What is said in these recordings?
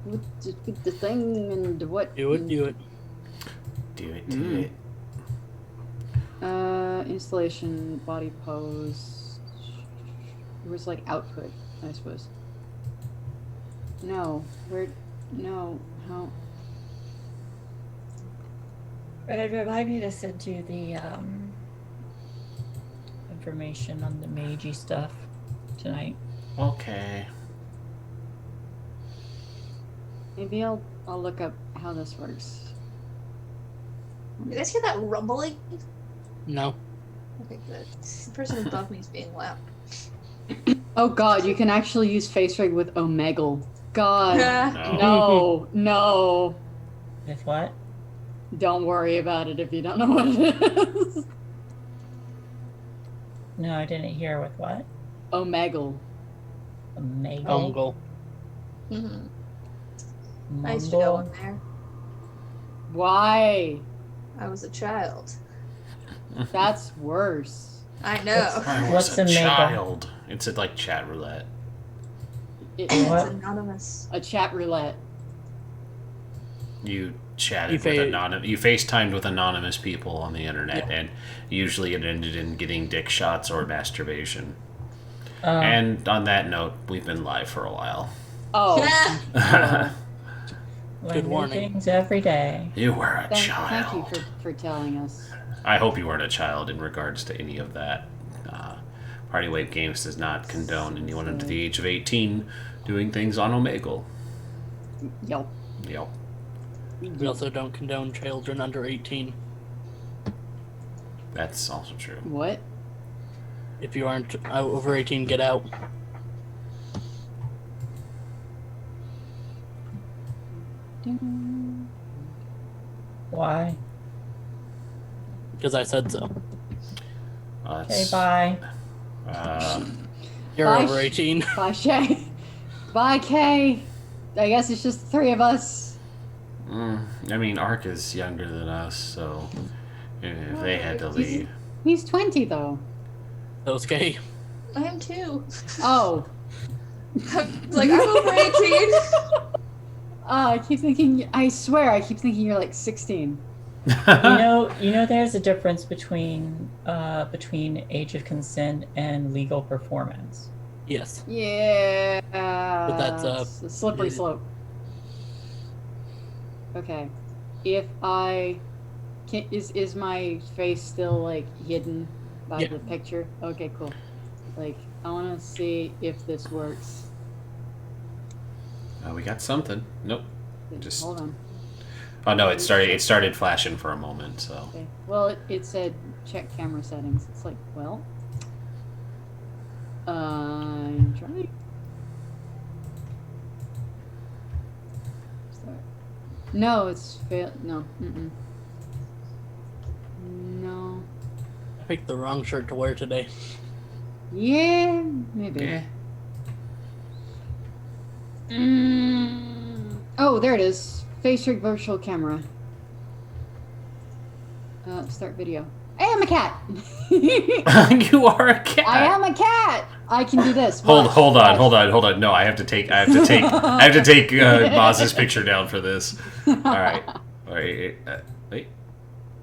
with the thing and what? Do it. Do it. Installation, body pose. It was like output, I suppose. No, no, how? Remind me to send you the information on the magey stuff tonight. Okay. Maybe I'll look up how this works. You guys hear that rumbling? No. Okay, good. The person above me is being loud. Oh god, you can actually use face rig with Omegle. God, No. no. With what? Don't worry about it if you don't know what it is. No, I didn't hear with what? Omegle. Omegle? Ongle. Mm-hmm. I used to go in there. Why? I was a child. That's worse. I know. I was What's a a Omegle? child. It's like chat roulette. It, It's What? anonymous. a chat roulette. You chatted You with anonymous. You FaceTimed with anonymous people on the internet, Yeah. and usually it ended in getting dick shots or masturbation. Oh, And on that note, we've been live for a while. Oh, well, learn good new warning. things every day. You were a thank child. you for telling us. I hope you weren't a child in regards to any of that. PartyWipeGames does not condone anyone under the age of 18 doing things on Omegle. Yep. Yep. We also don't condone children under 18. That's also true. What? If you aren't over 18, get out. Why? Because I said so. Okay, That's, bye. You're Bye. over 18. Bye, Shae. Bye, Kay. I guess it's just the three of us. I mean, Ark is younger than us, so if they had to leave. He's 20, though. Those gay. I am too. Oh. I was like, I'm over 18. I keep thinking, I swear, I keep thinking you're like 16. You know, there's a difference between age of consent and legal performance. Yes. Yeah. But that's, it's a slippery yeah. slope. Okay. If I can, is my face still like hidden by Yeah. the picture? Okay, cool. Like, I want to see if this works. We got something. Nope. Just- Hold on. Oh no! It started flashing for a moment. So Okay. Well, it said check camera settings. It's like, well, I'm trying. No, it's failed. No. No. I picked the wrong shirt to wear today. Yeah, maybe. yeah. Oh, there it is. Face rig virtual camera. Start video. I am a cat. You are a cat. I am a cat. I can do this. Hold Watch, on. watch. No, I have to take Maz's picture down for this. All right. Wait.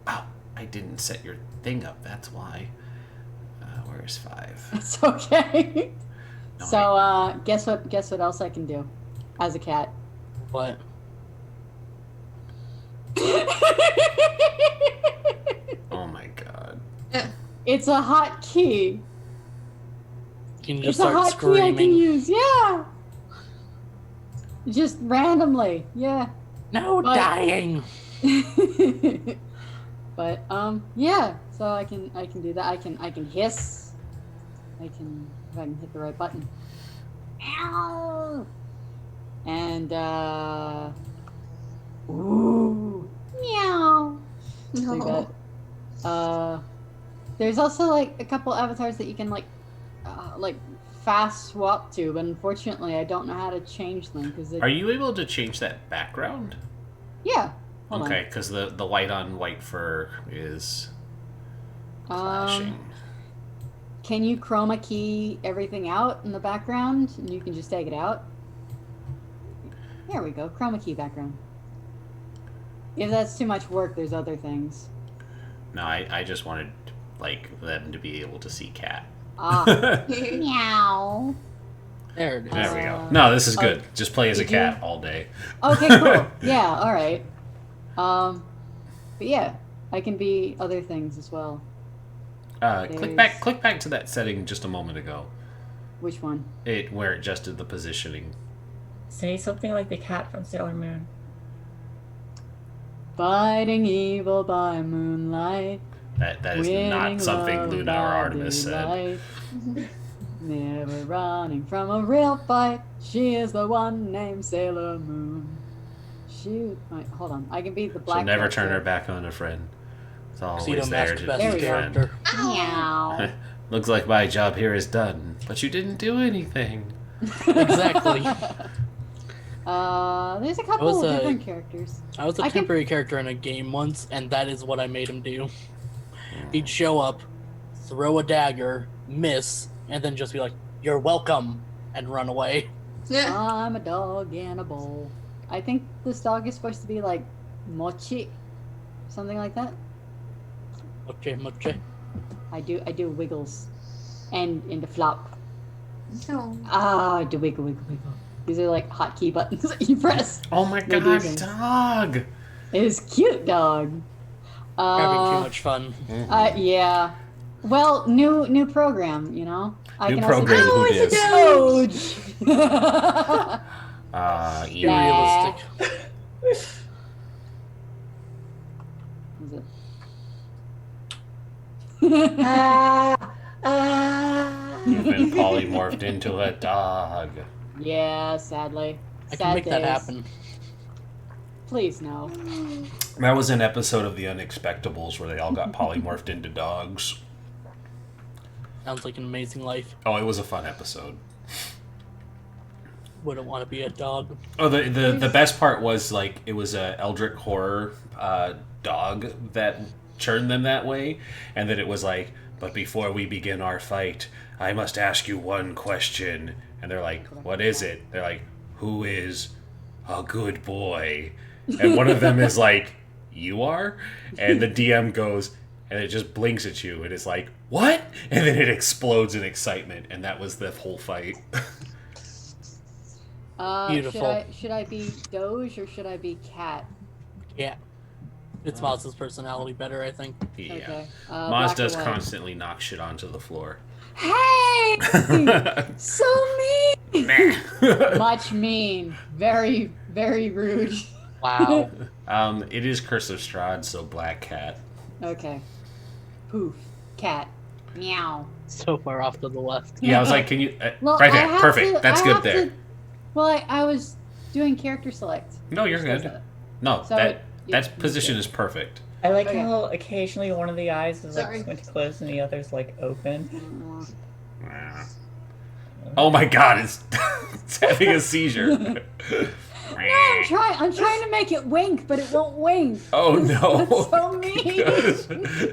Oh, I didn't set your thing up. That's why. Where's 5? It's okay. No, So, guess what else I can do as a cat? What? Oh my god. It's a hotkey. You can It's just a start hotkey I can screaming. use. Yeah. Just randomly. Yeah. No But- dying! But yeah. So I can do that. I can hiss. I can hit the right button. Ow! And ooh, meow. Like No. that. There's also like a couple avatars that you can like fast swap to, but unfortunately I don't know how to change them because Are you able to change that background? yeah. Hold Okay, because the white on white fur is flashing. Can you chroma key everything out in the background and you can just take it out? There we go. Chroma key background. If that's too much work, there's other things. No, I just wanted like them to be able to see cat. Ah. Meow. There it is. There we go. No, this is good. Just play as a did you- cat all day. Okay, cool. Yeah, alright. But yeah, I can be other things as well. Click back to that setting just a moment ago. Which one? Where it adjusted the positioning. Say something like the cat from Sailor Moon. Fighting evil by moonlight. That is not winning something love Luna or by Artemis said. daylight. Never running from a real fight. She is the one named Sailor Moon. Wait, hold on. I can be the black. She'll never turn her character. back on a friend. It's always Tuxedo there Mask's to best There we go. defend. character. Meow. Looks like my job here is done, but you didn't do anything. Exactly. There's a couple was of a- different characters. I was a I can- temporary character in a game once, and that is what I made him do. He'd show up, throw a dagger, miss, and then just be like, "You're welcome," and run away. Yeah. I'm a dog in a bowl. I think this dog is supposed to be like mochi, something like that. Moche. I do wiggles, and in the flop. No. I do wiggle, wiggle, wiggle. These are like hotkey buttons that you press. Oh my They do god, things. dog! It is cute, dog. Having too much fun. Yeah. Well, new program, you know. I New can program, also who do dis? Doge. Be Yeah. realistic. Is it? You've been polymorphed into a dog. Yeah, sadly. I Sad can make that days. happen. Please no. That was an episode of The Unexpectables where they all got polymorphed into dogs. Sounds like an amazing life. Oh, it was a fun episode. Wouldn't want to be a dog. Oh, the best part was like it was a Eldritch horror dog that turned them that way, and then it was like, but before we begin our fight, I must ask you one question. And they're like, what is it? They're like, who is a good boy? And one of them is like, you are? And the DM goes, and it just blinks at you, and it's like, what? And then it explodes in excitement, and that was the whole fight. Beautiful. Should I be Doge or should I be Cat? Yeah. It's Maz's personality better, I think. Yeah. Okay. Maz Black or does white? constantly knock shit onto the floor. Hey! So mean! Much mean. Very, very rude. Wow. It is Curse of Strahd, so Black Cat. Okay. Poof. Cat. Meow. So far off to the left. Yeah, I was like, can you... Well, right I there, have perfect. to- That's I good have there. to- well, I was doing character select. No, you're Which does good. that. No, So that yeah, position okay. is perfect. I like Okay. how occasionally one of the eyes is Sorry. like squint closed and the other's like open. Oh my god, it's, it's having a seizure. No, I'm trying to make it wink, but it won't wink. Oh no. That's so mean.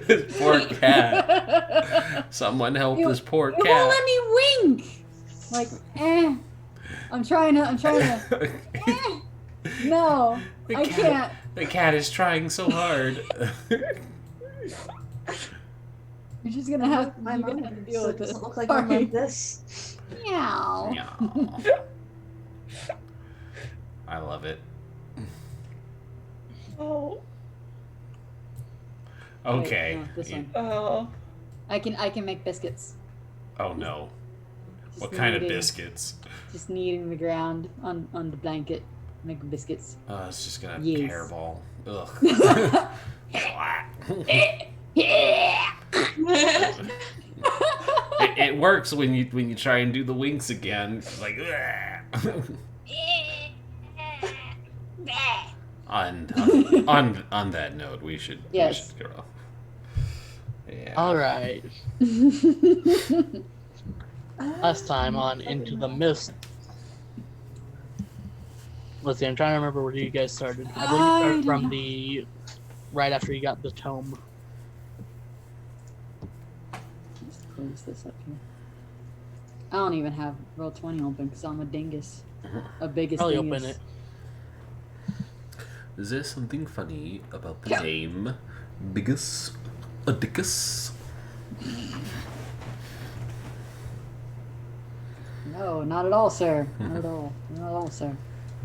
This poor cat. Someone help this poor It won't cat. let me wink. Like, I'm trying to. No, The I cat- can't. The cat is trying so hard. You're just gonna have, My you're mom gonna have to deal with this. doesn't look like I'm Sorry. like this. Meow. Meow. I love it. Oh, Okay. Wait, no, this one. oh. I can make biscuits. Oh no. Just What kind of kneading- biscuits? Just kneading the ground on the blanket, making biscuits. Oh, it's just gonna Yes. hairball. Ugh. It works when you try and do the winks again. It's like on that note, we should Yes. go off. Yeah. Alright. Last time on Into the Mist. Let's see, I'm trying to remember where you guys started. I believe you started from the... right after you got the tome. Let's close this up here. I don't even have Roll20 open because I'm a dingus. A biggest Probably dingus. open it. Is there something funny about the name Bigus Adicus? No, not at all, sir. Not at all. Not at all, sir.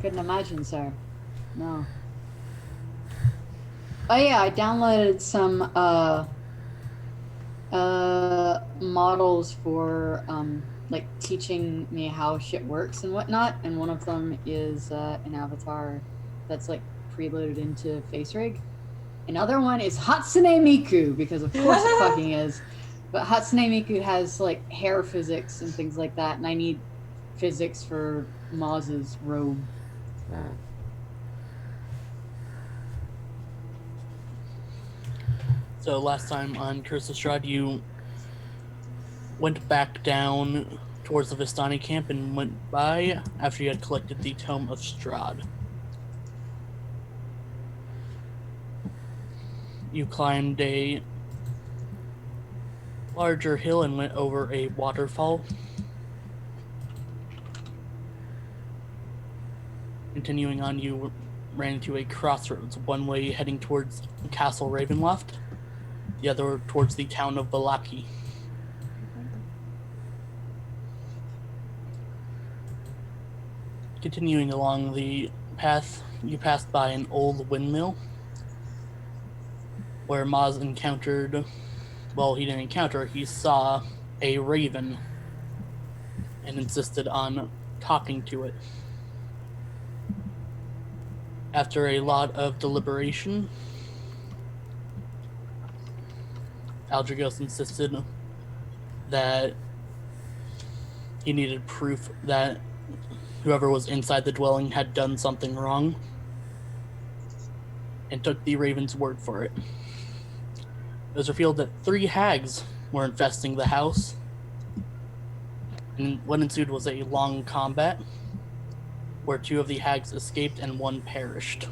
Couldn't imagine, sir. No. Oh yeah, I downloaded some models for like teaching me how shit works and whatnot, and one of them is an avatar that's like preloaded into FaceRig. Another one is Hatsune Miku, because of course it fucking is. But Hatsune Miku has like hair physics and things like that, and I need physics for Maz's robe. So last time on Curse of Strahd, you went back down towards the Vistani camp and went by after you had collected the Tome of Strahd. You climbed a larger hill and went over a waterfall. Continuing on, you ran into a crossroads, one way heading towards Castle Ravenloft, the other towards the town of Balaki. Continuing along the path, you passed by an old windmill, where Maz encountered, well, he didn't encounter, he saw a raven and insisted on talking to it. After a lot of deliberation, Aldrugos insisted that he needed proof that whoever was inside the dwelling had done something wrong, and took the raven's word for it. It was revealed that 3 hags were infesting the house, and what ensued was a long combat, where 2 of the hags escaped and 1 perished.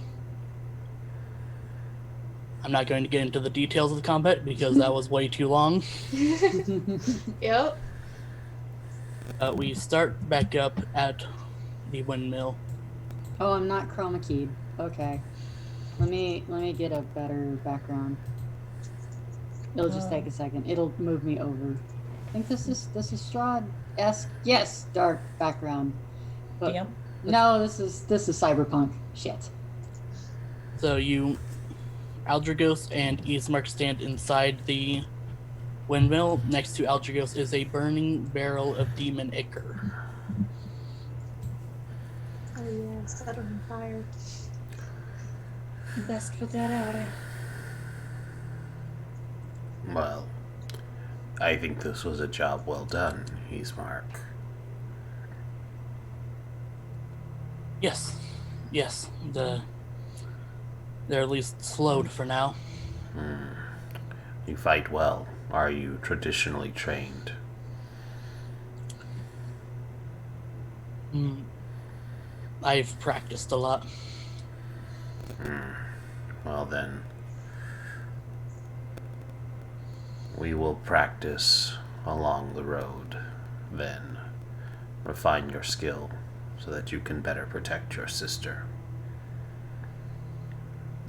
I'm not going to get into the details of the combat because that was way too long. Yep. We start back up at the windmill. Oh, I'm not chroma keyed. Okay. Let me get a better background. It'll just take a second. It'll move me over. I think this is Strahd-esque. Yes, dark background. But Damn. no, this is cyberpunk. Shit. So Aldrugos and Ismark stand inside the windmill. Next to Aldrugos is a burning barrel of demon ichor. Oh yeah, set on fire. Best put that out. Well, I think this was a job well done, Ismark. Yes. They're at least slowed for now. You fight well. Are you traditionally trained? I've practiced a lot. Well then, we will practice along the road, then refine your skill so that you can better protect your sister.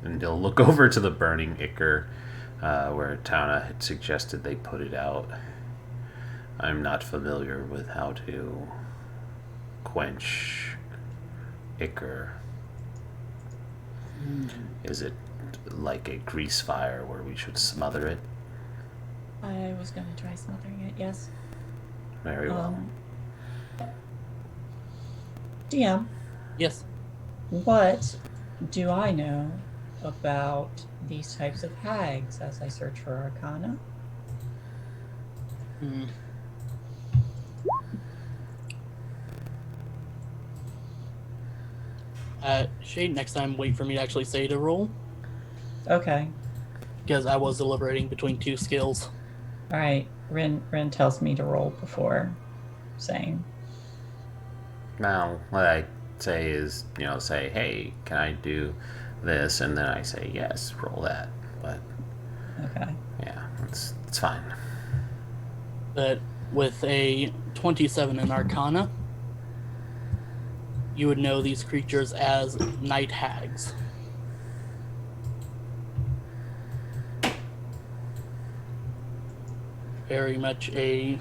And he'll look over to the burning ichor where Tana had suggested they put it out. I'm not familiar with how to quench ichor. Is it like a grease fire where we should smother it? I was going to try smothering it, yes. Very well. DM, Yes. what do I know about these types of hags as I search for Arcana? Shae, next time wait for me to actually say to roll, Okay. because I was deliberating between 2 skills. All right. Rin tells me to roll before saying. Now, what I say is, say, hey, can I do this? And then I say, yes, roll that. But, Okay. yeah, it's fine. But with a 27 in Arcana, you would know these creatures as night hags. very much a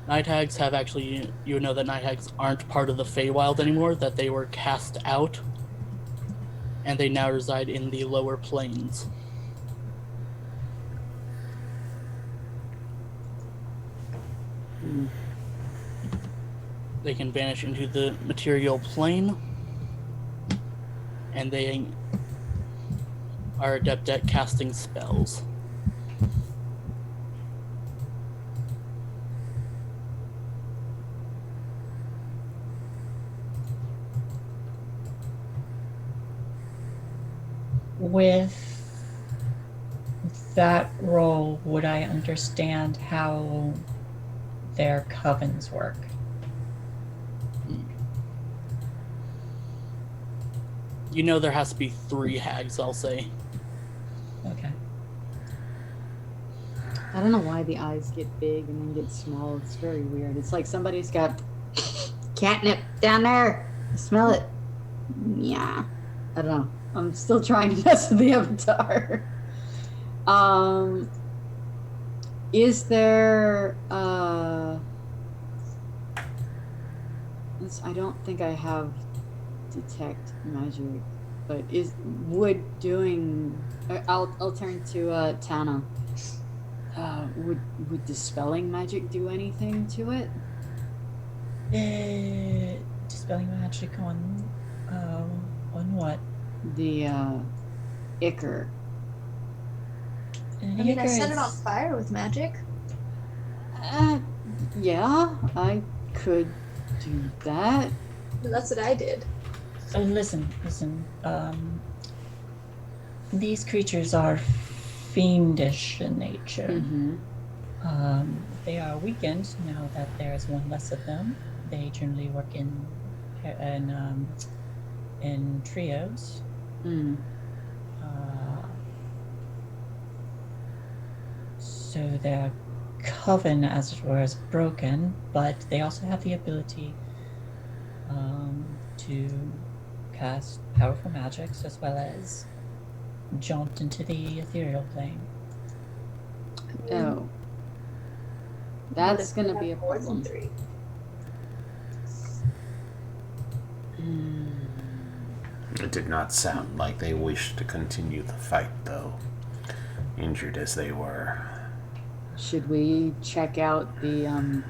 Night Hags have actually, you know that Night Hags aren't part of the Feywild anymore, that they were cast out, and they now reside in the lower planes. They can vanish into the material plane, and they are adept at casting spells. With that role, would I understand how their covens work? You know there has to be 3 hags, I'll say. Okay. I don't know why the eyes get big and then get small. It's very weird. It's like somebody's got catnip down there. Smell it. Yeah. I don't know. I'm still trying to mess with the avatar. Is there I don't think I have detect magic, but would doing I'll turn to Tana. Would dispelling magic do anything to it? Dispelling magic on what? The Ichor. I mean, I set it on fire with magic. Yeah, I could do that. But that's what I did. Listen. These creatures are fiendish in nature. Mm-hmm. They are weakened now that there's one less of them. They generally work in trios. So their coven, as it were, is broken, but they also have the ability to cast powerful magics as well as jaunt into the ethereal plane. Oh. That's gonna be a More than problem. 3. It did not sound like they wished to continue the fight, though, injured as they were. Should we check out the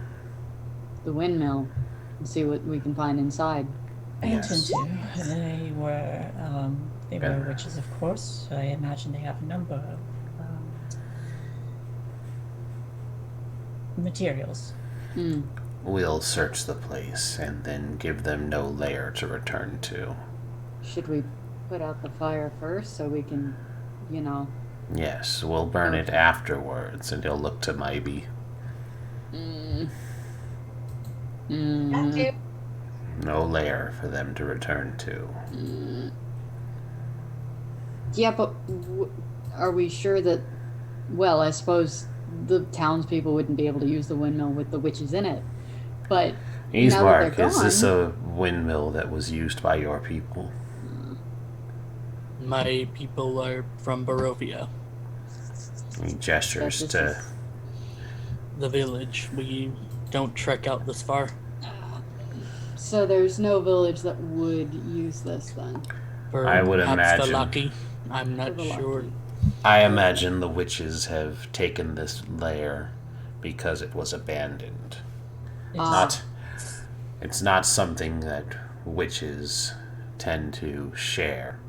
windmill and see what we can find inside? I intend Yes. to. They were Yeah. witches, of course. I imagine they have a number of materials. We'll search the place and then give them no lair to return to. Should we put out the fire first so we can, Yes, we'll burn it afterwards, and he'll look to Mybi. Got you. No lair for them to return to. Yeah, but are we sure that? Well, I suppose the townspeople wouldn't be able to use the windmill with the witches in it. But now that Ismark, they're is this gone- a windmill that was used by your people? My people are from Barovia, He gestures This to... is- the village. We don't trek out this far. So there's no village that would use this then. I would Perhaps imagine. the lucky. I'm not For the sure. lucky. I imagine the witches have taken this lair because it was abandoned. It's not something that witches tend to share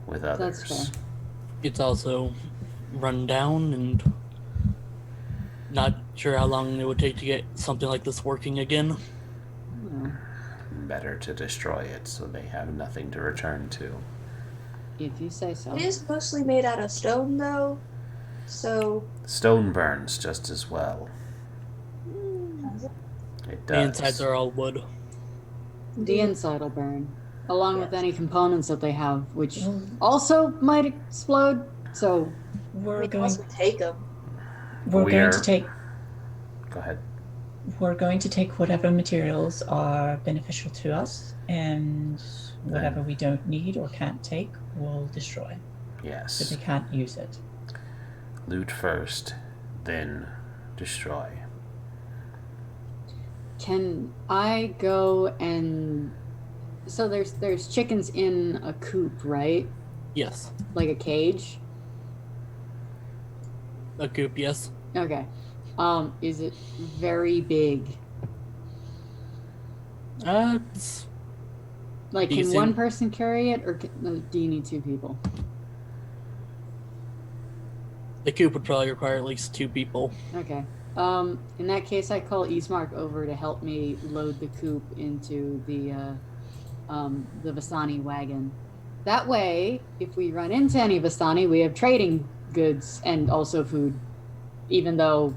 with others. That's fair. It's also run down, and not sure how long it would take to get something like this working again. Better to destroy it so they have nothing to return to. If you say so. It is mostly made out of stone, though. So. Stone burns just as well. It The does. insides are all wood. The inside will burn, along with Yes. any components that they have, which also might explode. So We're We can going. also take them. We're going to take. Go ahead. We're going to take whatever materials are beneficial to us, and whatever we don't need or can't take, we'll destroy. Yes. So they can't use it. Loot first, then destroy. Can I go and... So there's chickens in a coop, right? Yes. Like a cage? A coop, yes. Okay. Is it very big? It's Like, can decent. one person carry it, or do you need two people? The coop would probably require at least 2 people. Okay. In that case, I call Ismark over to help me load the coop into the Vistani wagon. That way, if we run into any Vistani, we have trading goods and also food. Even though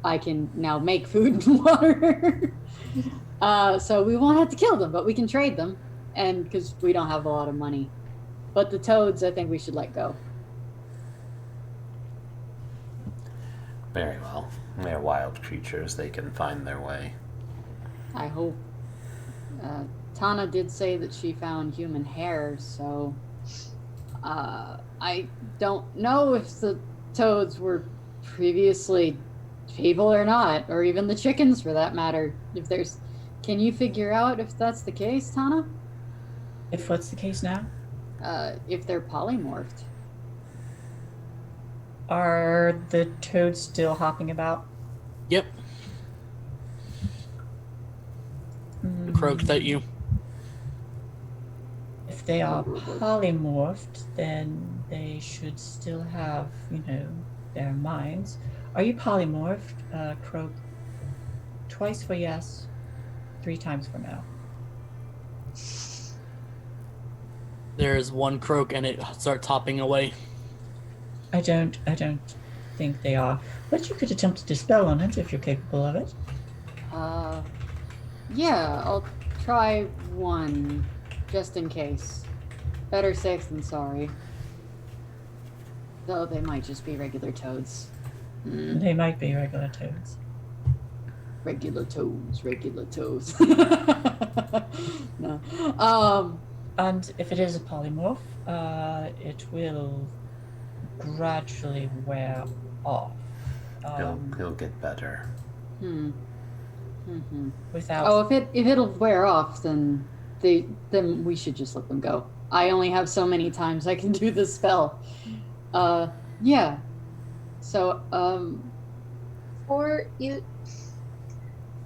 I can now make food and water. So we won't have to kill them, but we can trade them. And because we don't have a lot of money. But the toads, I think we should let go. Very well. They're wild creatures. They can find their way. I hope. Tana did say that she found human hair, so I don't know if the toads were previously people or not, or even the chickens for that matter. Can you figure out if that's the case, Tana? If what's the case now? If they're polymorphed. Are the toads still hopping about? Yep. Croaked at you. If they are polymorphed, then they should still have, their minds. Are you polymorphed, Croak? Twice for yes, 3 times for no. There is one croak and it starts hopping away. I don't think they are. But you could attempt to dispel on it if you're capable of it. Yeah, I'll try one, just in case. Better safe than sorry. Though they might just be regular toads. They might be regular toads. Regular toads. No. And if it is a polymorph, it will gradually wear off. He'll get better. Without. Oh, if it'll wear off, then we should just let them go. I only have so many times I can do this spell. Yeah. So, Or you,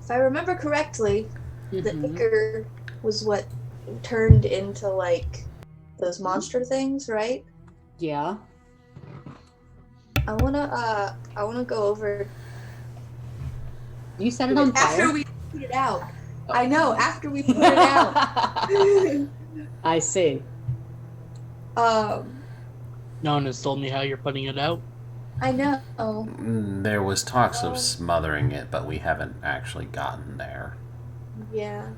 if I remember correctly, the Ichor was what turned into like those monster things, right? Yeah. I wanna go over. You set it on fire? After we put it out. I know, after we put it out. I see. No one has told me how you're putting it out. I know. There was talks of smothering it, but we haven't actually gotten there. Yeah.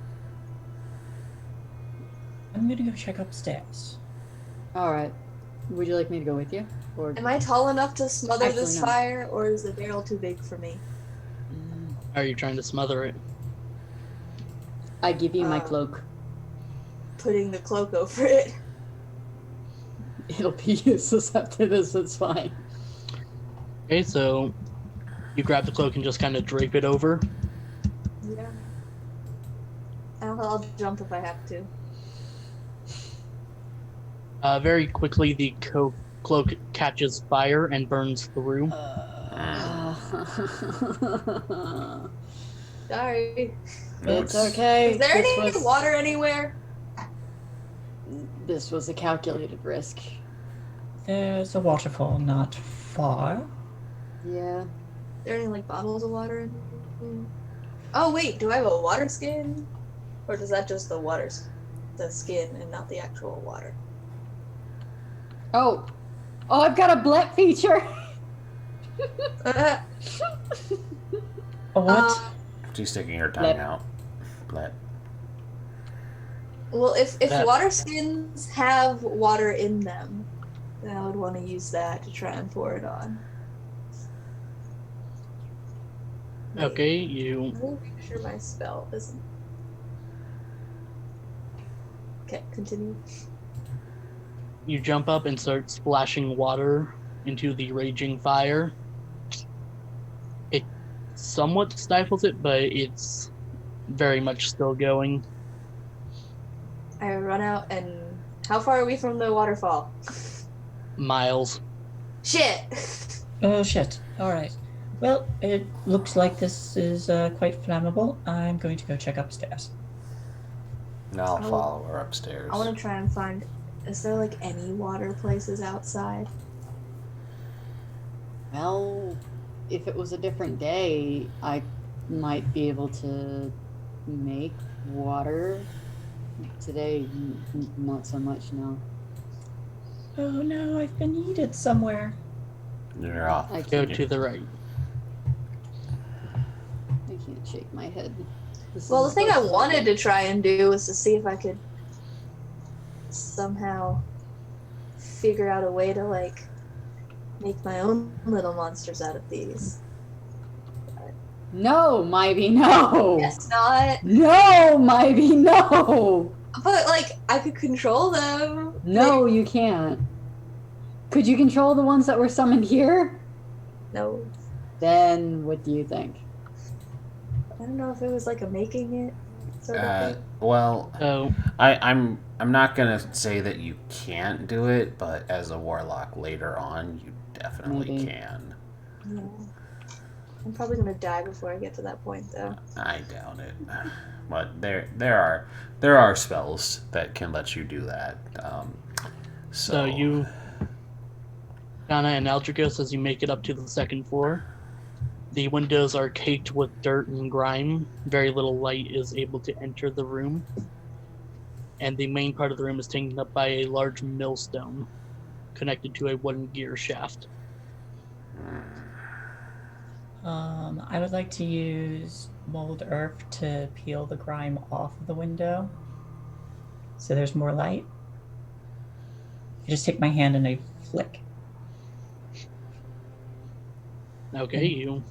I'm gonna go check upstairs. Alright. Would you like me to go with you? Or Am I tall enough to smother Actually, this no. fire, or is the barrel too big for me? Are you trying to smother it? I give you my cloak. Putting the cloak over it. It'll be useless after this, it's fine. Okay, so you grab the cloak and just kind of drape it over. Yeah. I'll jump if I have to. Very quickly, the cloak catches fire and burns through. Sorry. It's okay. Is there any water anywhere? This was a calculated risk. There's a waterfall not far. Yeah. Are there any like bottles of water in? Oh wait, do I have a water skin? Or is that just the skin and not the actual water? Oh, I've got a blet feature. What? She's sticking her tongue Blep. out. Blep. Well, if That- water skins have water in them, then I would want to use that to try and pour it on. Okay, you. Let me make sure my spell isn't. Okay, continue. You jump up and start splashing water into the raging fire. It somewhat stifles it, but it's very much still going. I run out and how far are we from the waterfall? Miles. Shit! Oh shit. Alright. Well, it looks like this is quite flammable. I'm going to go check upstairs. And I'll follow her upstairs. I want to try and find, is there like any water places outside? Well, if it was a different day, I might be able to make water. Today, not so much, no. Oh no, I've been yeeted somewhere. You're off. I Go can't, to the right. I can't shake my head. Well, the thing I wanted to try and do was to see if I could somehow figure out a way to, like, make my own little monsters out of these. No, Mybi, no! Guess not. No, Mybi, no! But, like, I could control them. No, you can't. Could you control the ones that were summoned here? No. Then what do you think? I don't know if it was like a making it sort of thing. Well, So, I'm not gonna say that you can't do it, but as a warlock later on, you definitely Maybe. can. Yeah. I'm probably gonna die before I get to that point, though. I doubt it, but there are spells that can let you do that. so you, Donna and Aldrugos, as you make it up to the second floor, the windows are caked with dirt and grime. Very little light is able to enter the room. And the main part of the room is taken up by a large millstone connected to a wooden gear shaft. I would like to use mold earth to peel the grime off of the window so there's more light. I just take my hand and I flick. Okay, you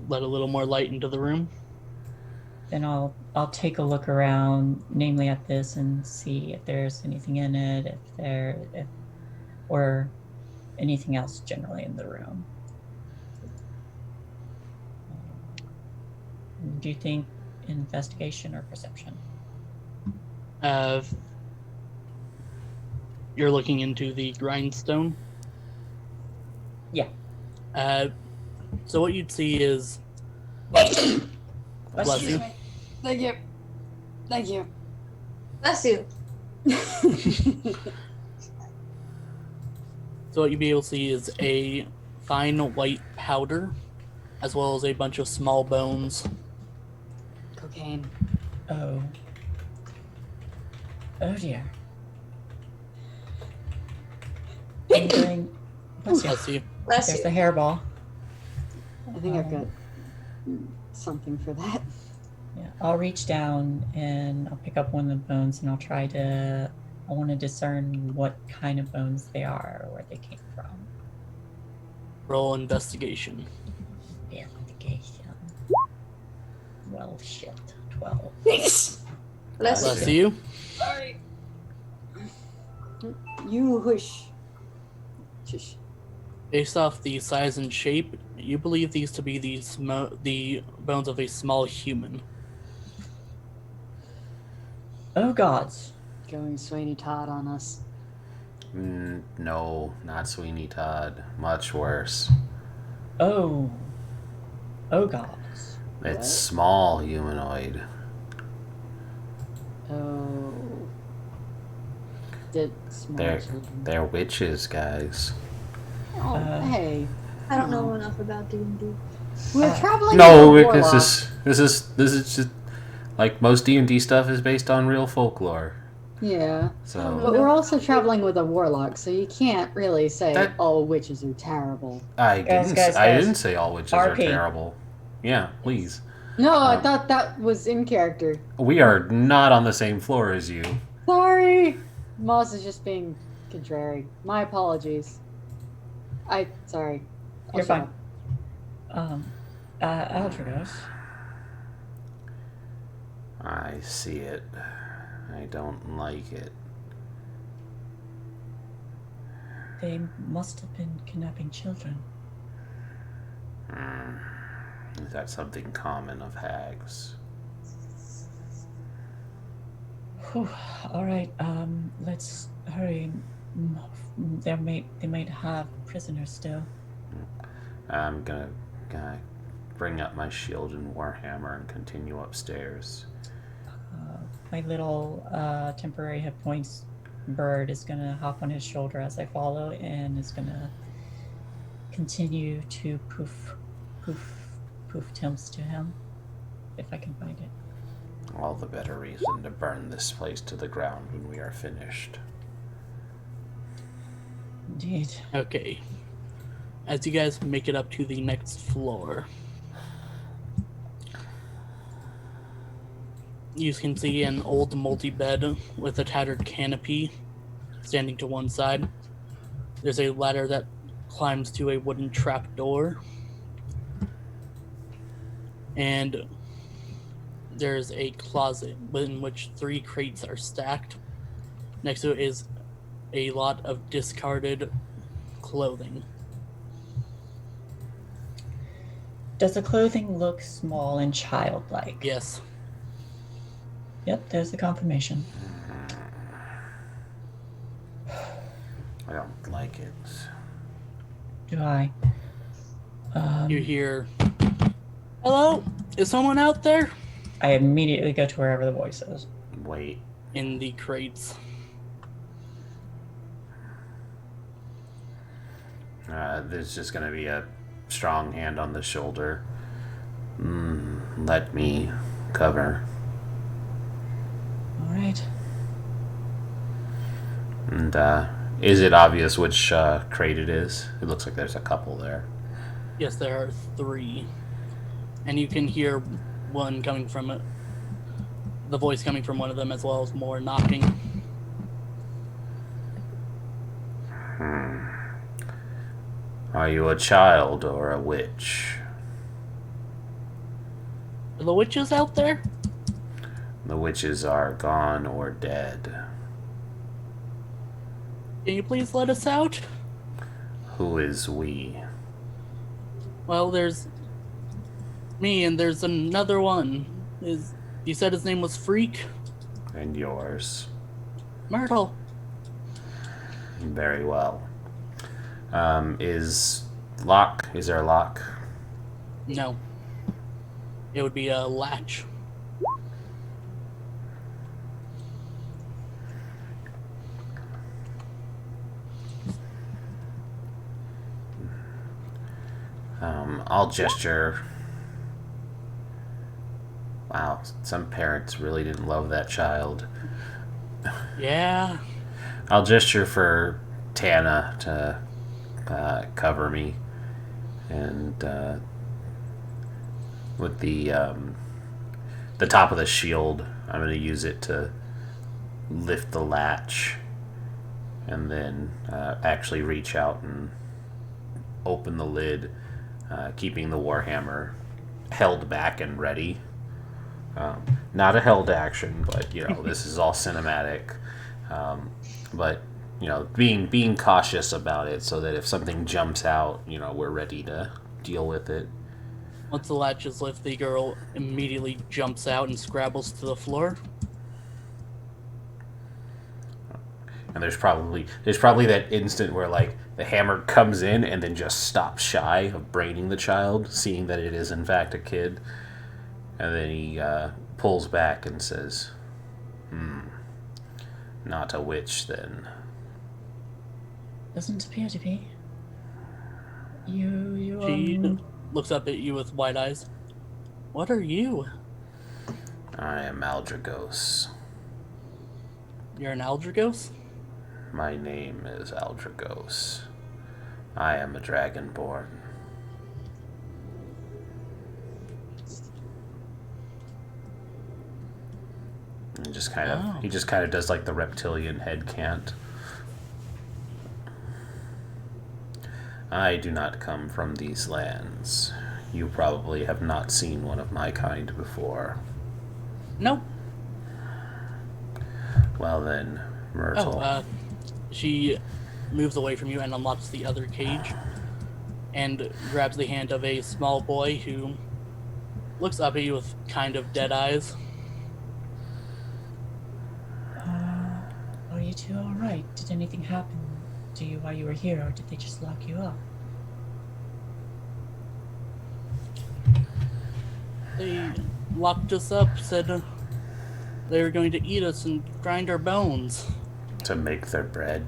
let a little more light into the room. Then I'll take a look around, namely at this, and see if there's anything in it, or anything else generally in the room. Do you think investigation or perception? You're looking into the grindstone. Yeah. So what you'd see is. Bless you. Thank you. Thank you. Bless you. So what you'd be able to see is a fine white powder, as well as a bunch of small bones. Cocaine. Oh. Oh dear. I'm going... Bless you. Bless you. Bless There's you. the hairball. I think I've got something for that. Yeah, I'll reach down and I'll pick up one of the bones and I'll try to... I want to discern what kind of bones they are or where they came from. Roll investigation. Investigation. Well, shit. 12. Bless Bless you. you. Sorry. You hush. Shush. Based off the size and shape, you believe these to be the bones of a small human. Oh gods. Going Sweeney Todd on us. No, not Sweeney Todd. Much worse. Oh. Oh gods. It's What? small humanoid. Oh. Did small They're children. they're witches, guys. Oh, hey. I don't know enough about D&D. We're traveling. No, with a because warlock. this is just like most D&D stuff is based on real folklore. Yeah. So But we're also traveling with a warlock, so you can't really say That- all witches are terrible. I didn't guys, I guys. didn't say all witches are RP. terrible. Yeah, please. No, I thought that was in character. We are not on the same floor as you. Sorry. Moss is just being contrary. My apologies. Sorry. I'll You're shut fine. up. Aldrugos. I see it. I don't like it. They must have been kidnapping children. Is that something common of hags? Whew. All right, let's hurry. They might have prisoners still. I'm gonna bring up my shield and warhammer and continue upstairs. My little temporary hit points bird is gonna hop on his shoulder as I follow and is gonna continue to poof Tim's to him, if I can find it. All the better reason to burn this place to the ground when we are finished. Indeed. Okay. As you guys make it up to the next floor, you can see an old multi-bed with a tattered canopy standing to one side. There's a ladder that climbs to a wooden trapdoor. And there's a closet in which 3 crates are stacked. Next to it is a lot of discarded clothing. Does the clothing look small and childlike? Yes. Yep, there's the confirmation. I don't like it. Do I? You hear, "Hello? Is someone out there?" I immediately go to wherever the voice is. Wait. In the crates. There's just gonna be a strong hand on the shoulder. Let me cover. All right. And is it obvious which crate it is? It looks like there's a couple there. Yes, there are 3. And you can hear one coming from it. The voice coming from one of them, as well as more knocking. Are you a child or a witch? Are the witches out there? The witches are gone or dead. Can you please let us out? Who is we? Well, there's me, and there's another one. You said his name was Freak? And yours. Myrtle. Very well. Is there a lock? No. It would be a latch. I'll gesture. Wow, some parents really didn't love that child. Yeah. I'll gesture for Tana to cover me, and with the top of the shield, I'm going to use it to lift the latch, and then actually reach out and open the lid, keeping the warhammer held back and ready. Not a held action, but this is all cinematic. But being cautious about it, so that if something jumps out, we're ready to deal with it. Once the latch is lifted, the girl immediately jumps out and scrabbles to the floor. And there's probably that instant where the hammer comes in and then just stops shy of braining the child, seeing that it is in fact a kid, and then he pulls back and says, "Not a witch then." Doesn't appear to be. You She looks up at you with wide eyes. What are you? I am Aldrugos. You're an Aldrugos? My name is Aldrugos. I am a Dragonborn. And he just kind of does the reptilian head cant. I do not come from these lands. You probably have not seen one of my kind before. Nope. Well then, Myrtle. She moves away from you and unlocks the other cage and grabs the hand of a small boy who looks up at you with kind of dead eyes. Are you two all right? Did anything happen to you while you were here, or did they just lock you up? They locked us up, said they were going to eat us and grind our bones. To make their bread.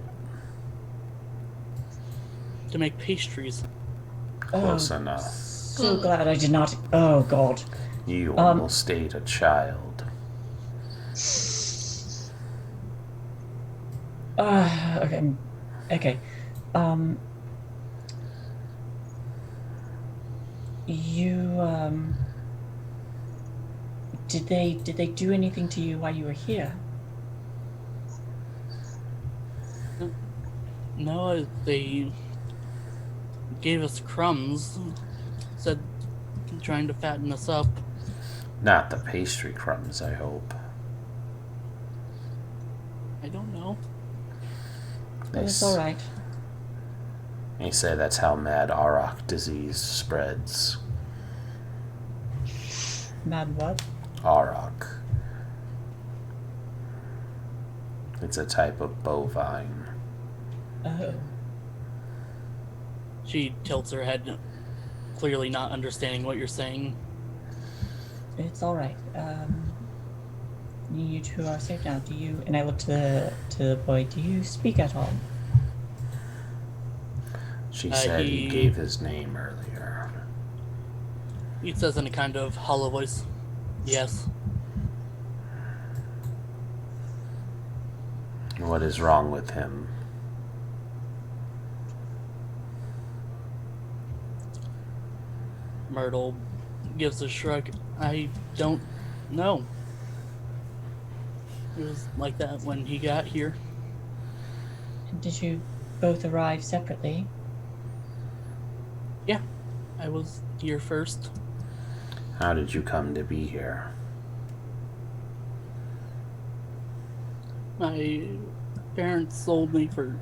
To make pastries. Close enough. So glad I did not. Oh, God. You almost ate a child. Okay. Okay. You, Did they do anything to you while you were here? No, they gave us crumbs. Said trying to fatten us up. Not the pastry crumbs, I hope. I don't know. It's all right. They say that's how mad auroch disease spreads. Mad what? Auroch. It's a type of bovine. Oh. She tilts her head, clearly not understanding what you're saying. It's all right. You two are safe now. Do you? And I look to the boy. Do you speak at all? She said he gave his name earlier. He says in a kind of hollow voice, yes. What is wrong with him? Myrtle gives a shrug. I don't know. It was like that when he got here. Did you both arrive separately? Yeah, I was here first. How did you come to be here? My parents sold me for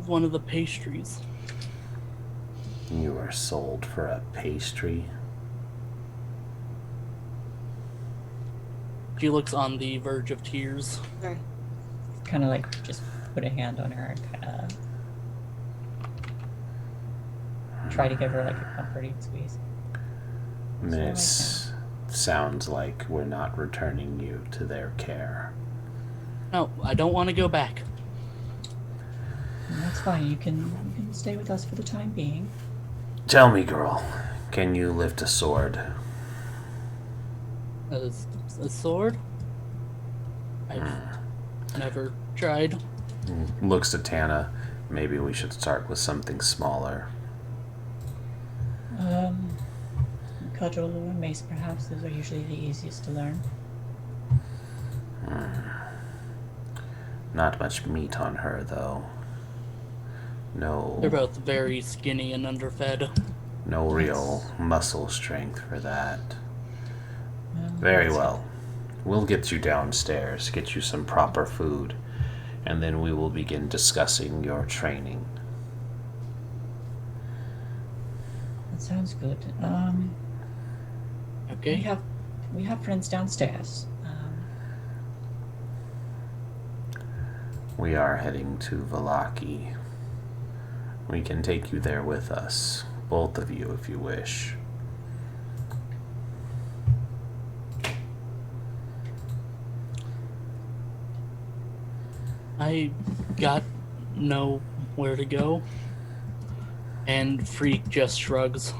one of the pastries. You were sold for a pastry? She looks on the verge of tears. Sorry. Kind of like just put a hand on her and kind of try to give her like a comforting squeeze. Miss, sounds like we're not returning you to their care. No, I don't want to go back. That's fine. You can stay with us for the time being. Tell me, girl, can you lift a sword? A sword? I've never tried. Looks at Tana. Maybe we should start with something smaller. Cudgel or mace, perhaps. Those are usually the easiest to learn. Not much meat on her, though. No. They're both very skinny and underfed. No real muscle strength for that. Very well. We'll get you downstairs, get you some proper food, and then we will begin discussing your training. That sounds good. Okay. We have friends downstairs. We are heading to Vallaki. We can take you there with us, both of you if you wish. I got nowhere to go. And Freak just shrugs.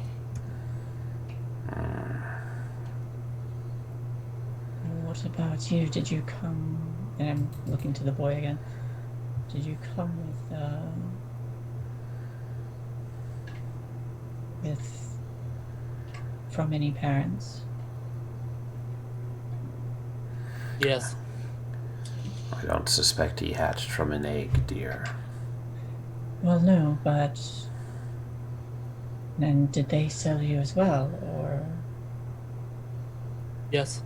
What about you? Did you come? And I'm looking to the boy again. Did you come with from any parents? Yes. I don't suspect he hatched from an egg, dear. Well, no, but then did they sell you as well, or? Yes.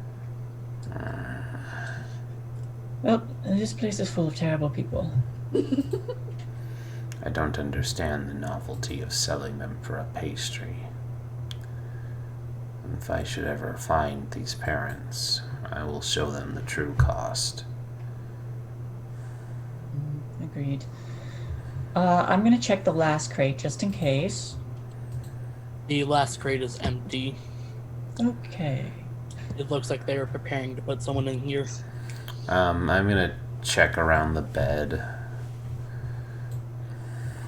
Well, this place is full of terrible people. I don't understand the novelty of selling them for a pastry. If I should ever find these parents, I will show them the true cost. Agreed. I'm gonna check the last crate just in case. The last crate is empty. Okay. It looks like they are preparing to put someone in here. I'm gonna check around the bed.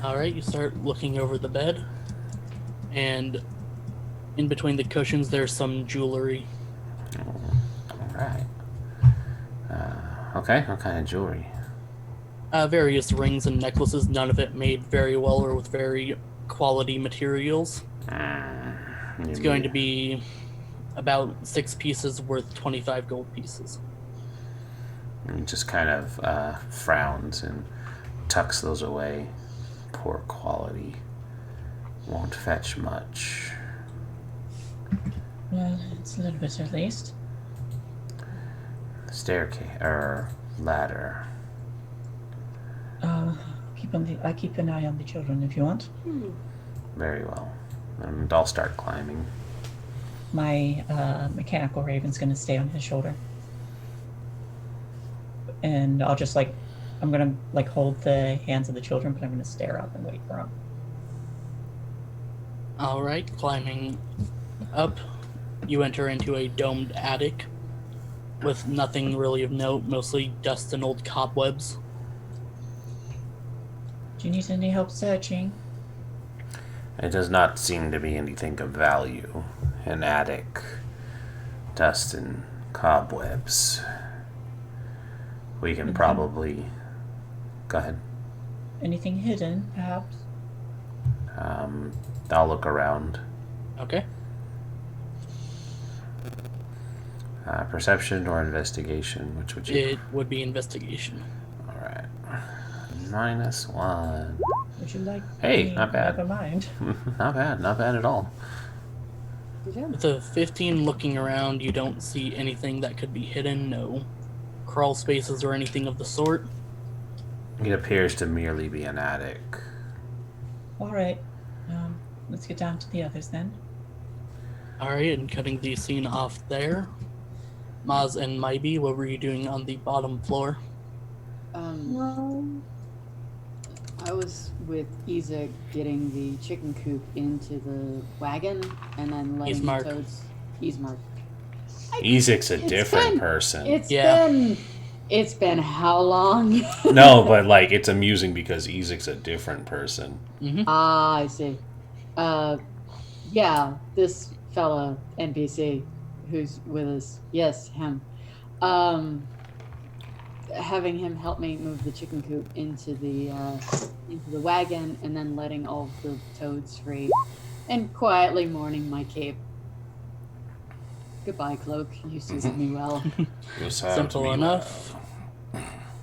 Alright, you start looking over the bed. And in between the cushions, there's some jewelry. Alright. Okay, what kind of jewelry? Various rings and necklaces, none of it made very well or with very quality materials. It's going to be about 6 pieces worth 25 gold pieces. He just kind of frowns and tucks those away. Poor quality. Won't fetch much. Well, it's a little bit at least. Staircase or ladder. I keep an eye on the children if you want. Very well. And I'll start climbing. My mechanical raven's gonna stay on his shoulder. And I'll just I'm gonna hold the hands of the children, but I'm gonna stare up and wait for them. Alright, climbing up, you enter into a domed attic with nothing really of note, mostly dust and old cobwebs. Do you need any help searching? It does not seem to be anything of value. An attic, dust and cobwebs. We can probably... Go ahead. Anything hidden, perhaps? I'll look around. Okay. Perception or investigation? Which would you... It would be investigation. Alright. -1. Would you like... Hey, not bad. Never mind. Not bad at all. Good job. With a 15 looking around, you don't see anything that could be hidden, no crawl spaces or anything of the sort. It appears to merely be an attic. Alright. Let's get down to the others then. Alright, and cutting the scene off there. Maz and Mybi, what were you doing on the bottom floor? I was with Isaac getting the chicken coop into the wagon and then letting the toads. Ismark. Isaac's a different person. It's been how long? No, but like it's amusing because Isaac's a different person. Mm-hmm. Ah, I see. Yeah, this fella NPC who's with us. Yes, him. Having him help me move the chicken coop into the wagon and then letting all of the toads free and quietly mourning my cape. Goodbye, Cloak. You suited me well. Simple enough.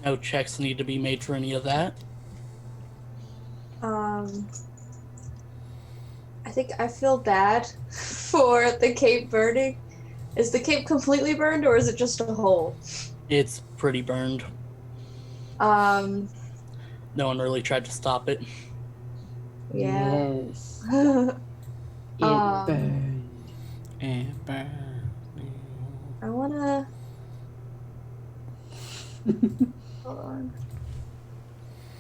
No checks need to be made for any of that. I think I feel bad for the cape burning. Is the cape completely burned or is it just a hole? It's pretty burned. No one really tried to stop it. Yeah. Yes. It burned. It burned. I wanna... Hold on.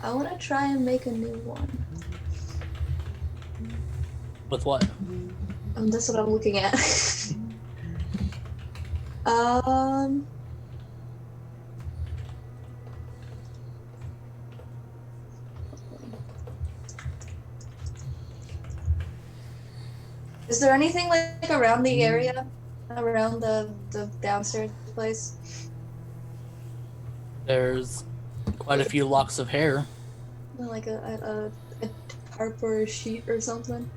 I wanna try and make a new one. With what? That's what I'm looking at. Is there anything like around the area? Around the downstairs place? There's quite a few locks of hair. Like a tarp or a sheet or something?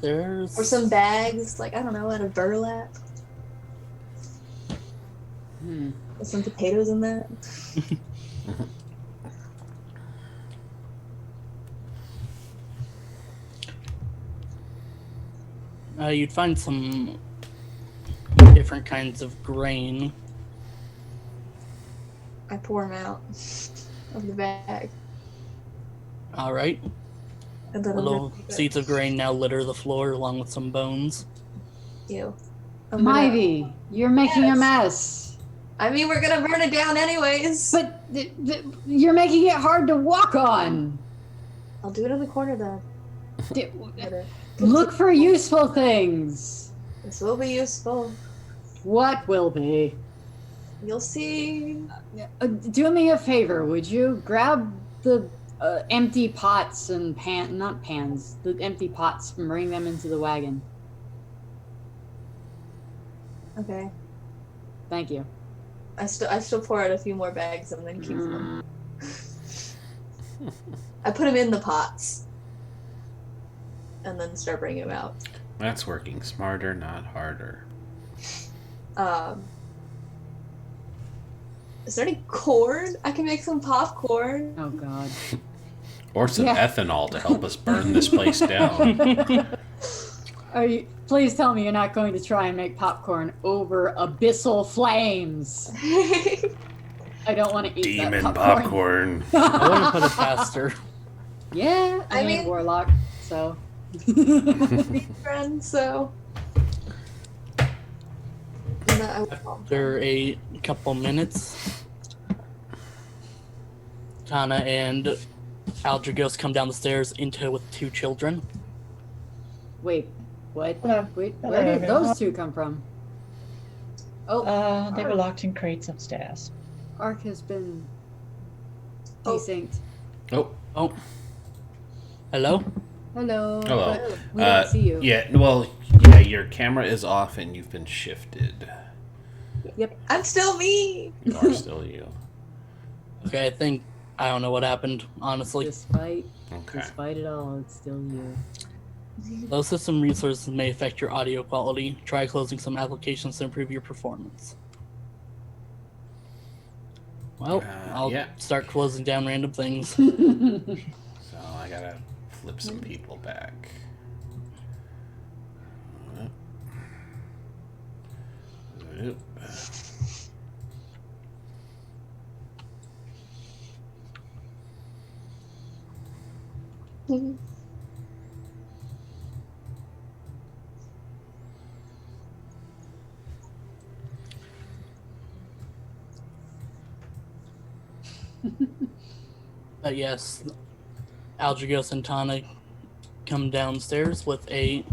There's... Or some bags, like, I don't know, out of burlap? With some potatoes in that? You'd find some different kinds of grain. I pour them out of the bag. All right. And then Little seeds of grain now litter the floor along with some bones. Ew. Mybi, you're making a Yes. mess. I mean, we're gonna burn it down anyways. But you're making it hard to walk on. I'll do it in the corner then. Look for useful things. This will be useful. What will be? You'll see. Do me a favor, would you? Grab the empty pots and not pans, the empty pots and bring them into the wagon. Okay. Thank you. I still pour out a few more bags and then keep them. I put them in the pots. And then start bringing them out. That's working smarter, not harder. Is there any corn? I can make some popcorn. Oh God. Or some ethanol to help us burn this place down. Please tell me you're not going to try and make popcorn over abyssal flames. I don't want to eat Demon that popcorn. I wouldn't put it past her. Yeah, I mean Warlock, so. Friend, so. After a couple minutes, Tana and Aldrugos come down the stairs in tow with 2 children. Wait, what? Hello. Wait, Hello, where did everyone. those 2 come from? Oh, They were locked in crates upstairs. Ark has been Oh. desynced. Oh. Hello? Hello. Hello. but We don't see you. Yeah, your camera is off and you've been shifted. Yep. I'm still me. You are still you. Okay, I don't know what happened, honestly. Despite Okay. it all, it's still you. Low system resources may affect your audio quality. Try closing some applications to improve your performance. Well, I'll start closing down random things. So I gotta flip some people back. But yes, Aldrugos and Tana come downstairs with a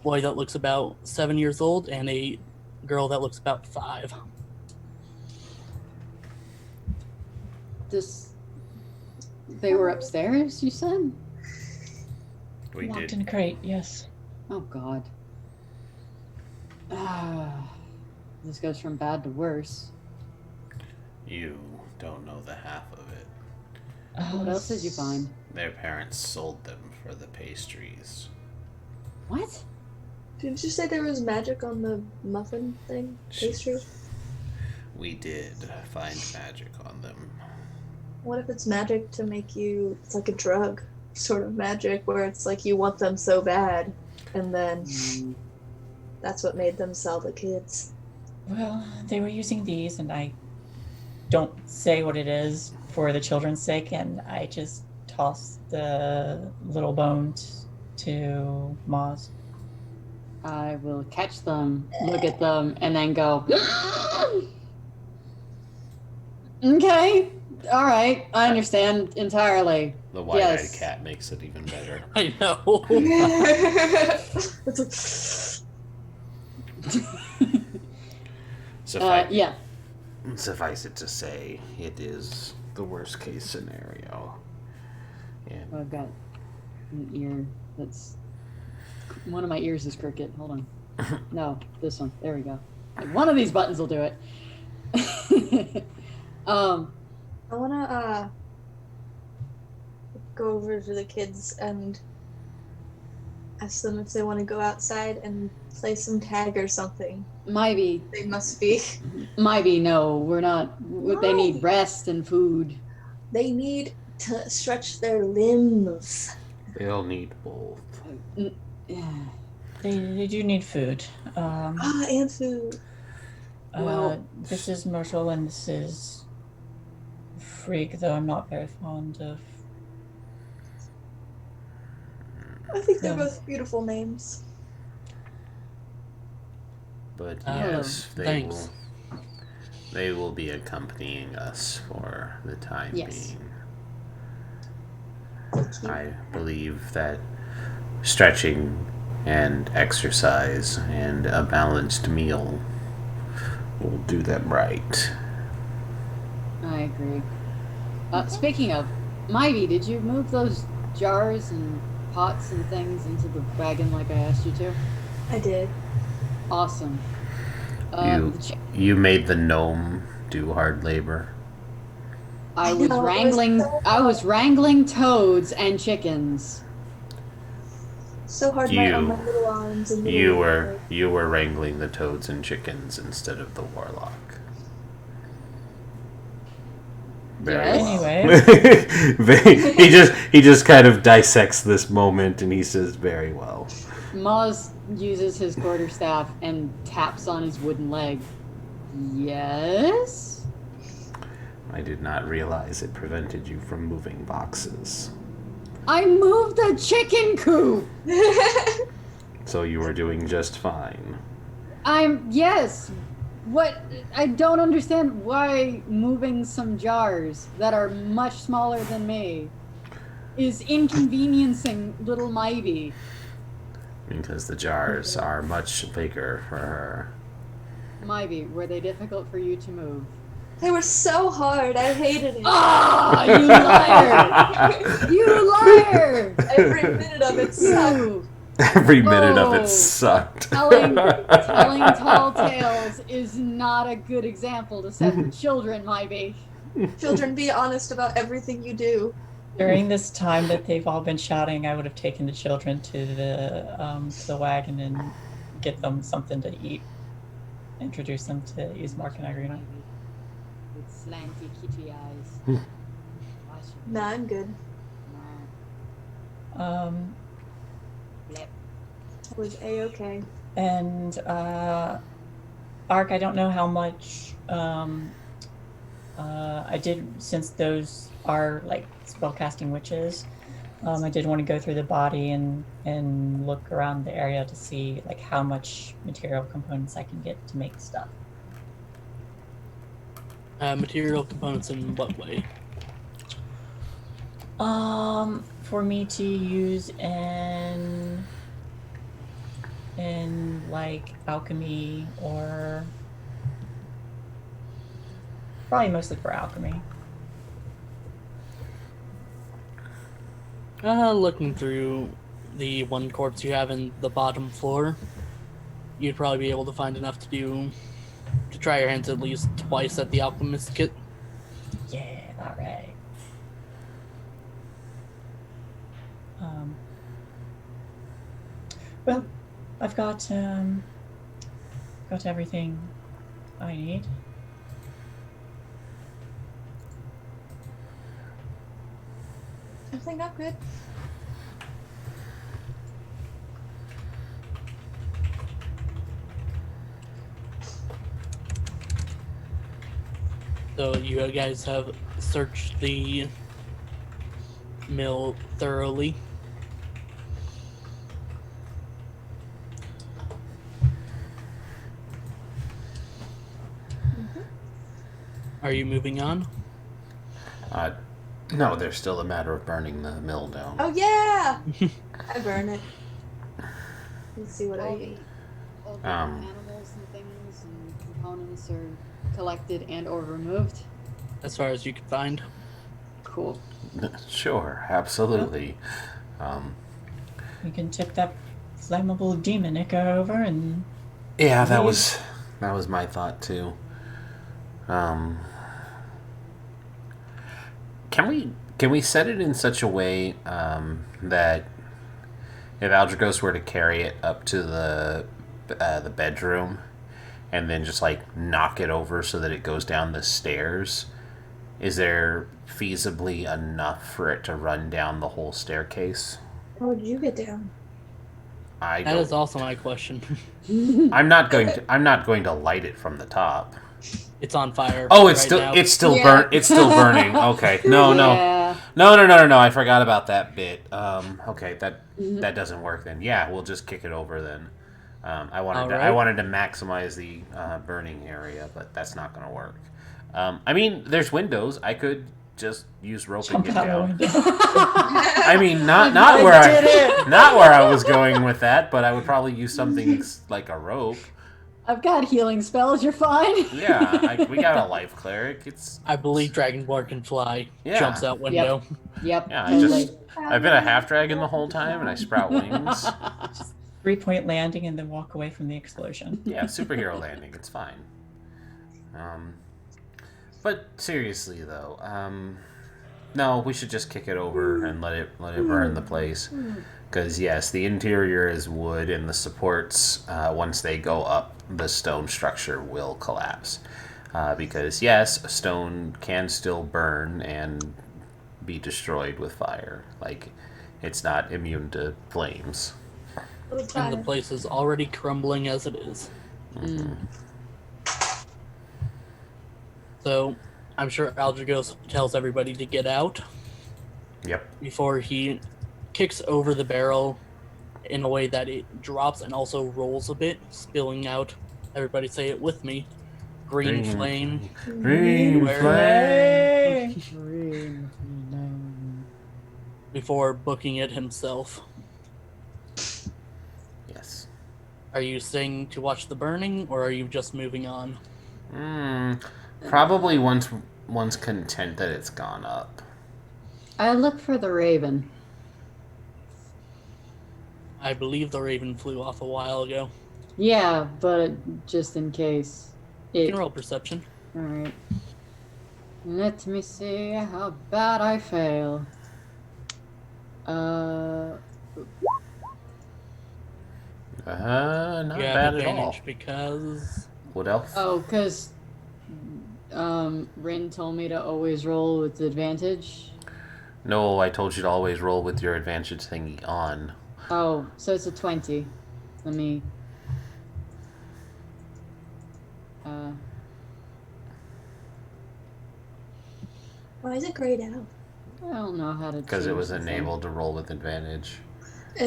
boy that looks about 7 years old and a girl that looks about 5. They were upstairs, you said? We Locked did. in a crate, yes. Oh God. This goes from bad to worse. You don't know the half of it. What else did you find? Their parents sold them for the pastries. What? Didn't you say there was magic on the muffin thing? Pastry? We did find magic on them. What if it's magic to make you... It's like a drug sort of magic where it's like you want them so bad and then that's what made them sell the kids. Well, they were using these, and I don't say what it is for the children's sake, and I just tossed the little bones to Moz. I will catch them, look at them, and then go, okay, all right, I understand entirely. The white-eyed Yes. cat makes it even better. I know. It's Yeah. Suffice it to say, it is the worst case scenario. And I've got an ear that's... One of my ears is crooked. Hold on. No, this one. There we go. One of these buttons will do it. I wanna go over to the kids and ask them if they want to go outside and play some tag or something. Mybi, They must be. no, we're not. They need rest and food. They need to stretch their limbs. they'll need both. They do need food. And food. Well- This is Myrtle, and this is freak, though I'm not very fond of. I think they're Yeah. both beautiful names. But Hello. yes, Thanks. they will be accompanying us for the time Yes. being. Thank you. I believe that stretching and exercise and a balanced meal will do them right. I agree. Speaking of, Mybi, did you move those jars and pots and things into the wagon like I asked you to? I did. Awesome. You made the gnome do hard labor. I was know, it was wrangling. so I was hard. wrangling toads and chickens. So hard on my little arms and You little were wrangling the toads and chickens instead of the warlock. Very Yes. well. he just kind of dissects this moment and he says, "Very well." Moz uses his quarterstaff and taps on his wooden leg. Yes? I did not realize it prevented you from moving boxes. I moved the chicken coop! So you were doing just fine. Yes. What? I don't understand why moving some jars that are much smaller than me is inconveniencing little Mybi. Because the jars are much bigger for her. Mybi, were they difficult for you to move? They were so hard. I hated it. Ah, you liar! You liar! Every minute of it sucked. You. Every minute of Oh. it sucked. Telling tall tales is not a good example to set for children, Mybi. Children, be honest about everything you do. During this time that they've all been shouting, I would have taken the children to the wagon and get them something to eat. Introduce them to Ismark and Irina. With slanty kitty eyes. Nah, I'm good. Blip. I was A-okay. And Ark, I don't know how much I did, since those are like spellcasting witches. I did want to go through the body and look around the area to see like how much material components I can get to make stuff. Material components in what way? For me to use in like alchemy, or probably mostly for alchemy. Looking through the one corpse you have in the bottom floor, you'd probably be able to find enough to try your hands at least twice at the alchemist kit. Yeah, all right. Well, I've got everything I need. I think I'm good. So you guys have searched the mill thoroughly. Are you moving on? No, there's still a matter of burning the mill down. Oh yeah! I burn it. Let's see what I eat. All the animals and things and components are collected and or removed. As far as you can find. Cool. Sure, absolutely. We can tip that flammable demonicker over and. Yeah, that was my thought too. Can we set it in such a way that if Aldrugos were to carry it up to the bedroom and then just like knock it over so that it goes down the stairs, is there feasibly enough for it to run down the whole staircase? How did you get down? That is also my question. I'm not going to light it from the top. It's on fire. Oh, it's right still now. it's still Yeah. burn. It's still burning. Okay. No. Yeah. No. I forgot about that bit. Okay. That doesn't work then. Yeah, we'll just kick it over then. I wanted to maximize the burning area, but that's not going to work. I mean, there's windows. I could just use rope and get down. I mean, not where I was going with that, but I would probably use something like a rope. I've got healing spells. You're fine. Yeah, we got a life cleric. I believe Dragonborn can fly. Yeah. Jumps out window. Yep. Yeah, Totally. I've been a half dragon the whole time, and I sprout wings. 3-point landing and then walk away from the explosion. Yeah, superhero landing. It's fine. But seriously though, no, we should just kick it over and let it burn the place. Because yes, the interior is wood, and the supports, once they go up, the stone structure will collapse. Because yes, stone can still burn and be destroyed with fire. Like, it's not immune to flames. And the place is already crumbling as it is. So, I'm sure Aldrugos tells everybody to get out. Yep. Before he kicks over the barrel in a way that it drops and also rolls a bit, spilling out. Everybody say it with me. Green flame. Green flame. Before booking it himself. Yes. Are you staying to watch the burning, or are you just moving on? Probably one's content that it's gone up. I look for the raven. I believe the raven flew off a while ago. Yeah, but just in case. You can roll perception. Alright. Let me see how bad I fail. Not You bad have at all. advantage because What else? Oh, because Rin told me to always roll with advantage. No, I told you to always roll with your advantage thingy on. Oh, so it's a 20. Let me... Why is it grayed out? I don't know how to Because it change was the thing. enabled to roll with advantage. Uh,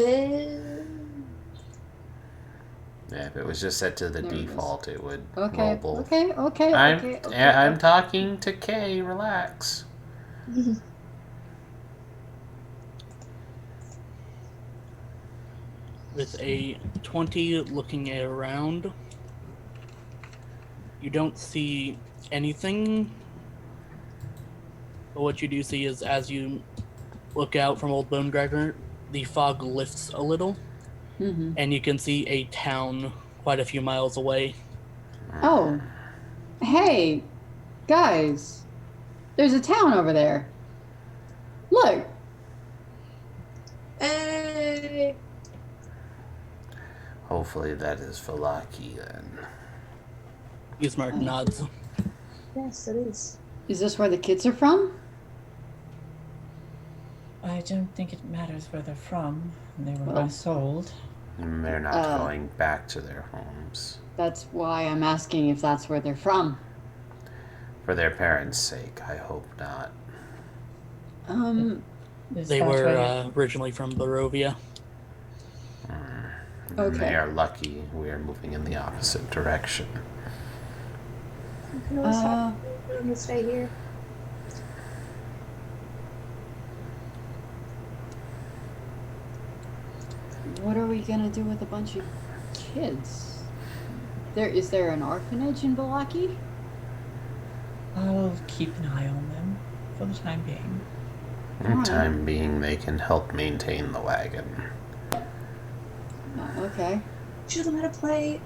Yeah, if it was just set to the There it is. default, it would Okay, roll both. okay. I'm talking to Kay. Relax. with a 20 looking around, you don't see anything. But what you do see is as you look out from Old Bone Grinder, the fog lifts a little, and you can see a town quite a few miles away. Oh, hey, guys, there's a town over there. Look. Hey. Hopefully that is Valaki then. Ismark nods. Yes, it is. Is this where the kids are from? I don't think it matters where they're from. They were Well- sold. And they're not going back to their homes. That's why I'm asking if that's where they're from. For their parents' sake, I hope not. Is They that were where- originally from Barovia. Okay. They are lucky we are moving in the opposite direction. You can always have them to stay here. What are we gonna do with a bunch of kids? Is there an orphanage in Balaki? I'll keep an eye on them for the time being. For the time being, they can help maintain the wagon. Okay. Show them how to play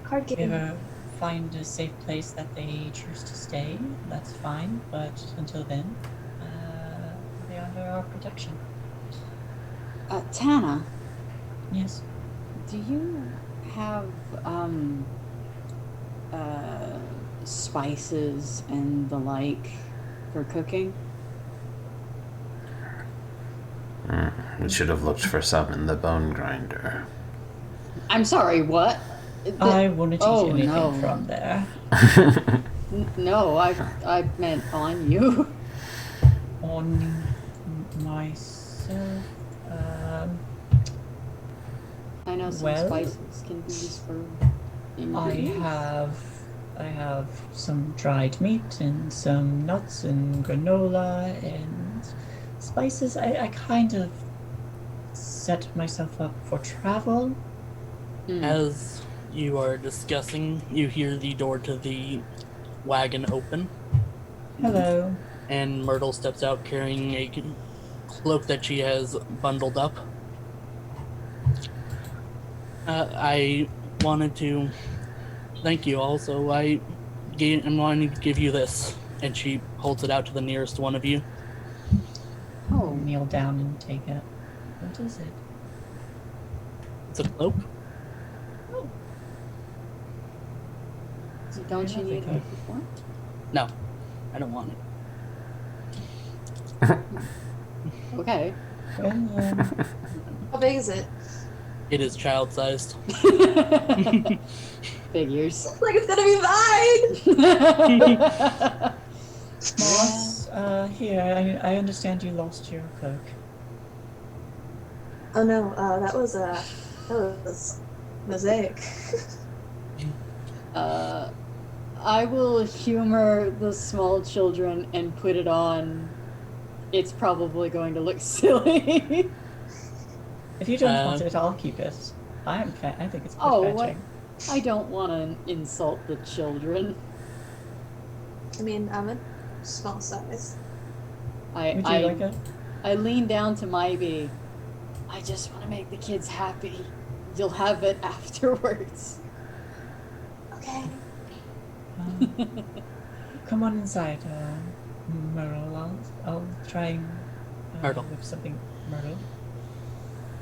card If you game. ever find a safe place that they choose to stay, that's fine. But until then, they are under our protection. Tana, Yes. do you have spices and the like for cooking? We should have looked for some in the bone grinder. I'm sorry, what? I wouldn't eat anything no. from there. No, I meant on you. On myself, I know some Well, spices can be used for I ingredients. have some dried meat and some nuts and granola and spices. I kind of set myself up for travel. As you are discussing, you hear the door to the wagon open, Hello. and Myrtle steps out carrying a cloak that she has bundled up. I wanted to thank you also. I'm wanting to give you this. And she holds it out to the nearest one of you. I'll kneel down and take it. What is it? It's a cloak. Oh. Don't you need Okay. it before? No, I don't want it. Okay. Well, How big is it? It is child-sized. Figures. Looks like it's gonna be mine! Moss, here, I understand you lost your cloak. Oh no, that was Mosaic. I will humor the small children and put it on. It's probably going to look silly. If you don't want it, I'll keep it. I think it's quite fetching. I don't want to insult the children. I mean, I'm a small size. Would you like it? I lean down to Mybi. I just want to make the kids happy. You'll have it afterwards. Okay. Come on inside, Myrtle. I'll try and Myrtle. whip something. Myrtle.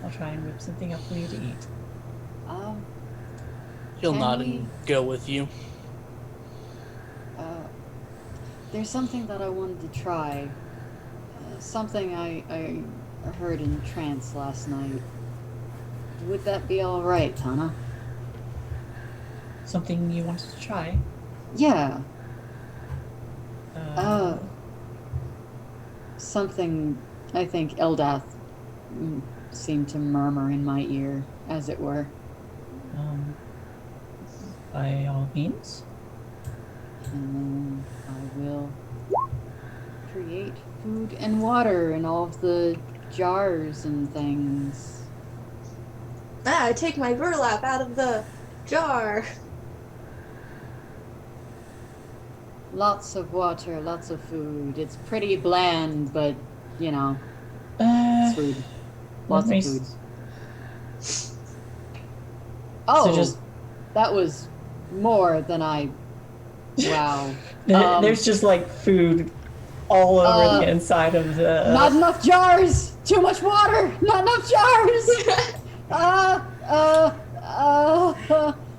I'll try and whip something up for you to eat. She'll Can nod we- and go with you. There's something that I wanted to try. Something I heard in trance last night. Would that be all right, Tana? Something you wanted to try? Yeah. Something I think Eldath seemed to murmur in my ear, as it were. By all means. And then I will create food and water in all of the jars and things. I take my burlap out of the jar. Lots of water, lots of food. It's pretty bland, but, you know, it's food. Lots of food. Oh, that was more than I... Wow. There's just like food all over the inside of the... Not enough jars! Too much water! Not enough jars!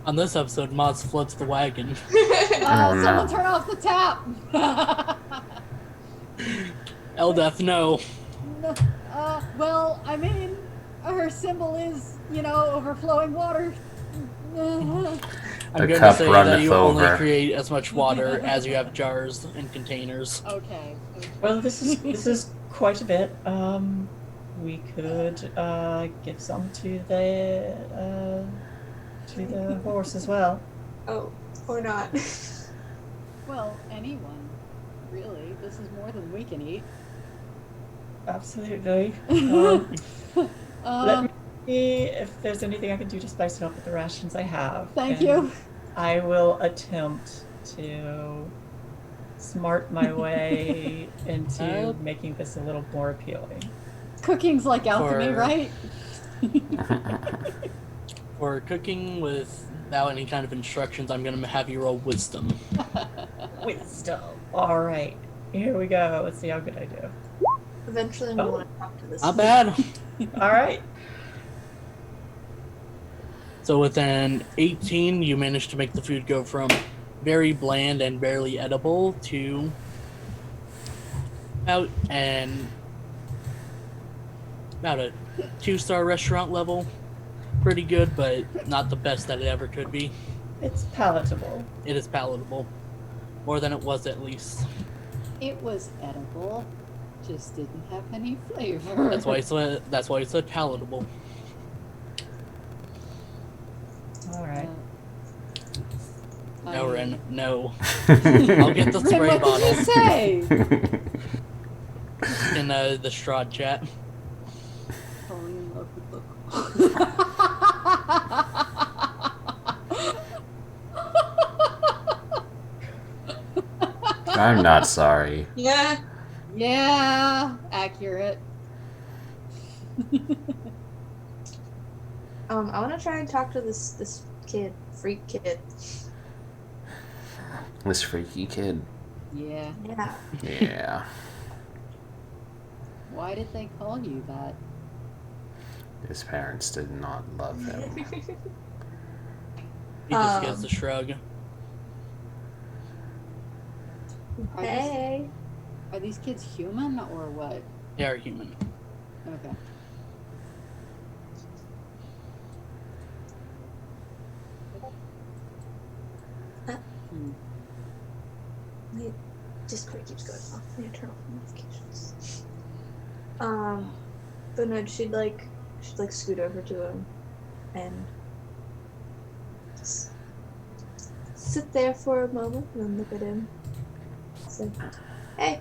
On this episode, Moz floods the wagon. Someone turn off the tap! Eldath, no. Well, I mean, her symbol is, you know, overflowing water. I'm The going to cup say that runneth you only over. create as much water as you have jars and containers. Okay. Well, this is quite a bit. We could give some to the horse as well. Oh, or not. Well, anyone, really. This is more than we can eat. Absolutely. Let me see if there's anything I can do to spice it up with the rations I have. Thank and you. I will attempt to smart my way into making this a little more appealing. Cooking's like alchemy, For- right? For cooking without any kind of instructions, I'm going to have you roll wisdom. Wisdom. All right, here we go. Let's see how good I do. Eventually, I'm gonna want to talk to this. Not bad. All right. So with an 18, you managed to make the food go from very bland and barely edible to about a 2-star restaurant level. pretty good, but not the best that it ever could be. It's palatable. It is palatable. More than it was, at least. It was edible, just didn't have any flavor. That's why it's said palatable. All right. No, Ren, no. I'll get the spray What bottle did you say? in the Strahd chat. Falling in love with book. I'm not sorry. Yeah. Yeah, accurate. I want to try and talk to this kid, freak kid. This freaky kid. Yeah. Yeah. Yeah. Why did they call you that? His parents did not love him. He just gives a shrug. Hey. Are these kids human or what? They are human. Okay. My Discord keeps going off. I need to turn off notifications. But no, she'd scoot over to him and just sit there for a moment and then look at him. Say, hey.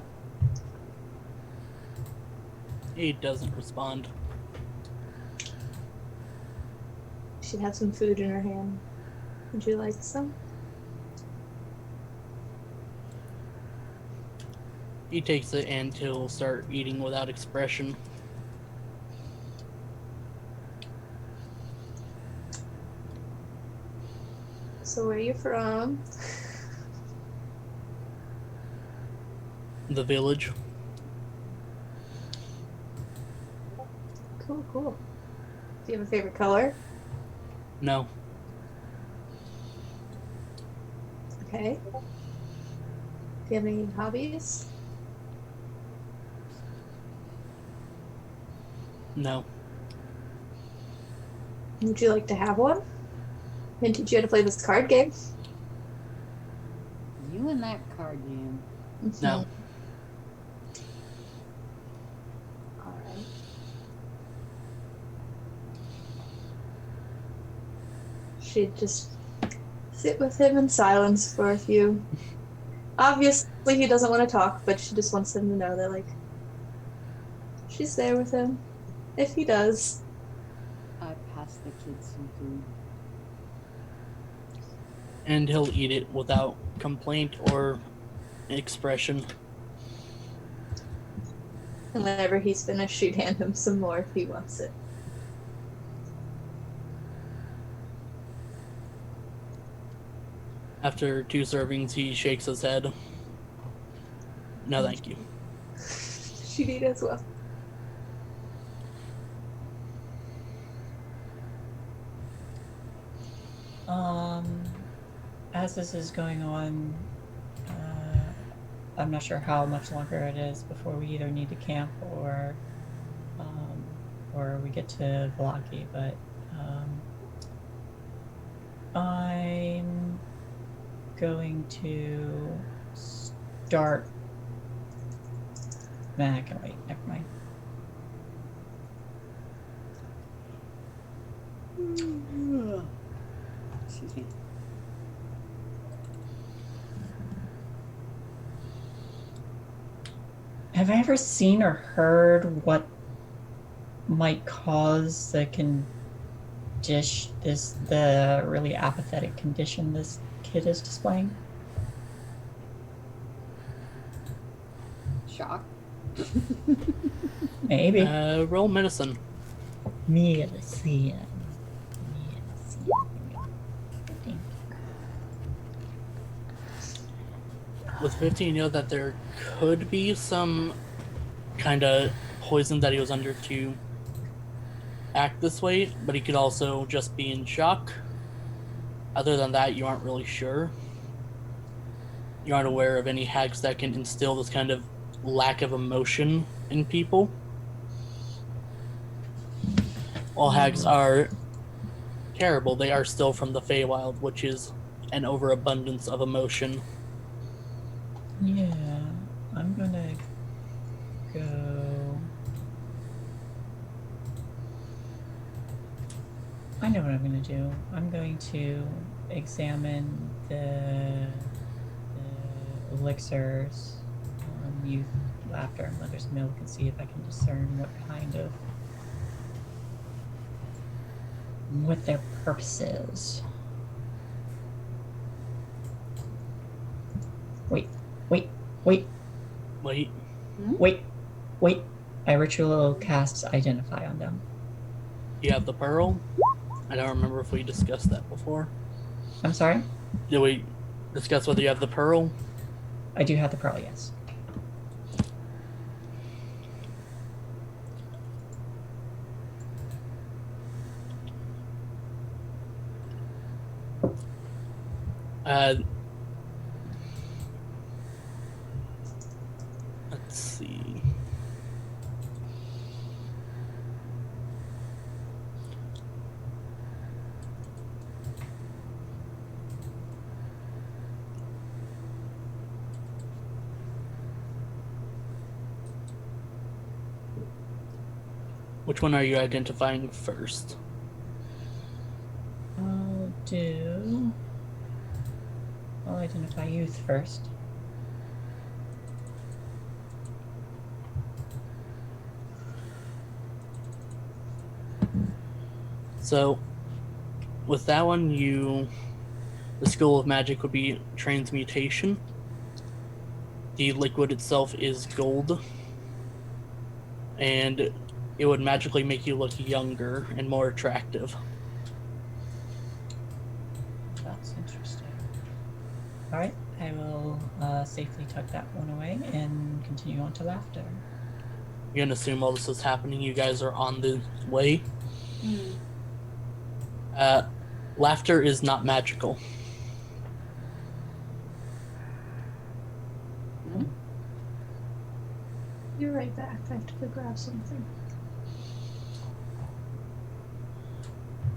He doesn't respond. She'd have some food in her hand. Would you like some? He takes it and he'll start eating without expression. So where are you from? The village. Cool, cool. Do you have a favorite color? No. Okay. Do you have any hobbies? No. Would you like to have one? And teach you how to play this card game? You and that card game. No. Alright. She'd just sit with him in silence for a few. Obviously, he doesn't want to talk, but she just wants him to know that, like, she's there with him. If he does. I passed the kids some food. And he'll eat it without complaint or expression. And whenever he's finished, she'd hand him some more if he wants it. After 2 servings, he shakes his head. No, thank you. She'd eat as well. As this is going on, I'm not sure how much longer it is before we either need to camp or we get to Velaki, but I'm going to start. Nah, I can wait. Never mind. Excuse me. Have I ever seen or heard what might cause the really apathetic condition this kid is displaying? Shock. Maybe. Roll medicine. Medicine. With 15, you know that there could be some kind of poison that he was under to act this way, but he could also just be in shock. Other than that, you aren't really sure. You aren't aware of any hacks that can instill this kind of lack of emotion in people. All hags are terrible. They are still from the Feywild, which is an overabundance of emotion. Yeah, I'm gonna go. I know what I'm gonna do. I'm going to examine the elixirs on youth, laughter, and mother's milk and see if I can discern what their purpose is. Wait. I ritual casts identify on them. You have the pearl? I don't remember if we discussed that before. I'm sorry? Did we discuss whether you have the pearl? I do have the pearl, yes. Let's see. Which one are you identifying first? I'll identify youth first. So, with that one, the School of Magic would be transmutation. The liquid itself is gold, and it would magically make you look younger and more attractive. That's interesting. Alright, I will safely tuck that one away and continue on to laughter. You're gonna assume all this is happening, you guys are on the way. Laughter is not magical. You're right back. I have to go grab something.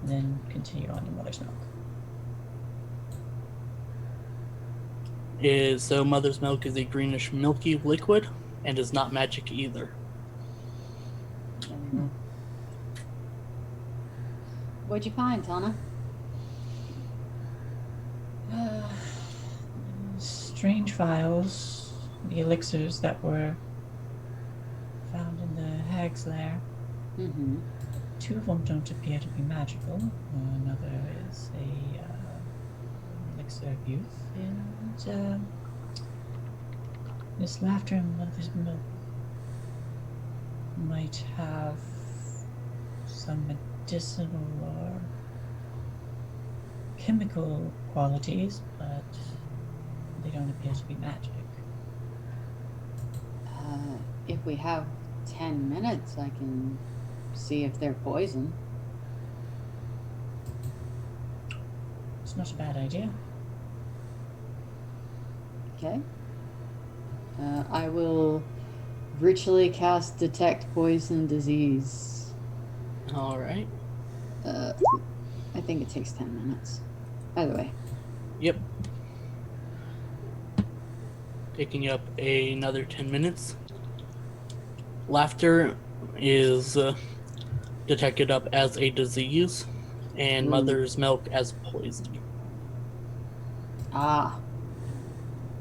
And then continue on to mother's milk. So mother's milk is a greenish milky liquid and is not magic either. What'd you find, Tana? Strange vials, the elixirs that were found in the hag's lair. Mm-hmm. 2 of them don't appear to be magical. Another is a elixir of youth, and this laughter and mother's milk might have some medicinal or chemical qualities, but they don't appear to be magic. If we have 10 minutes, I can see if they're poison. It's not a bad idea. Okay. I will ritually cast Detect Poison Disease. Alright. I think it takes 10 minutes. Either way. Yep. Taking up another 10 minutes. Laughter is detected up as a disease, and mother's milk as poison. Ah.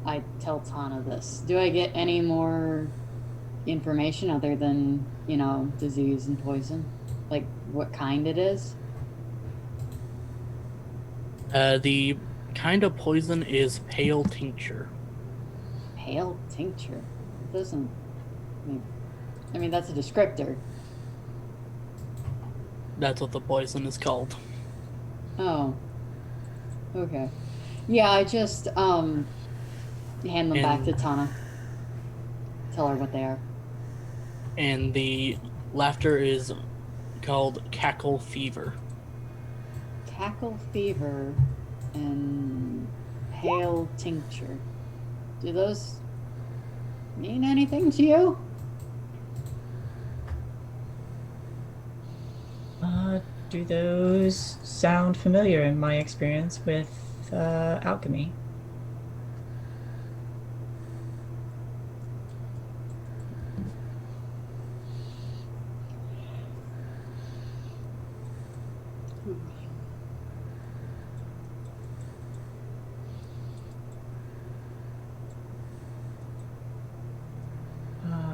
I tell Tana this. Do I get any more information other than, disease and poison? Like, what kind it is? The kind of poison is pale tincture. Pale tincture? It doesn't... I mean, that's a descriptor. That's what the poison is called. Oh. Okay. Yeah, I just, hand them back to Tana. Tell her what they are. And the laughter is called cackle fever. Cackle fever and pale tincture. Do those mean anything to you? Do those sound familiar in my experience with alchemy?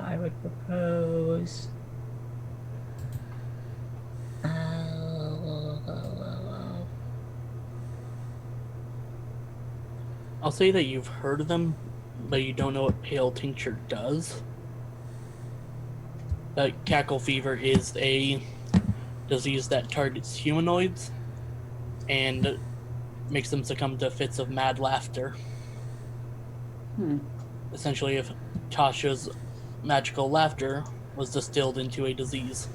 I would propose. I'll say that you've heard of them, but you don't know what pale tincture does. Cackle fever is a disease that targets humanoids and makes them succumb to fits of mad laughter. Essentially, if Tasha's magical laughter was distilled into a disease.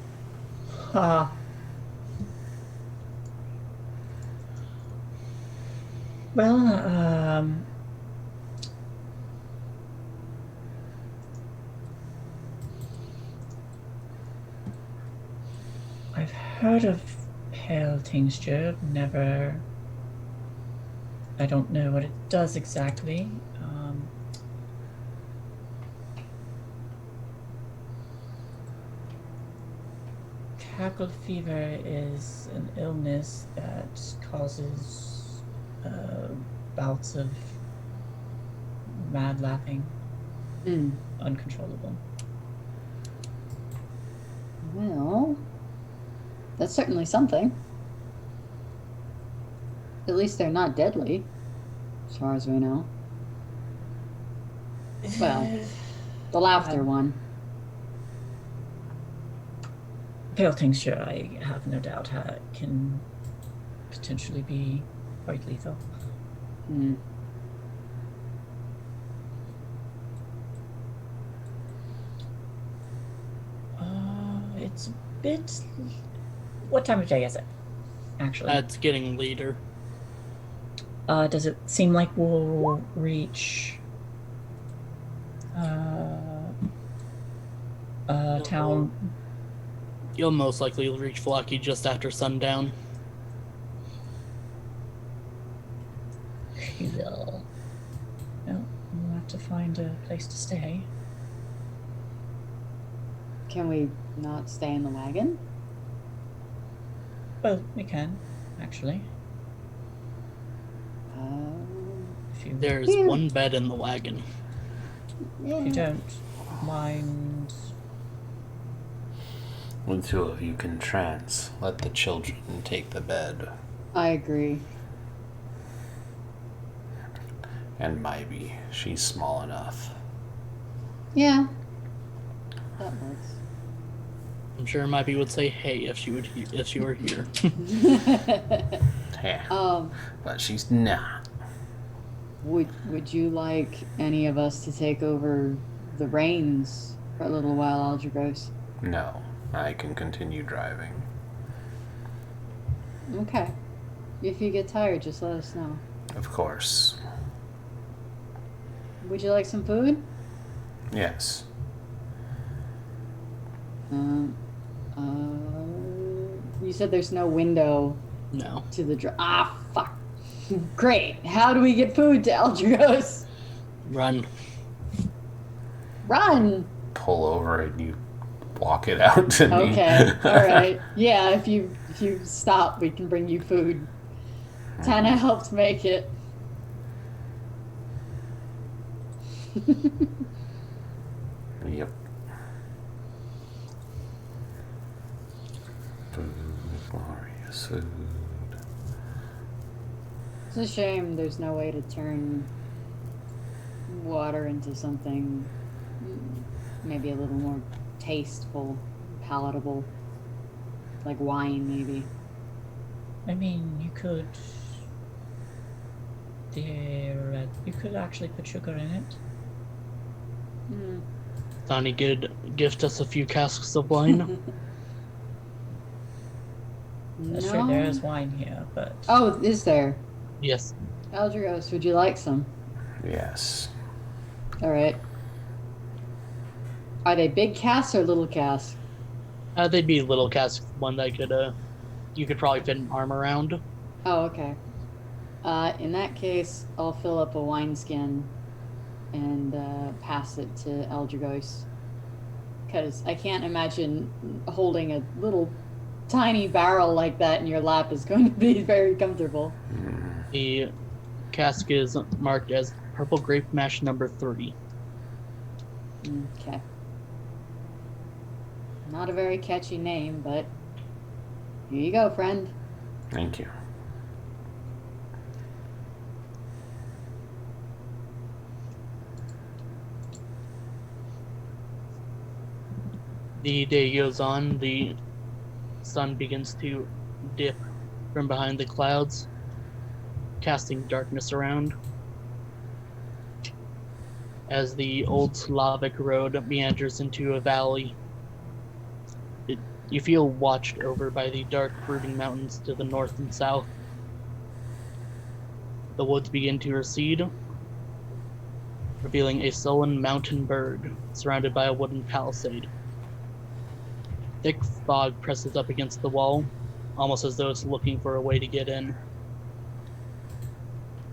Well, I've heard of pale tincture, never. I don't know what it does exactly. Cackle fever is an illness that causes bouts of mad laughing, uncontrollable. Well, that's certainly something. At least they're not deadly, as far as we know. Well, the laughter one. Pale tincture, I have no doubt, can potentially be quite lethal. It's a bit. What time of day is it? Actually, It's getting later. does it seem like we'll reach town? You'll most likely reach Flocky just after sundown. Well, we'll have to find a place to stay. Can we not stay in the wagon? Well, we can, actually. If you, There's one bed in the wagon. if you don't mind. When two of you can trance, let the children take the bed. I agree. And Mybi, she's small enough. Yeah. That works. I'm sure Mybi would say hey if she were here. Yeah. But she's not. Would you like any of us to take over the reins for a little while, Aldrugos? No, I can continue driving. Okay. If you get tired, just let us know. Of course. Would you like some food? Yes. You said there's no window No. to the fuck. Great. How do we get food to Aldrugos? Run. Run! Pull over and you walk it out to me. Okay. Alright. Yeah, if you stop, we can bring you food. Tana helped make it. Yep. Food, glorious food. It's a shame there's no way to turn water into something maybe a little more tasteful, palatable. Like wine, maybe. I mean, you could. You could actually put sugar in it. Thani could gift us a few casks of wine. That's No. true, there is wine here, but. Oh, is there? Yes. Aldrugos, would you like some? Yes. Alright. Are they big casks or little casks? They'd be little casks, one that I could you could probably fit an arm around. Oh, okay. In that case, I'll fill up a wineskin and pass it to Aldrugos. Because I can't imagine holding a little tiny barrel like that in your lap is going to be very comfortable. The cask is marked as Purple Grape Mash number 3. Okay. Not a very catchy name, but here you go, friend. Thank you. The day goes on, the sun begins to dip from behind the clouds, casting darkness around. As the old Slavic road meanders into a valley, you feel watched over by the dark, brooding mountains to the north and south. The woods begin to recede, revealing a sullen mountain bird surrounded by a wooden palisade. Thick fog presses up against the wall, almost as though it's looking for a way to get in.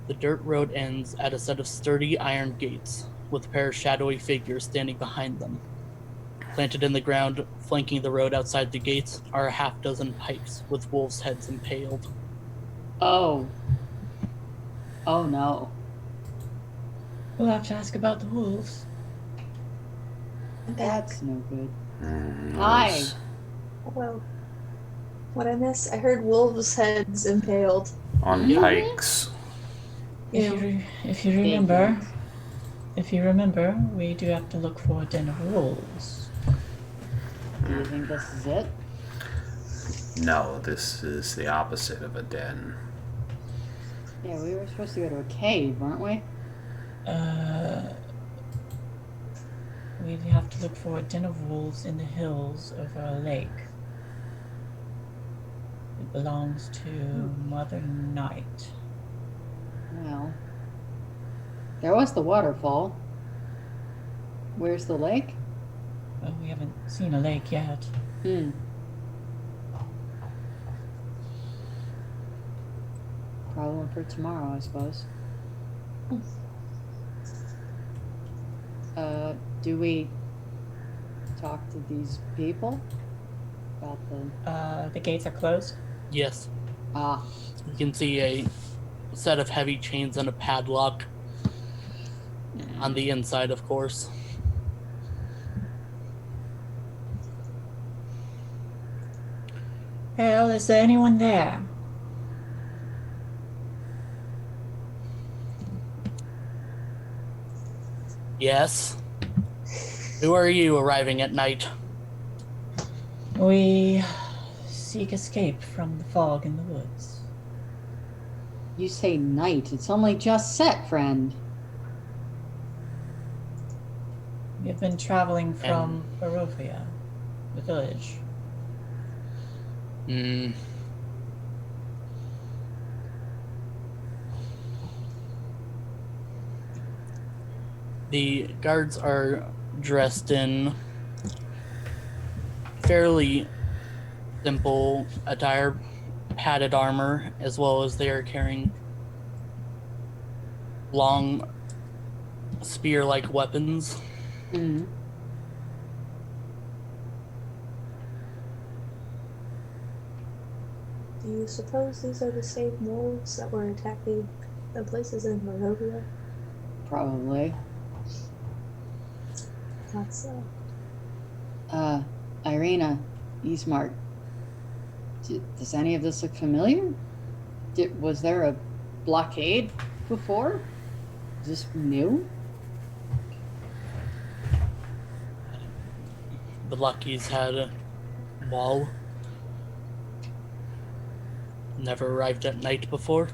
The dirt road ends at a set of sturdy iron gates, with a pair of shadowy figures standing behind them. Planted in the ground, flanking the road outside the gates, are a half-dozen pikes with wolves' heads impaled. Oh. Oh no. We'll have to ask about the wolves. That's no good. Hi. Hi. Well, what I miss? I heard wolves' heads impaled. On pikes. Yeah. If you remember, we do have to look for a den of wolves. Do you think this is it? No, this is the opposite of a den. Yeah, we were supposed to go to a cave, weren't we? We'd have to look for a den of wolves in the hills over a lake. It belongs to Mother Night. Well, there was the waterfall. Where's the lake? Well, we haven't seen a lake yet. Problem for tomorrow, I suppose. Do we talk to these people about The gates are closed. Yes, Ah, you can see a set of heavy chains and a padlock on the inside, of course. Hell, is there anyone there? Yes. Who are you arriving at night? We seek escape from the fog in the woods. you say night. It's only just set, friend. We've been traveling from Barovia, the village. The guards are dressed in fairly simple attire, padded armor, as well as they are carrying long spear-like weapons. Mm. Do you suppose these are the same wolves that were attacking the places in Barovia? Probably. Thought so. Irina, Ismark, does any of this look familiar? Was there a blockade before? Is this new? The Luckies had a wall. Never arrived at night before.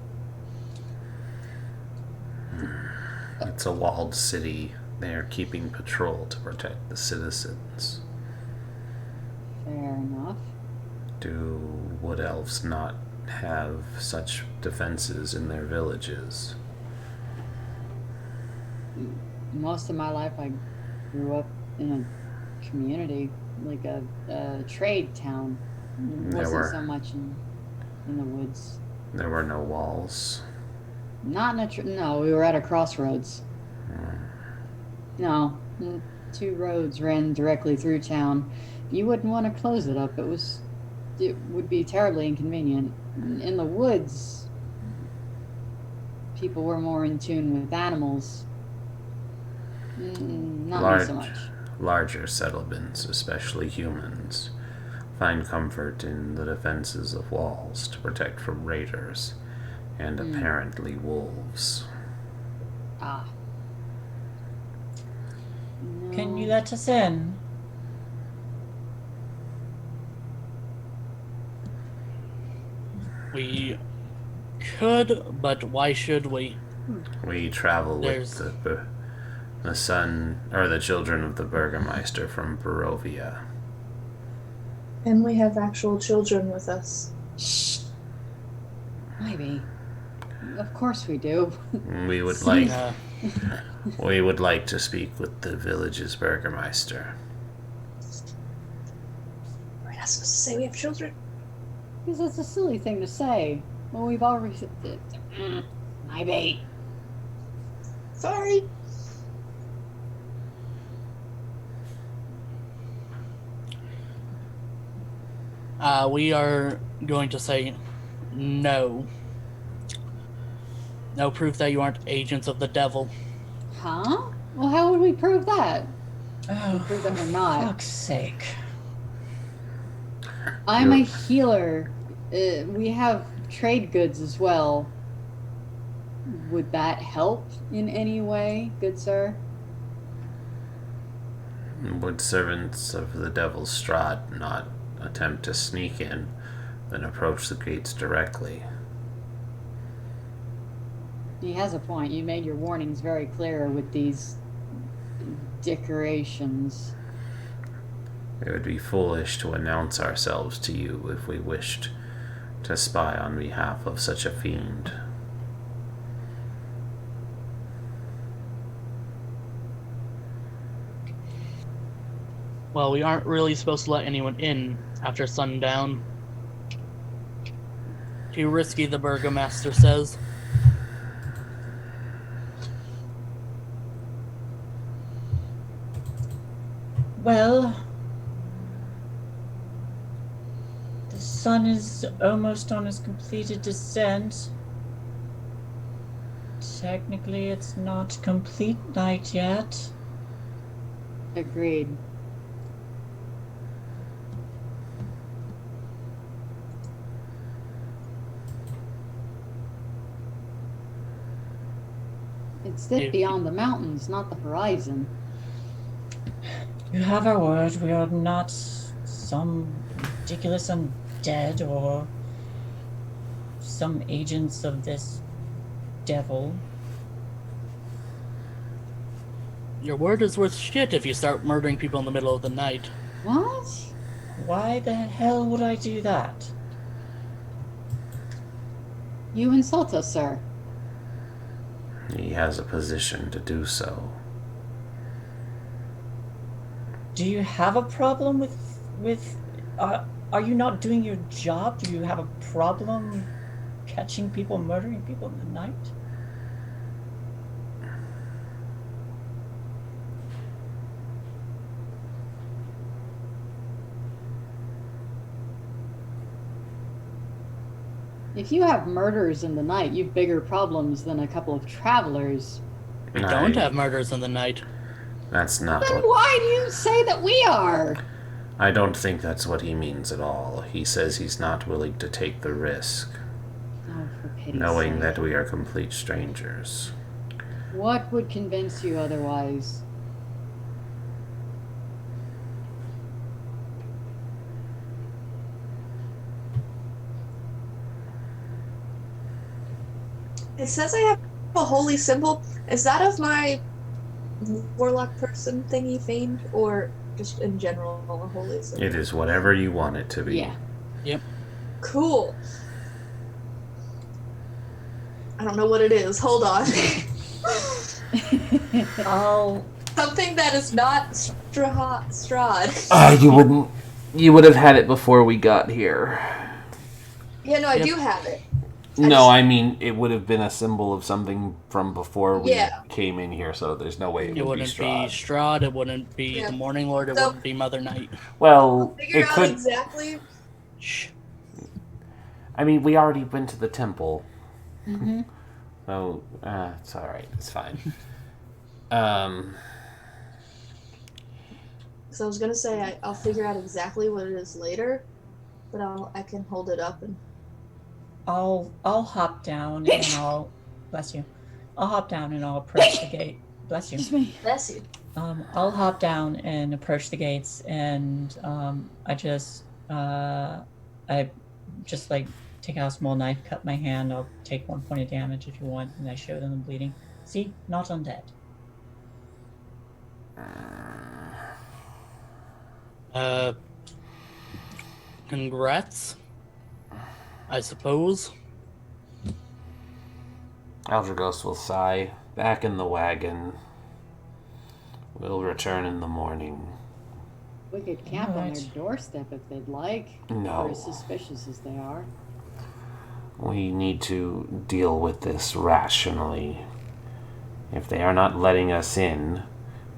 It's a walled city. They are keeping patrol to protect the citizens. Fair enough. Do wood elves not have such defenses in their villages? Most of my life I grew up in a community, like a trade town. It There wasn't were- so much in... in the woods. There were no walls. Not in a no, we were at a crossroads. No, 2 roads ran directly through town. You wouldn't want to close it up. It would be terribly inconvenient. In the woods, people were more in tune with animals. Not me so much. Larger settlements, especially humans, find comfort in the defenses of walls to protect from raiders and apparently wolves. Ah. No. Can you let us in? We could, but why should we? We travel with the son or the children of the Burgermeister from Barovia. And we have actual children with us. Shh. Maybe. Of course we do. We would like to speak with the village's Burgermeister. We're not supposed to say we have children. Because that's a silly thing to say. Well, we've already said Mybi. Sorry. We are going to say no. No proof that you aren't agents of the devil. Huh? Well, how would we prove that? Oh, Prove that we're for not. fuck's sake. I'm a healer. We have trade goods as well. Would that help in any way, good sir? Would servants of the Devil's Strahd not attempt to sneak in, then approach the gates directly? He has a point. You made your warnings very clear with these decorations. It would be foolish to announce ourselves to you if we wished to spy on behalf of such a fiend. Well, we aren't really supposed to let anyone in after sundown. Too risky, the Burgomaster says. Well, the sun is almost on its completed descent. Technically, it's not complete night yet. Agreed. It's thick beyond the mountains, not the horizon. You have our word. We are not some ridiculous undead or some agents of this devil. Your word is worth shit if you start murdering people in the middle of the night. What? Why the hell would I do that? You insult us, sir. He has a position to do so. Do you have a problem with are you not doing your job? Do you have a problem catching people murdering people in the night? If you have murders in the night, you've bigger problems than a couple of travelers. We don't have murders in the night. That's not Then what... why do you say that we are? I don't think that's what he means at all. He says he's not willing to take the risk, Oh, for pity's knowing sake. that we are complete strangers. What would convince you otherwise? It says I have a holy symbol. Is that of my warlock person thingy fiend, or just in general a holy symbol? It is whatever you want it to be. Yeah. Yep. Cool. I don't know what it is. Hold on. I'll Something that is not Strahd. You would have had it before we got here. Yeah, no, I Yep. do have it. No, I mean, it would have been a symbol of something from before we Yeah. came in here, so there's no way It it would be wouldn't be Strahd. Strahd, it wouldn't be Yeah. the Morning Lord, it So- wouldn't be Mother Night. Well, Figure it out could. exactly. Shh. I mean, we already went to the temple. Mm-hmm. So, it's alright. It's fine. So I was gonna say I'll figure out exactly what it is later, but I can hold it up and. I'll hop down and I'll bless you. I'll hop down and I'll approach the gate. Bless you. Excuse me. Bless you. I'll hop down and approach the gates, and I just like take out a small knife, cut my hand. I'll take 1 point of damage if you want, and I show them the bleeding. See, not undead. Congrats, I suppose. Aldrugos will sigh. Back in the wagon. We'll return in the morning. We could camp on Alright. their doorstep if they'd like. No. For as suspicious as they are. We need to deal with this rationally. If they are not letting us in,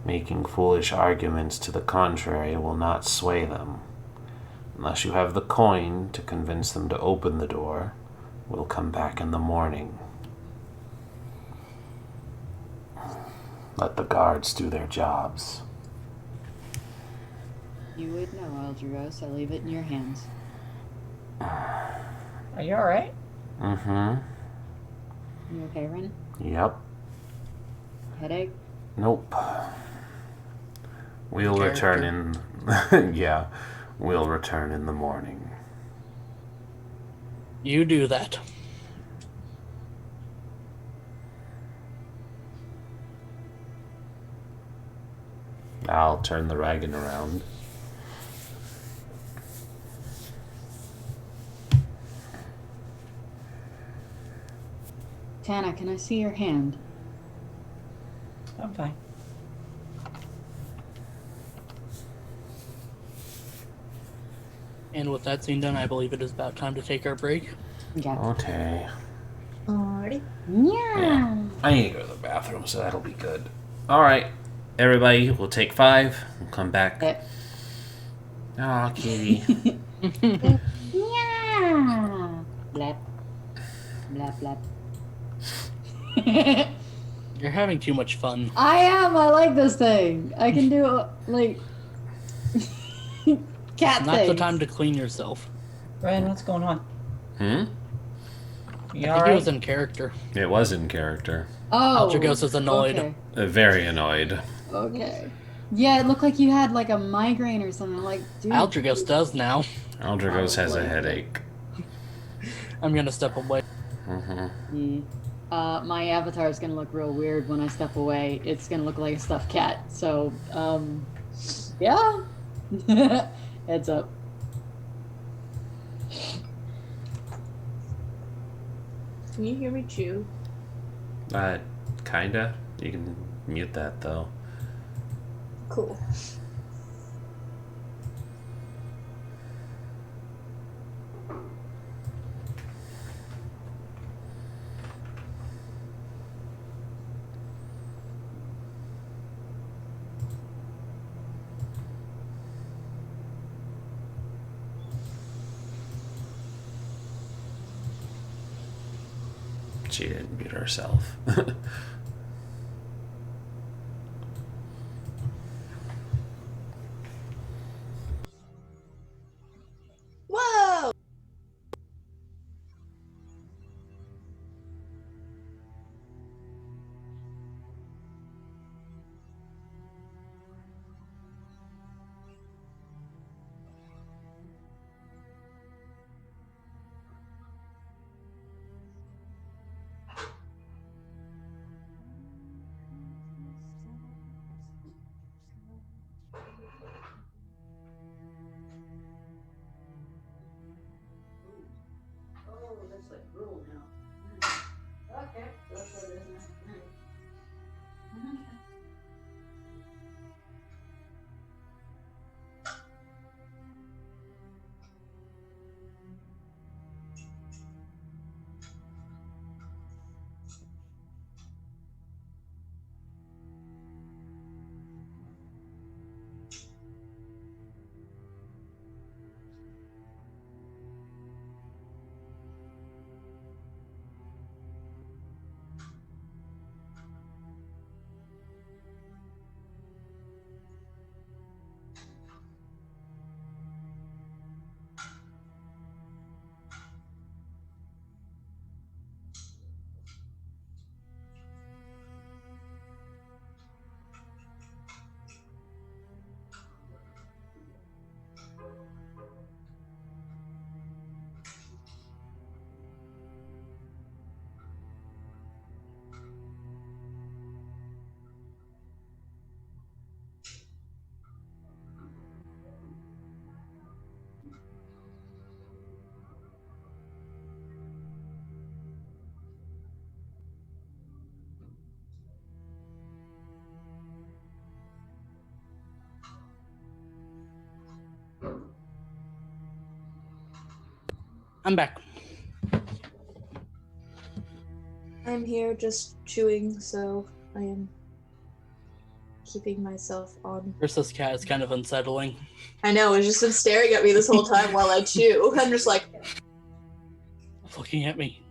making foolish arguments to the contrary will not sway them. Unless you have the coin to convince them to open the door, we'll come back in the morning. Let the guards do their jobs. You would know, Aldrugos. I leave it in your hands. Are you all right? Mm-hmm. You okay, Ren? Yep. Headache? Nope. We'll return in... yeah. We'll return in the morning. You do that. I'll turn the wagon around. Tana, can I see your hand? I'm fine. And with that scene done, I believe it is about time to take our break. Yeah. Okay. Alrighty. Yeah. I need to go to the bathroom, so that'll be good. Alright. Everybody, we'll take 5. We'll come back. Eh. Aw, kitty. Yeah. Blap. Blap, blap. You're having too much fun. I am. I like this thing. I can do, like, cat Not things. the time to clean yourself. Ren, what's going on? Hmm? You I all think he right? was in character. It was in character. Oh. Aldrugos is annoyed. Okay. Very annoyed. Okay. Yeah, it looked like you had, like, a migraine or something. Like, dude. Aldrugos does now. Aldrugos has a Probably. headache. I'm gonna step away. Mm-hmm. My avatar is gonna look real weird when I step away. It's gonna look like a stuffed cat. So, yeah. Heads up. Can you hear me chew? Kinda. You can mute that, though. Cool. She didn't mute herself. Whoa! Oh, that's like gruel now. Okay, that's what it is now. I'm back. I'm here just chewing, so I am keeping myself on. Ursa's cat is kind of unsettling. I know, it's just been staring at me this whole time while I chew. I'm just like... Looking at me.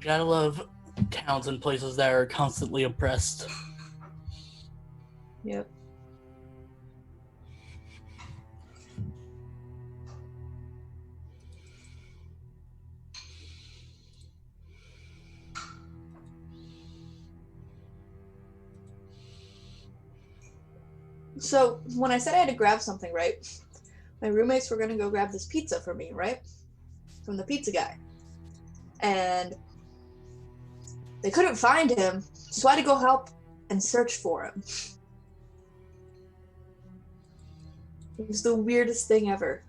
Gotta love towns and places that are constantly oppressed. Yep. So, when I said I had to grab something, right? My roommates were gonna go grab this pizza for me, right? From the pizza guy. And they couldn't find him, so I had to go help and search for him. It was the weirdest thing ever.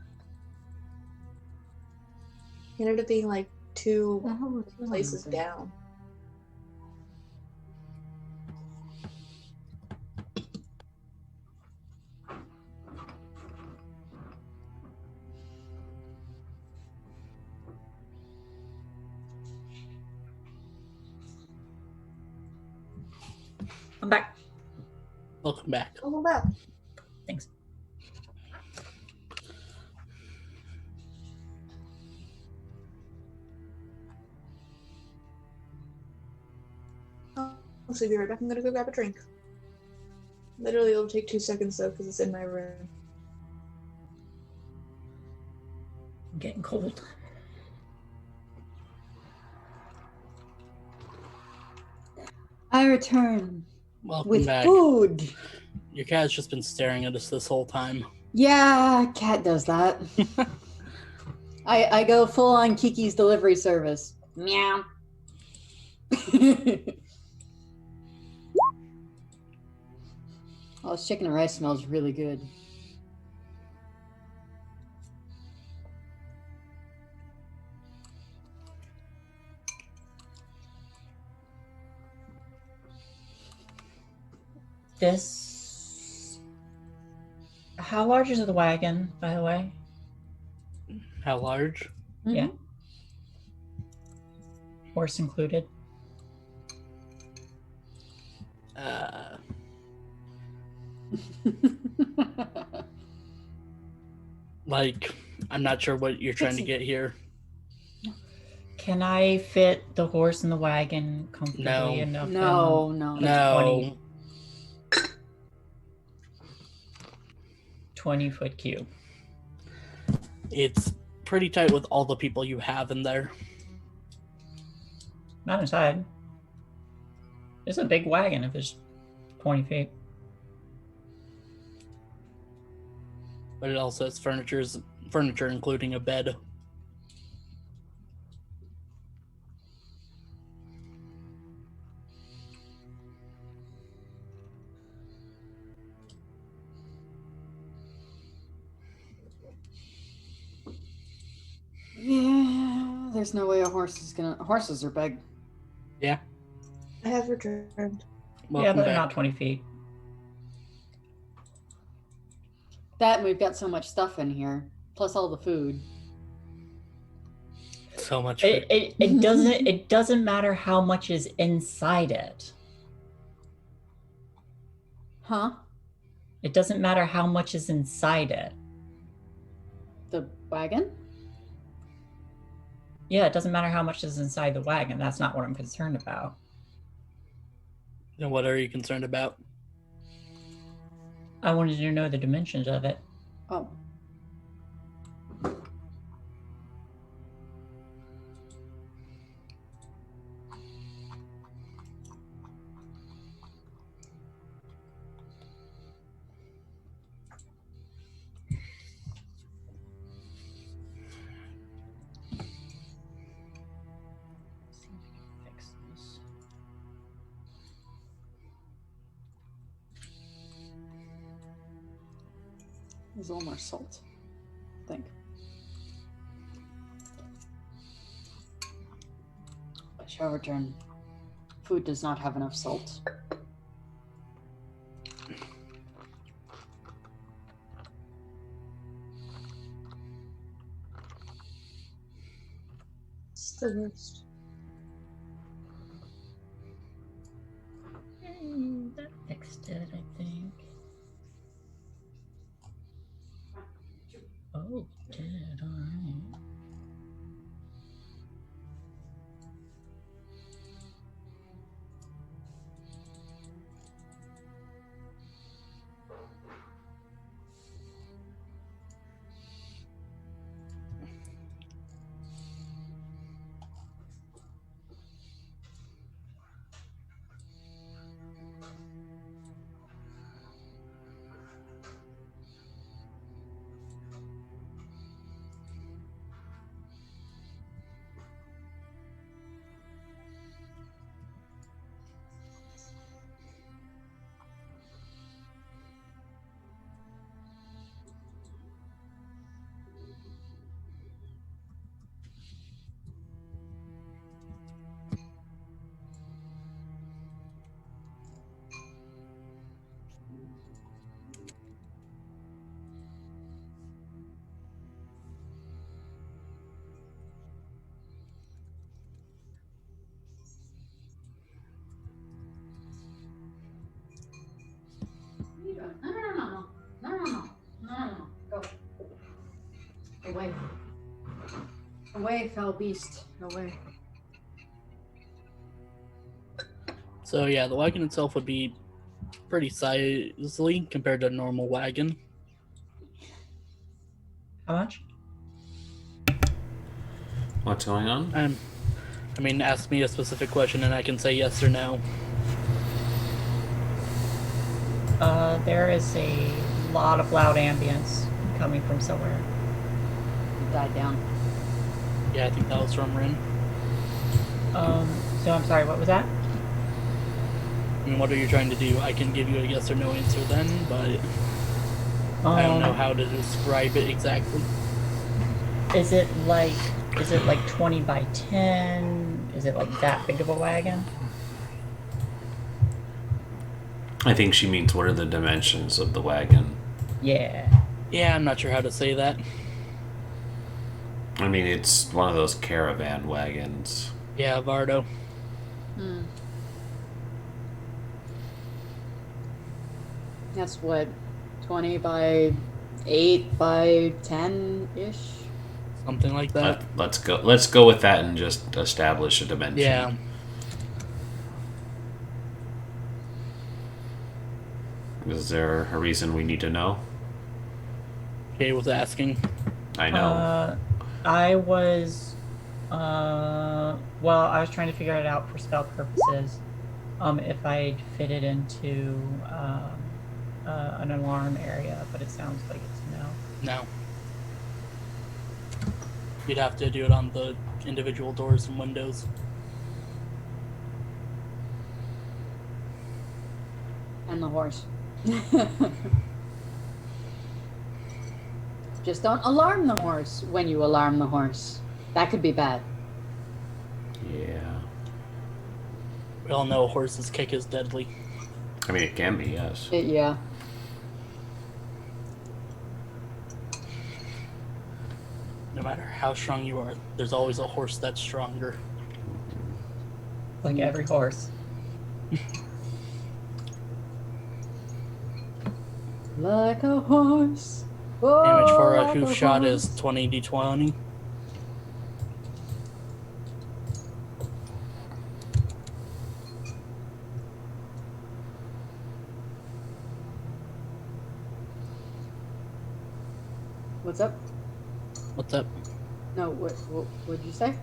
He ended up being like 2 places down. I'm back. Welcome back. Oh, wow. Thanks. I'll be right back. I'm gonna go grab a drink. Literally, it'll take 2 seconds though, because it's in my room. I'm getting cold. I return Welcome with back. food. Your cat's just been staring at us this whole time. Yeah, cat does that. I go full on Kiki's delivery service. Meow. Oh, this chicken and rice smells really good. This. How large is the wagon, by the way? How large? Yeah. Horse included. Like, I'm not sure what you're trying to get here. Can I fit the horse in the wagon comfortably No. enough? No, in no. No. 20-foot cube. It's pretty tight with all the people you have in there. Not inside. It's a big wagon if it's 20 feet. But it also has furniture including a bed. Yeah, there's no way a horse is gonna. Horses are big. Yeah. I have returned. Welcome Yeah, but they're back. not 20 feet. That and we've got so much stuff in here, plus all the food. So much. It doesn't matter how much is inside it. Huh? It doesn't matter how much is inside it. The wagon? Yeah, it doesn't matter how much is inside the wagon. That's not what I'm concerned about. Then what are you concerned about? I wanted to know the dimensions of it. Oh. Fix this. There's a little more salt, I think. I shall return. Food does not have enough salt. It's the worst. That fixed it, I think. Oh, did, alright. No. Go. Away. Away, foul beast. Away. So yeah, the wagon itself would be pretty sizely compared to a normal wagon. How much? What's going on? I mean, ask me a specific question and I can say yes or no. There is a lot of loud ambience coming from somewhere. It died down. Yeah, I think that was from Rin. So I'm sorry, what was that? I mean, what are you trying to do? I can give you a yes or no answer then, but I don't know how to describe it exactly. Is it like 20 by 10? Is it like that big of a wagon? I think she means what are the dimensions of the wagon? Yeah. Yeah, I'm not sure how to say that. I mean, it's one of those caravan wagons. Yeah, Vardo. That's what, 20 by 8 by 10-ish? Something like that. Let's go with that and just establish a dimension. Yeah. Is there a reason we need to know? Shae was asking. I know. I was trying to figure it out for spell purposes. If I'd fit it into an alarm area, but it sounds like it's no. No. You'd have to do it on the individual doors and windows. And the horse. Just don't alarm the horse when you alarm the horse. That could be bad. Yeah. We all know a horse's kick is deadly. I mean, it can be, yes. Yeah. No matter how strong you are, there's always a horse that's stronger. Like every horse. Like a horse. Damage for a like hoof shot horse. is 20d20. What's up? What's up? No, what would you say?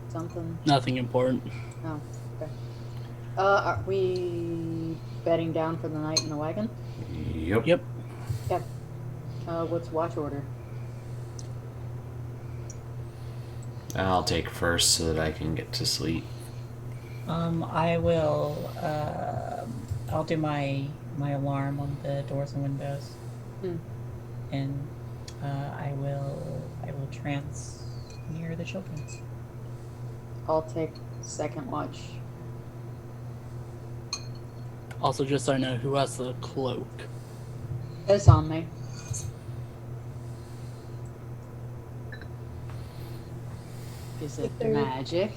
Something? Nothing important. Oh, okay. Are we bedding down for the night in the wagon? Yep. Yep. Yep. What's watch order? I'll take first so that I can get to sleep. I will. I'll do my alarm on the doors and windows, and I will trance near the children. I'll take second watch. Also, just so I know, who has the cloak? It's on me. Is it magic?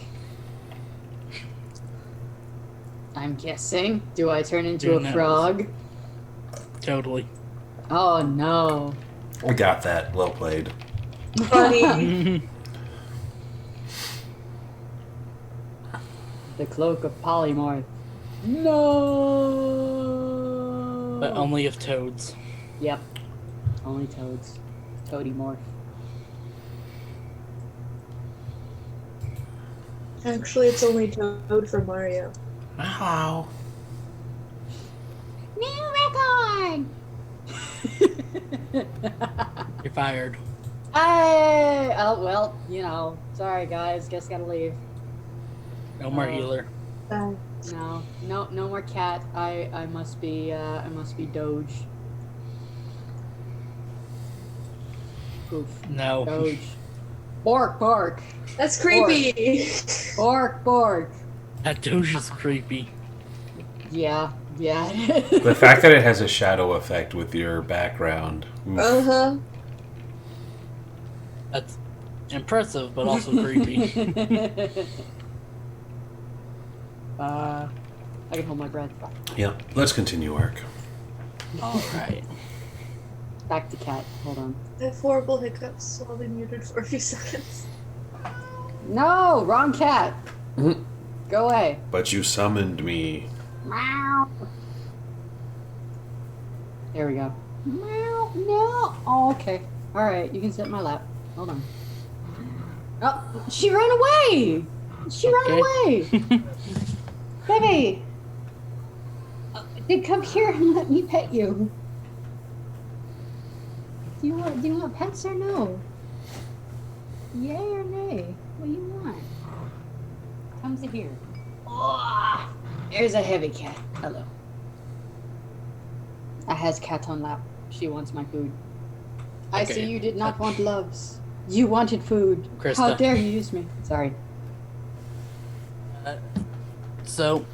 I'm guessing. Do I turn into Who a knows? frog? Totally. Oh no. I got that. Well played. Funny. The cloak of polymorph. No. But only if toads. Yep. Only toads. Toady morph. Actually, it's only Toad for Mario. Hello. New record. You're fired. Oh well, sorry guys, guess gotta leave. No more healer. Uh, No more cat. I must be Doge. Poof. No. Doge. Bark. that's creepy. Bark. That douche is creepy. Yeah. The fact that it has a shadow effect with your background. Oof. Uh-huh. That's impressive, but also creepy. I can hold my breath. Yeah, let's continue, Ark. Alright. Back to cat. Hold on. I have horrible hiccups, so I'll be muted for a few seconds. No, wrong cat. Mhm. Go away. But you summoned me. Meow. There we go. Meow. No. Oh, okay. All right. You can sit in my lap. Hold on. Oh, she ran away. Ran away. Baby. Then come here and let me pet you. Do you want pets or no? Yay or nay? What do you want? Come to here. Oh, there's a heavy cat. Hello. I has cat on lap. She wants my food. I Okay. see you did not want loves. You wanted food. Krista. How dare you use me? Sorry. So,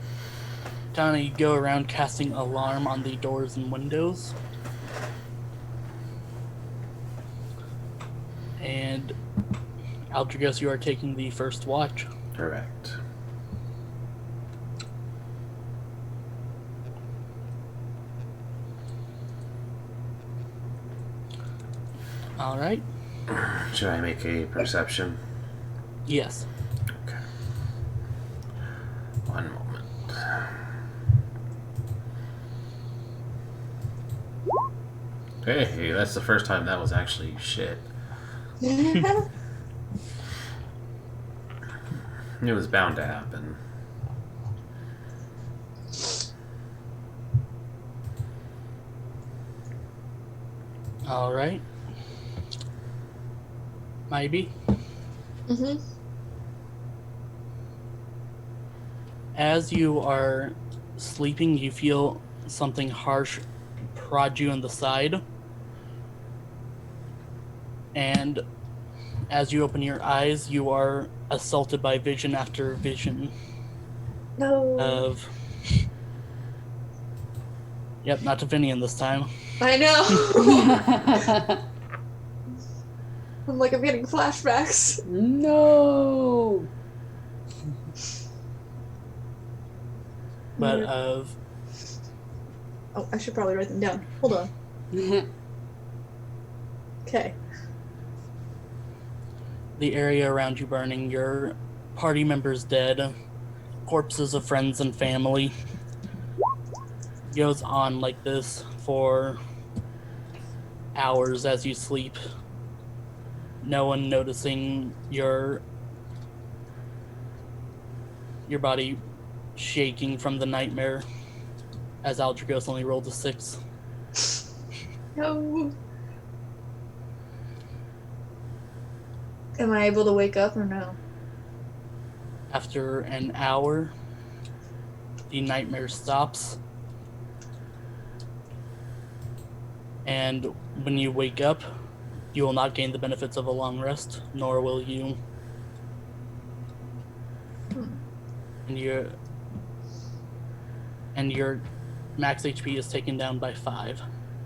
kind of you go around casting alarm on the doors and windows. And Aldrugos, you are taking the first watch. Correct. Alright. Should I make a perception? Yes. Okay. One moment. Hey, that's the first time that was actually shit. It was bound to happen. Alright. Mybi. Mm-hmm. As you are sleeping, you feel something harsh prod you in the side. And as you open your eyes, you are assaulted by vision after vision No. of... Yep, not Divinian this time. I know. I'm getting flashbacks. No. But of... Oh, I should probably write them down. Hold on. Okay. the area around you burning, your party members dead, corpses of friends and family. Goes on like this for hours as you sleep. No one noticing your body shaking from the nightmare, as Aldrugos only rolled a 6. No. Am I able to wake up or no? After an hour, the nightmare stops. And when you wake up, you will not gain the benefits of a long rest, nor will you. And your max HP is taken down by 5.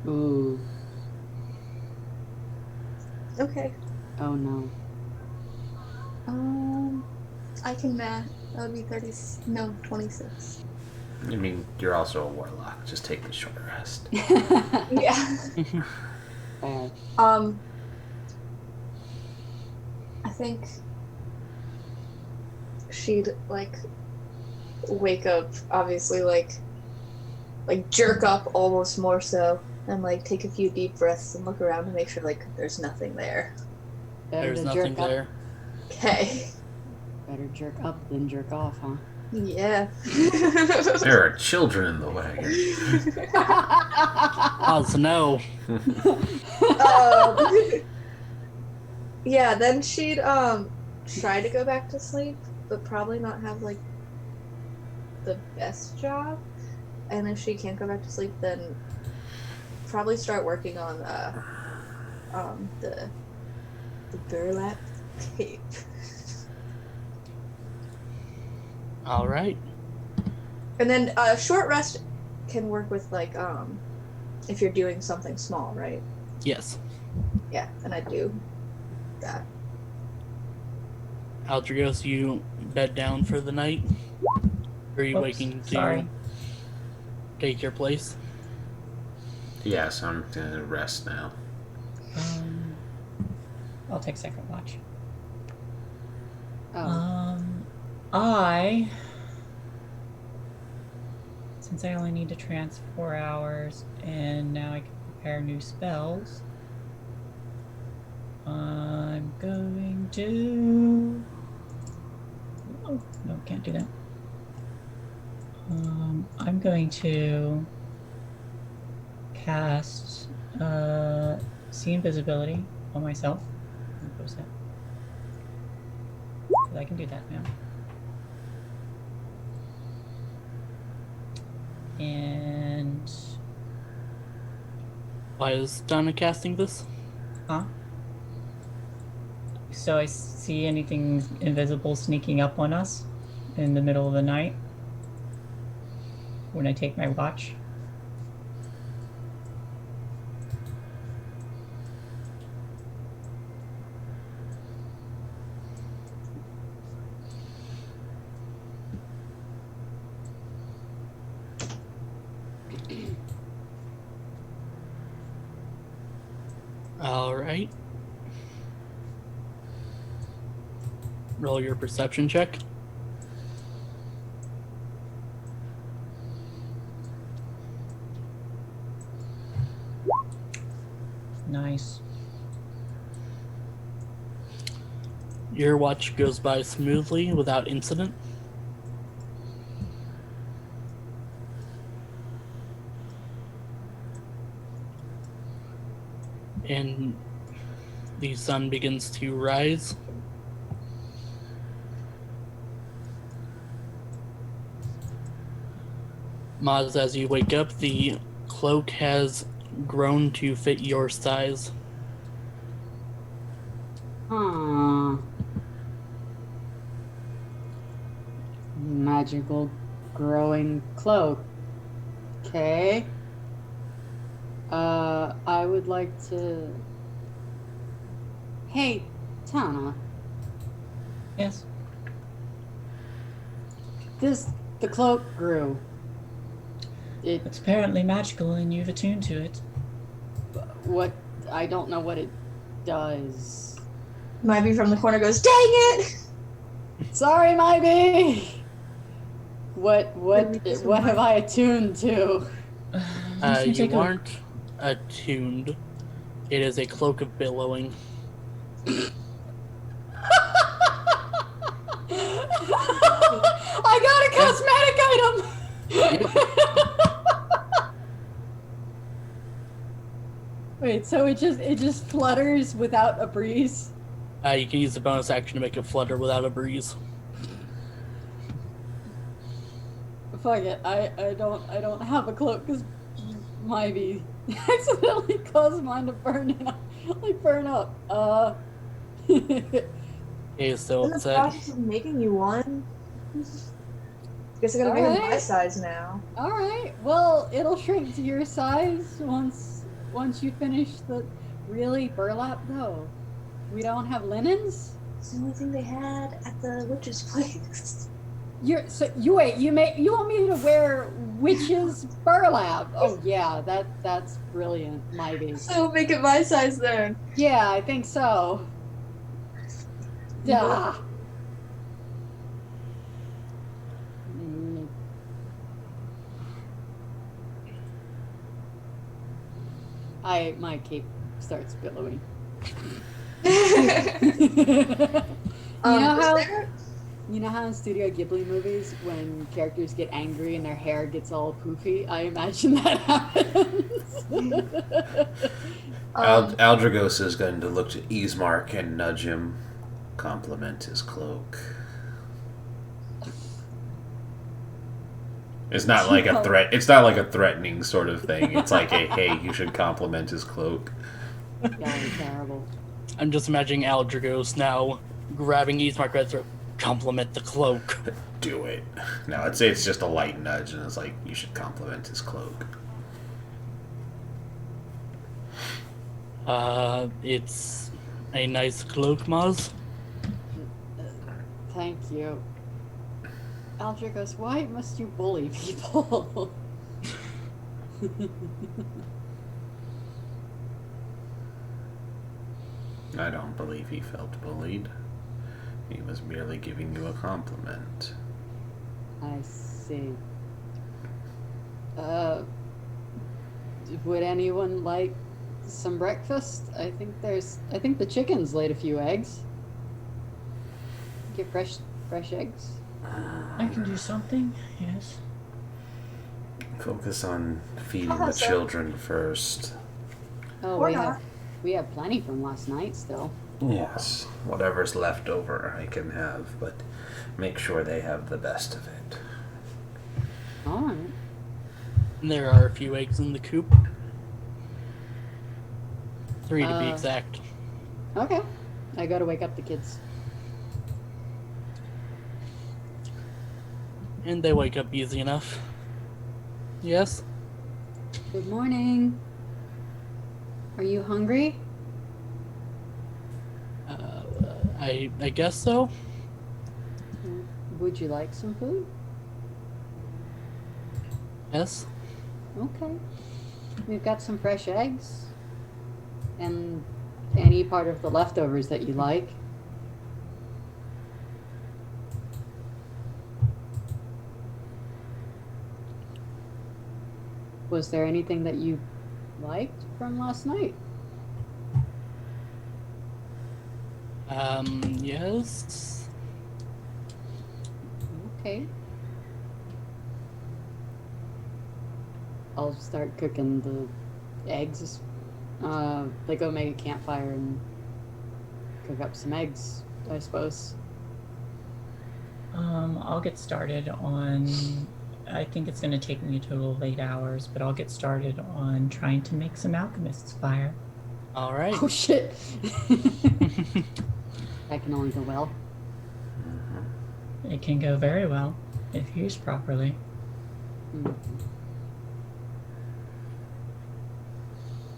Ooh. Okay. Oh no. I can math. That would be 30. No, 26. I mean, you're also a warlock. Just take the short rest. Yeah. I think she'd like wake up, obviously, like jerk up almost more so, and like take a few deep breaths and look around to make sure like there's nothing there. There's nothing there. Okay. Better jerk up than jerk off, huh? Yeah. There are children in the wagon. Oh, so no. Yeah, then she'd try to go back to sleep, but probably not have like the best job. And if she can't go back to sleep, then probably start working on the burlap tape. All right. And then short rest can work with like if you're doing something small, right? Yes. Yeah, and I do that. Aldrugos, you bed down for the night? Or are you waking to take your place? Yes, I'm gonna rest now. I'll take second watch. Oh. Since I only need to trance 4 hours, and now I can prepare new spells, I'm going to... Oh, no, can't do that. I'm going to cast See Invisibility on myself. I'll post that. 'Cause I can do that now. And... Why is Donna casting this? Huh? So I see anything invisible sneaking up on us in the middle of the night when I take my watch. All right. Roll your perception check. Nice. Your watch goes by smoothly without incident. And the sun begins to rise. Maz, as you wake up, the cloak has grown to fit your size. Magical growing cloak. Okay. I would like to... Hey, Tana. Yes. The cloak grew. It's apparently magical and you've attuned to it. What? I don't know what it does. Mybi from the corner goes, dang it! Sorry, Mybi! What have I attuned to? You aren't attuned. It is a cloak of billowing. I got a cosmetic item! Wait, so it just flutters without a breeze? You can use the bonus action to make it flutter without a breeze. Fuck it, I don't have a cloak because Mybi accidentally caused mine to burn up. Okay, so In the it's process of making you one. Guess I gotta make it my size now. Alright, well, it'll shrink to your size once you finish the... Really, burlap though? We don't have linens? It's the only thing they had at the witch's place. You want me to wear witch's burlap? Oh yeah, that's brilliant, Mybi. So make it my size then. Yeah, I think so. Yeah. My cape starts billowing. You know how in Studio Ghibli movies, when characters get angry and their hair gets all poofy, I imagine that happens. Aldrugos is going to look to Ismark and nudge him, compliment his cloak. It's not like a threat. It's not like a threatening sort of thing. It's like a, hey, you should compliment his cloak. Yeah, it's terrible. I'm just imagining Aldrugos now grabbing Ismark by the throat. Compliment the cloak. Do it. No, I'd say it's just a light nudge, and it's like, you should compliment his cloak. It's a nice cloak, Maz. Thank you. Aldrugos, why must you bully people? I don't believe he felt bullied. He was merely giving you a compliment. I see. Would anyone like some breakfast? I think the chickens laid a few eggs. Get fresh eggs. I can do something, yes. Focus on feeding the children first. Oh, Or we have plenty from last night still. Yes, whatever's left over I can have, but make sure they have the best of it. Alright. And there are a few eggs in the coop. 3 to be exact. Okay. I gotta wake up the kids. And they wake up easy enough. Yes? Good morning. Are you hungry? I guess so. Would you like some food? Yes. Okay. We've got some fresh eggs. And any part of the leftovers that you like. Was there anything that you liked from last night? Yes. Okay. I'll start cooking the eggs. Go make a campfire and cook up some eggs, I suppose. I'll get started on... I think it's going to take me a total of 8 hours, but I'll get started on trying to make some alchemist's fire. All right. Oh, shit. That can only go well. It can go very well if used properly. Do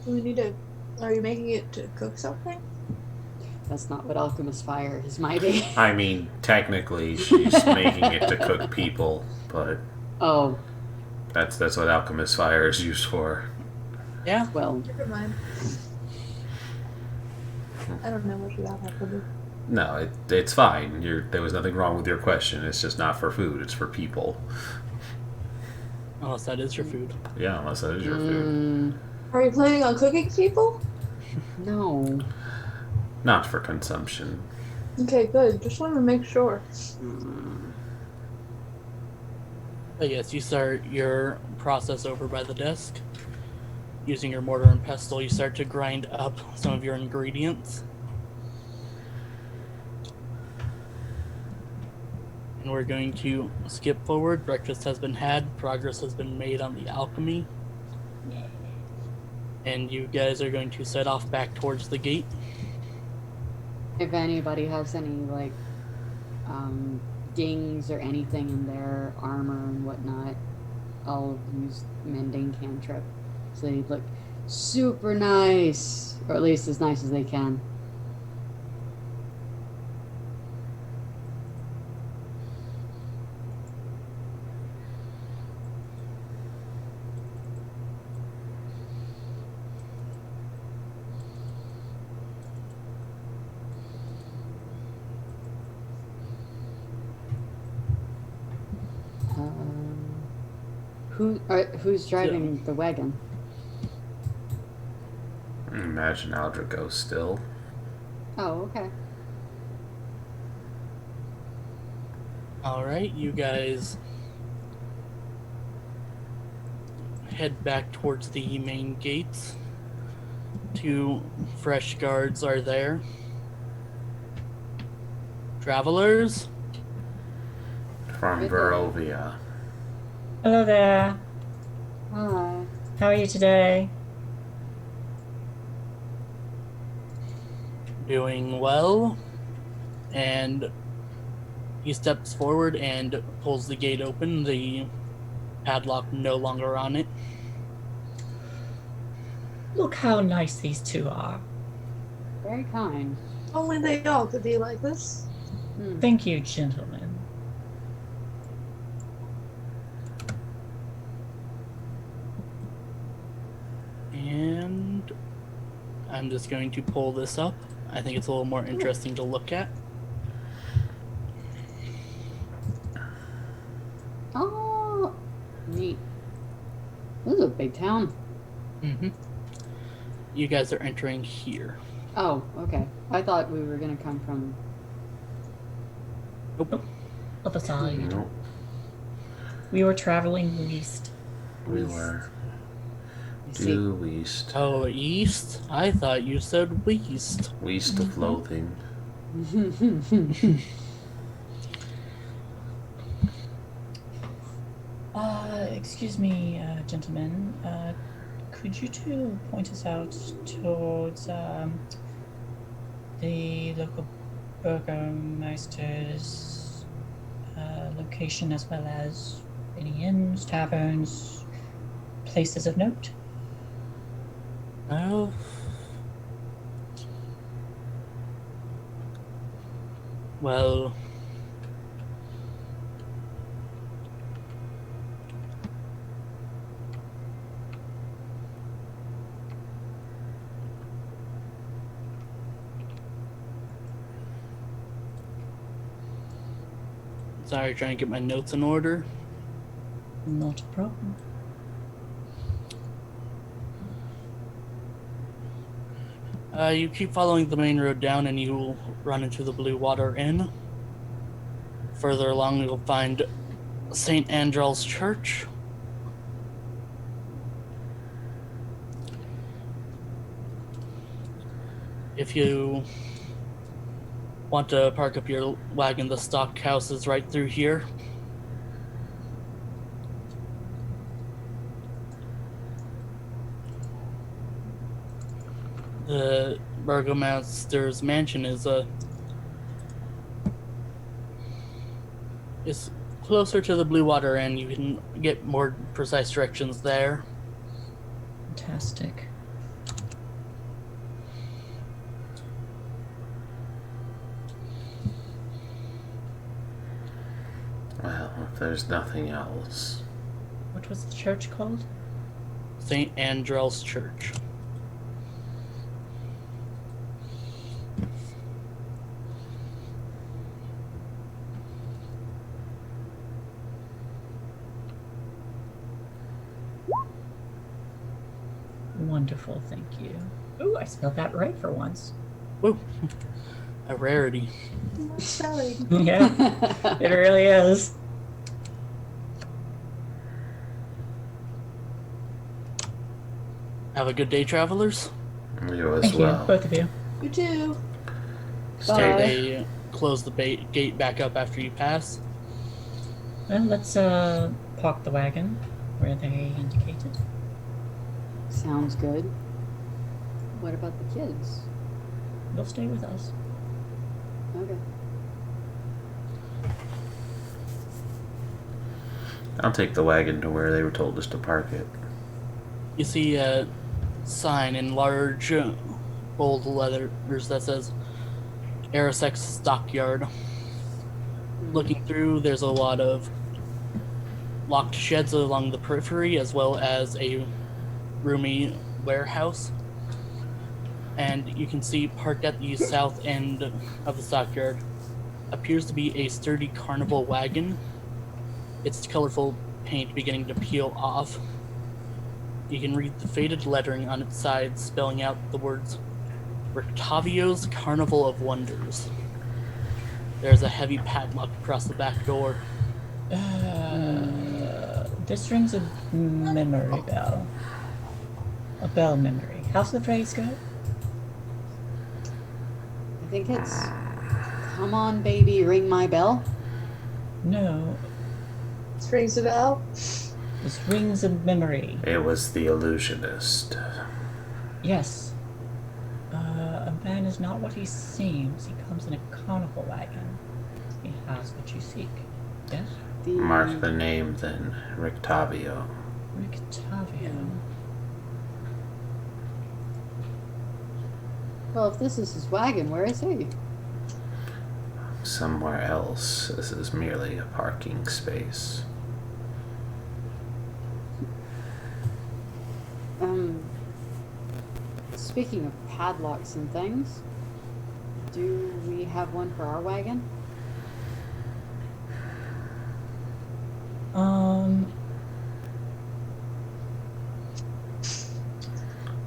we need to... Are you making it to cook something? That's not what alchemist fire is, Mybi. I mean, technically, she's making it to cook people, but Oh, that's what alchemist fire is used for. Yeah. well, Never mind. I don't know what you got that to do. No, it's fine. There was nothing wrong with your question. It's just not for food. It's for people. Unless that is your food. Yeah, unless that is your food. Are you planning on cooking people? No. Not for consumption. Okay, good. Just wanted to make sure. But yes, you start your process over by the desk. Using your mortar and pestle, you start to grind up some of your ingredients. And we're going to skip forward. Breakfast has been had. Progress has been made on the alchemy. And you guys are going to set off back towards the gate. If anybody has any, dings or anything in their armor and whatnot, I'll use mending cantrip. So they look super nice. Or at least as nice as they can. Who's driving the wagon? Imagine Aldrugos still. Oh, okay. Alright, you guys head back towards the main gates. 2 fresh guards are there. Travelers? From Barovia. Hello there. Hi. How are you today? Doing well. And he steps forward and pulls the gate open. The padlock no longer on it. Look how nice these 2 are. Very kind. Only they all could be like this. Thank you, gentlemen. And I'm just going to pull this up. I think it's a little more interesting to look at. Oh, neat. This is a big town. Mm-hmm. You guys are entering here. Oh, okay. I thought we were gonna come from. Nope. Other side. Nope. We were traveling east. We were See. due east. Oh, east? I thought you said west. West of loathing. Excuse me, gentlemen. Could you 2 point us out towards the local burgomeister's location, as well as any inns, taverns, places of note? Oh. Well. Sorry, trying to get my notes in order. Not a problem. You keep following the main road down and you'll run into the Blue Water Inn. Further along you'll find St. Andrew's Church. If you want to park up your wagon, the stock house is right through here. The burgomaster's mansion is closer to the Blue Water Inn. You can get more precise directions there. Fantastic. Well, if there's nothing else. What was the church called? St. Andrew's Church. Wonderful, thank you. Ooh, I spelled that right for once. Woo! A rarity. Nice spelling. Yeah, it really is. Have a good day, travelers. You as Thank you, well. both of you. You too. Stay Bye. They close the gate back up after you pass. Well, let's park the wagon where they indicated. Sounds good. What about the kids? They'll stay with us. Okay. I'll take the wagon to where they were told us to park it. You see a sign in large, bold letters that says Arisex Stockyard. Looking through, there's a lot of locked sheds along the periphery, as well as a roomy warehouse. And you can see parked at the south end of the stockyard appears to be a sturdy carnival wagon. Its colorful paint beginning to peel off. You can read the faded lettering on its side, spelling out the words Rictavio's Carnival of Wonders. There's a heavy padlock across the back door. This rings a memory bell. A bell memory. How's the phrase go? I think it's, come on, baby, ring my bell. No, This rings a bell. this rings a memory. It was the illusionist. Yes. A man is not what he seems. He comes in a carnival wagon. He has what you seek. Yes? Mark the name then, Rictavio. Rictavio. Well, if this is his wagon, where is he? Somewhere else. This is merely a parking space. Speaking of padlocks and things, do we have one for our wagon?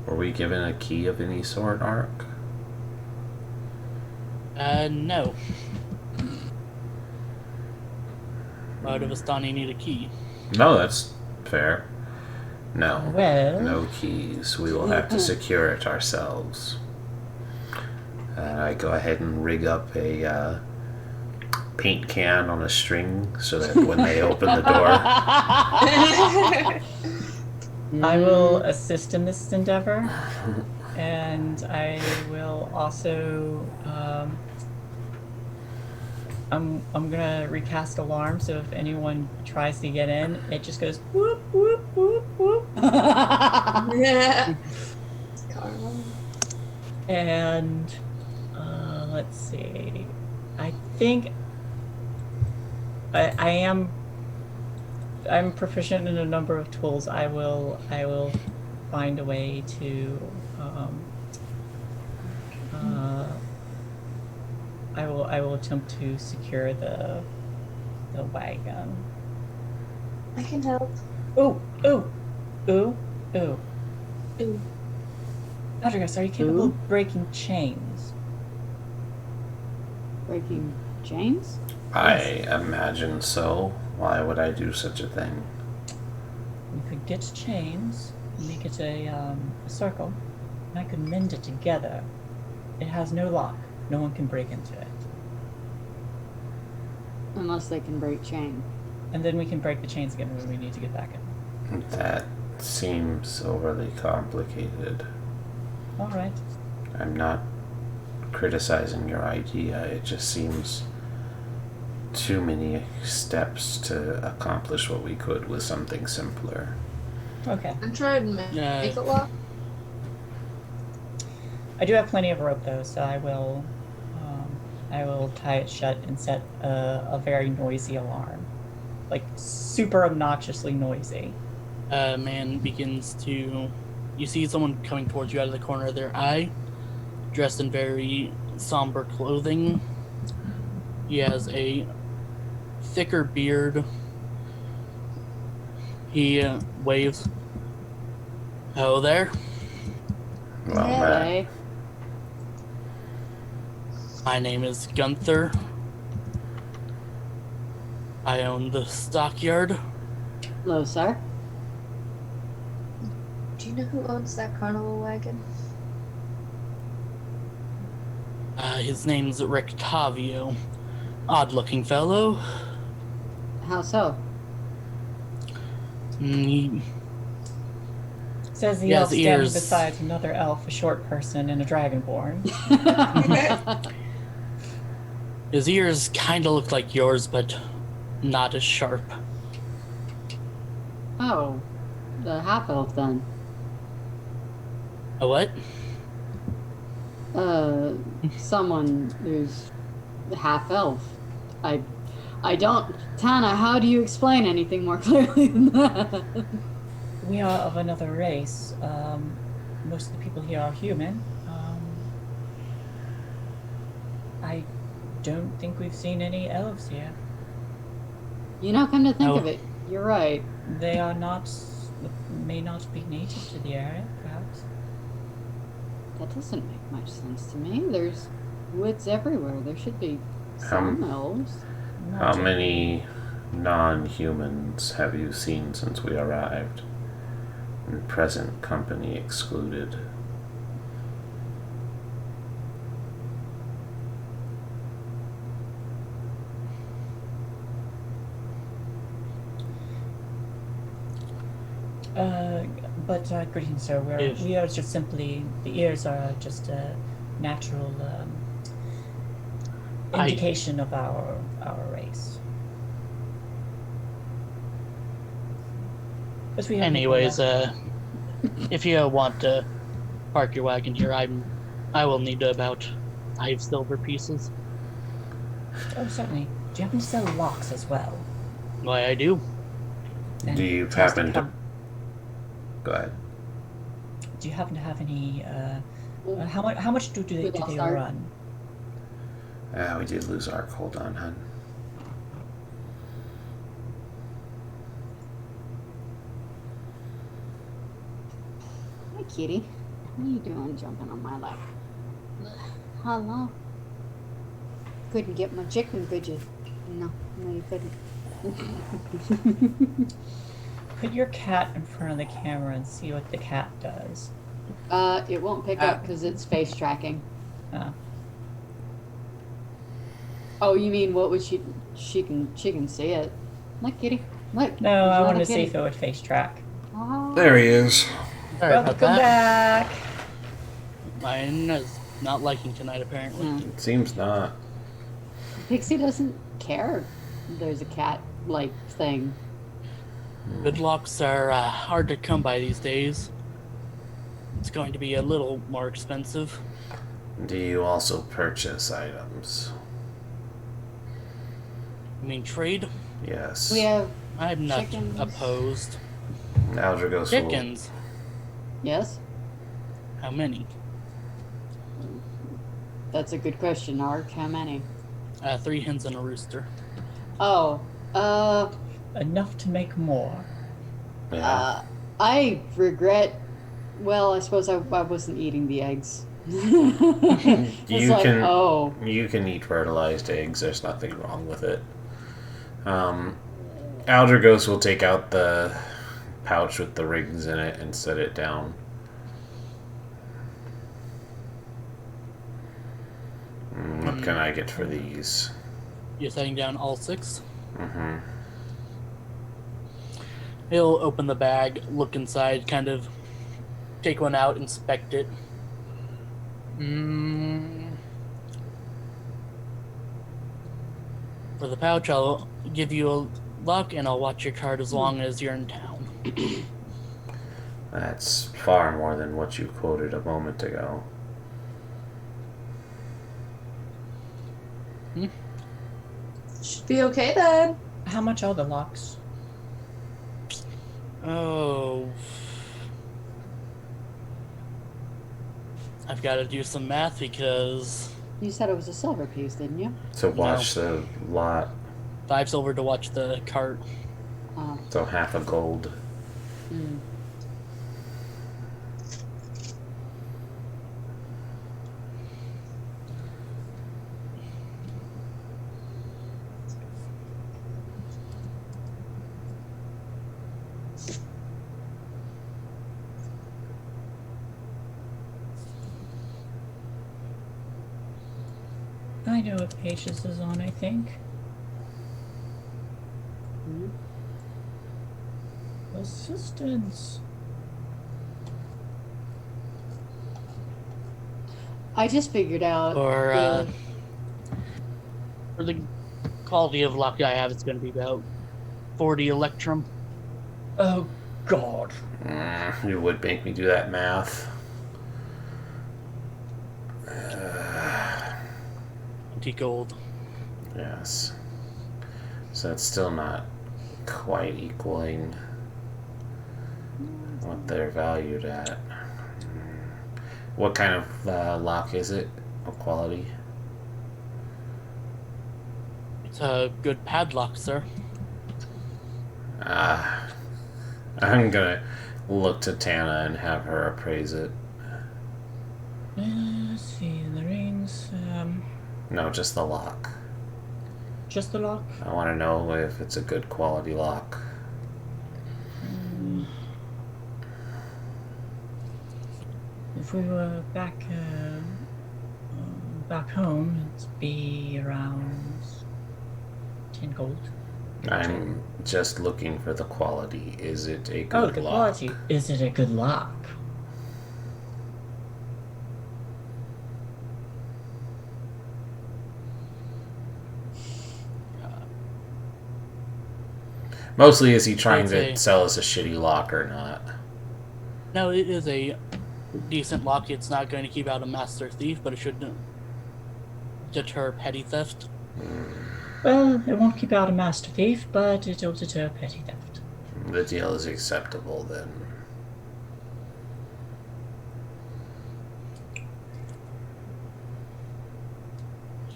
Were we given a key of any sort, Ark? No. Why would Vistani need a key? No, that's fair. No. Well, No keys. We will have to secure it ourselves. I go ahead and rig up a paint can on a string so that when they open the door, I will assist in this endeavor, and I will also. I'm gonna recast alarm, so if anyone tries to get in, it just goes whoop whoop whoop whoop. Yeah. Carnival. And let's see. I think I'm proficient in a number of tools. I will find a way to I will attempt to secure the wagon. I can help. Ooh. Ooh. Aldrugos, are you capable of breaking chains? Breaking chains? I imagine so. Why would I do such a thing? We could get chains, make it a circle, and I could mend it together. It has no lock. No one can break into it. Unless they can break chain. And then we can break the chains again when we need to get back in. That seems overly complicated. All right. I'm not criticizing your idea. It just seems too many steps to accomplish what we could with something simpler. Okay. I'm trying to make it lock. I do have plenty of rope though, so I will tie it shut and set a very noisy alarm, like super obnoxiously noisy. Man begins to... You see someone coming towards you out of the corner of their eye, dressed in very somber clothing. He has a thicker beard. He waves. Hello there. Well, Hey. My name is Gunther. I own the stockyard. Hello, sir. Do you know who owns that carnival wagon? His name's Rictavio. Odd-looking fellow. How so? He Says the He has elf standing ears. beside another elf, a short person, and a dragonborn. His ears kind of look like yours, but not as sharp. Oh, the half elf then. A what? Someone who's half elf. I don't. Tana, how do you explain anything more clearly than that? We are of another race. Most of the people here are human. I don't think we've seen any elves here. You know, come to think Oh. of it, You're right. They are not, may not be native to the area, perhaps. That doesn't make much sense to me. There's woods everywhere. There should be some elves. How many non-humans have you seen since we arrived? And present company excluded. Greetings, sir. We are just simply, the ears are just a natural indication of our race. Anyways, if you want to park your wagon here, I will need about 5 silver pieces. Oh, certainly. Do you happen to sell locks as well? Why, I do. And Do you happen to... Go ahead. Do you happen to have any? How much do they run? We did lose Ark. Hold on, hun. Hi, kitty. What are you doing jumping on my lap? Hello. Couldn't get my chicken, could you? No, you couldn't. Put your cat in front of the camera and see what the cat does. It won't pick up because it's face tracking. Oh, you mean what would she can see it? Look, kitty. Look. No, I want to see if it would face track. Oh. There he is. Welcome back. Mine is not liking tonight, apparently. It seems not. Pixie doesn't care. There's a cat-like thing. Good locks are hard to come by these days. It's going to be a little more expensive. Do you also purchase items? You mean trade? Yes. We have I'm not chickens. opposed. Aldrugos Chickens? Yes? How many? That's a good question, Ark. How many? 3 hens and a rooster. Oh, Enough to make more. Yeah. I regret. Well, I suppose I wasn't eating the eggs. It's You like, can- oh, You can eat fertilized eggs. There's nothing wrong with it. Aldrugos will take out the pouch with the rings in it and set it down. What can I get for these? You're setting down all 6? Mm-hmm. He'll open the bag, look inside, kind of take one out, inspect it. For the pouch, I'll give you a lock and I'll watch your card as long as you're in town. That's far more than what you quoted a moment ago. Should be okay then. How much are the locks? Oh. I've got to do some math because you said it was a silver piece, didn't you? To watch the lot, 5 silver to watch the cart. so half a gold. I know what page this is on, I think. Assistance. I just figured out. For the quality of lock I have, it's going to be about 40 electrum. Oh, God. You would make me do that math. 20 gold. Yes. So that's still not quite equaling what they're valued at. What kind of lock is it? What quality? It's a good padlock, sir. I'm gonna look to Tana and have her appraise it. Let's see, the rings. No, just the lock. Just the lock? I want to know if it's a good quality lock. If we were back home, it'd be around 10 gold. I'm just looking for the quality. Is it a good Oh, the lock? quality. Is it a good lock? Mostly, is he trying to Okay. sell us a shitty lock or not? No, it is a decent lock. It's not going to keep out a master thief, but it should deter petty theft. Well, it won't keep out a master thief, but it'll deter petty theft. The deal is acceptable then.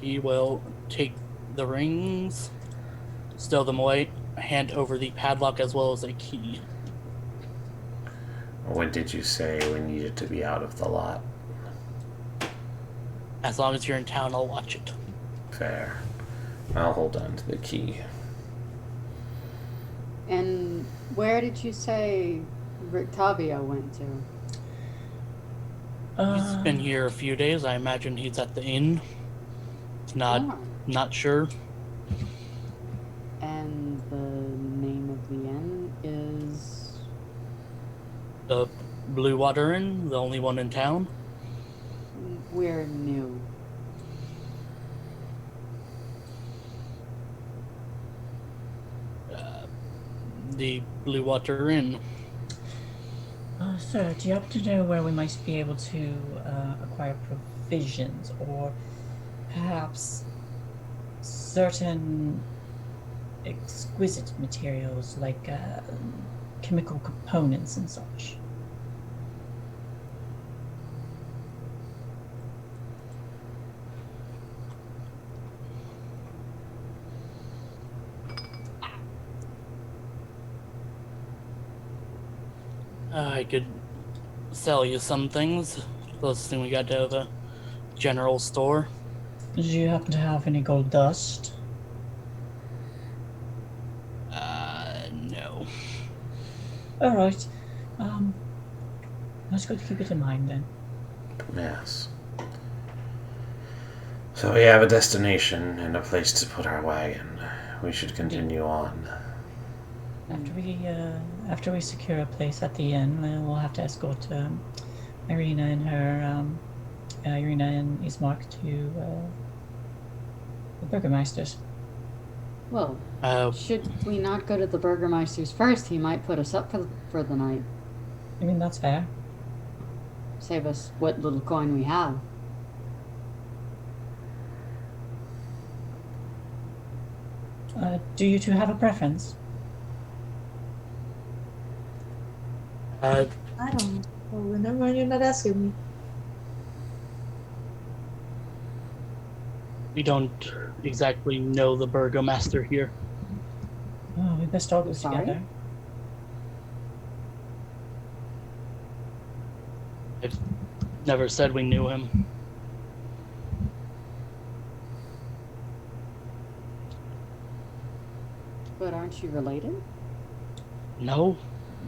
He will take the rings, stow them away, hand over the padlock as well as a key. When did you say we needed to be out of the lot? As long as you're in town, I'll watch it. Fair. I'll hold on to the key. And where did you say Rictavio went to? He's been here a few days. I imagine he's at the inn. Not sure. And the name of the inn is... The Blue Water Inn, the only one in town. We're new. The Blue Water Inn. Sir, do you happen to know where we might be able to acquire provisions, or perhaps certain exquisite materials like chemical components and such? I could sell you some things. Closest thing we got to the general store. Do you happen to have any gold dust? No. Alright. That's good to keep it in mind then. Yes. So we have a destination and a place to put our wagon. We should continue on. After we secure a place at the inn, we'll have to escort Irina and Ismark to the Burgermeisters. Well, should we not go to the Burgermeister's first? He might put us up for the night. I mean, that's fair. Save us what little coin we have. Do you two have a preference? I don't know. Well, never mind, you're not asking me. We don't exactly know the Burgomaster here. Oh, we best all go Sorry? together. I've never said we knew him. But aren't you related? No?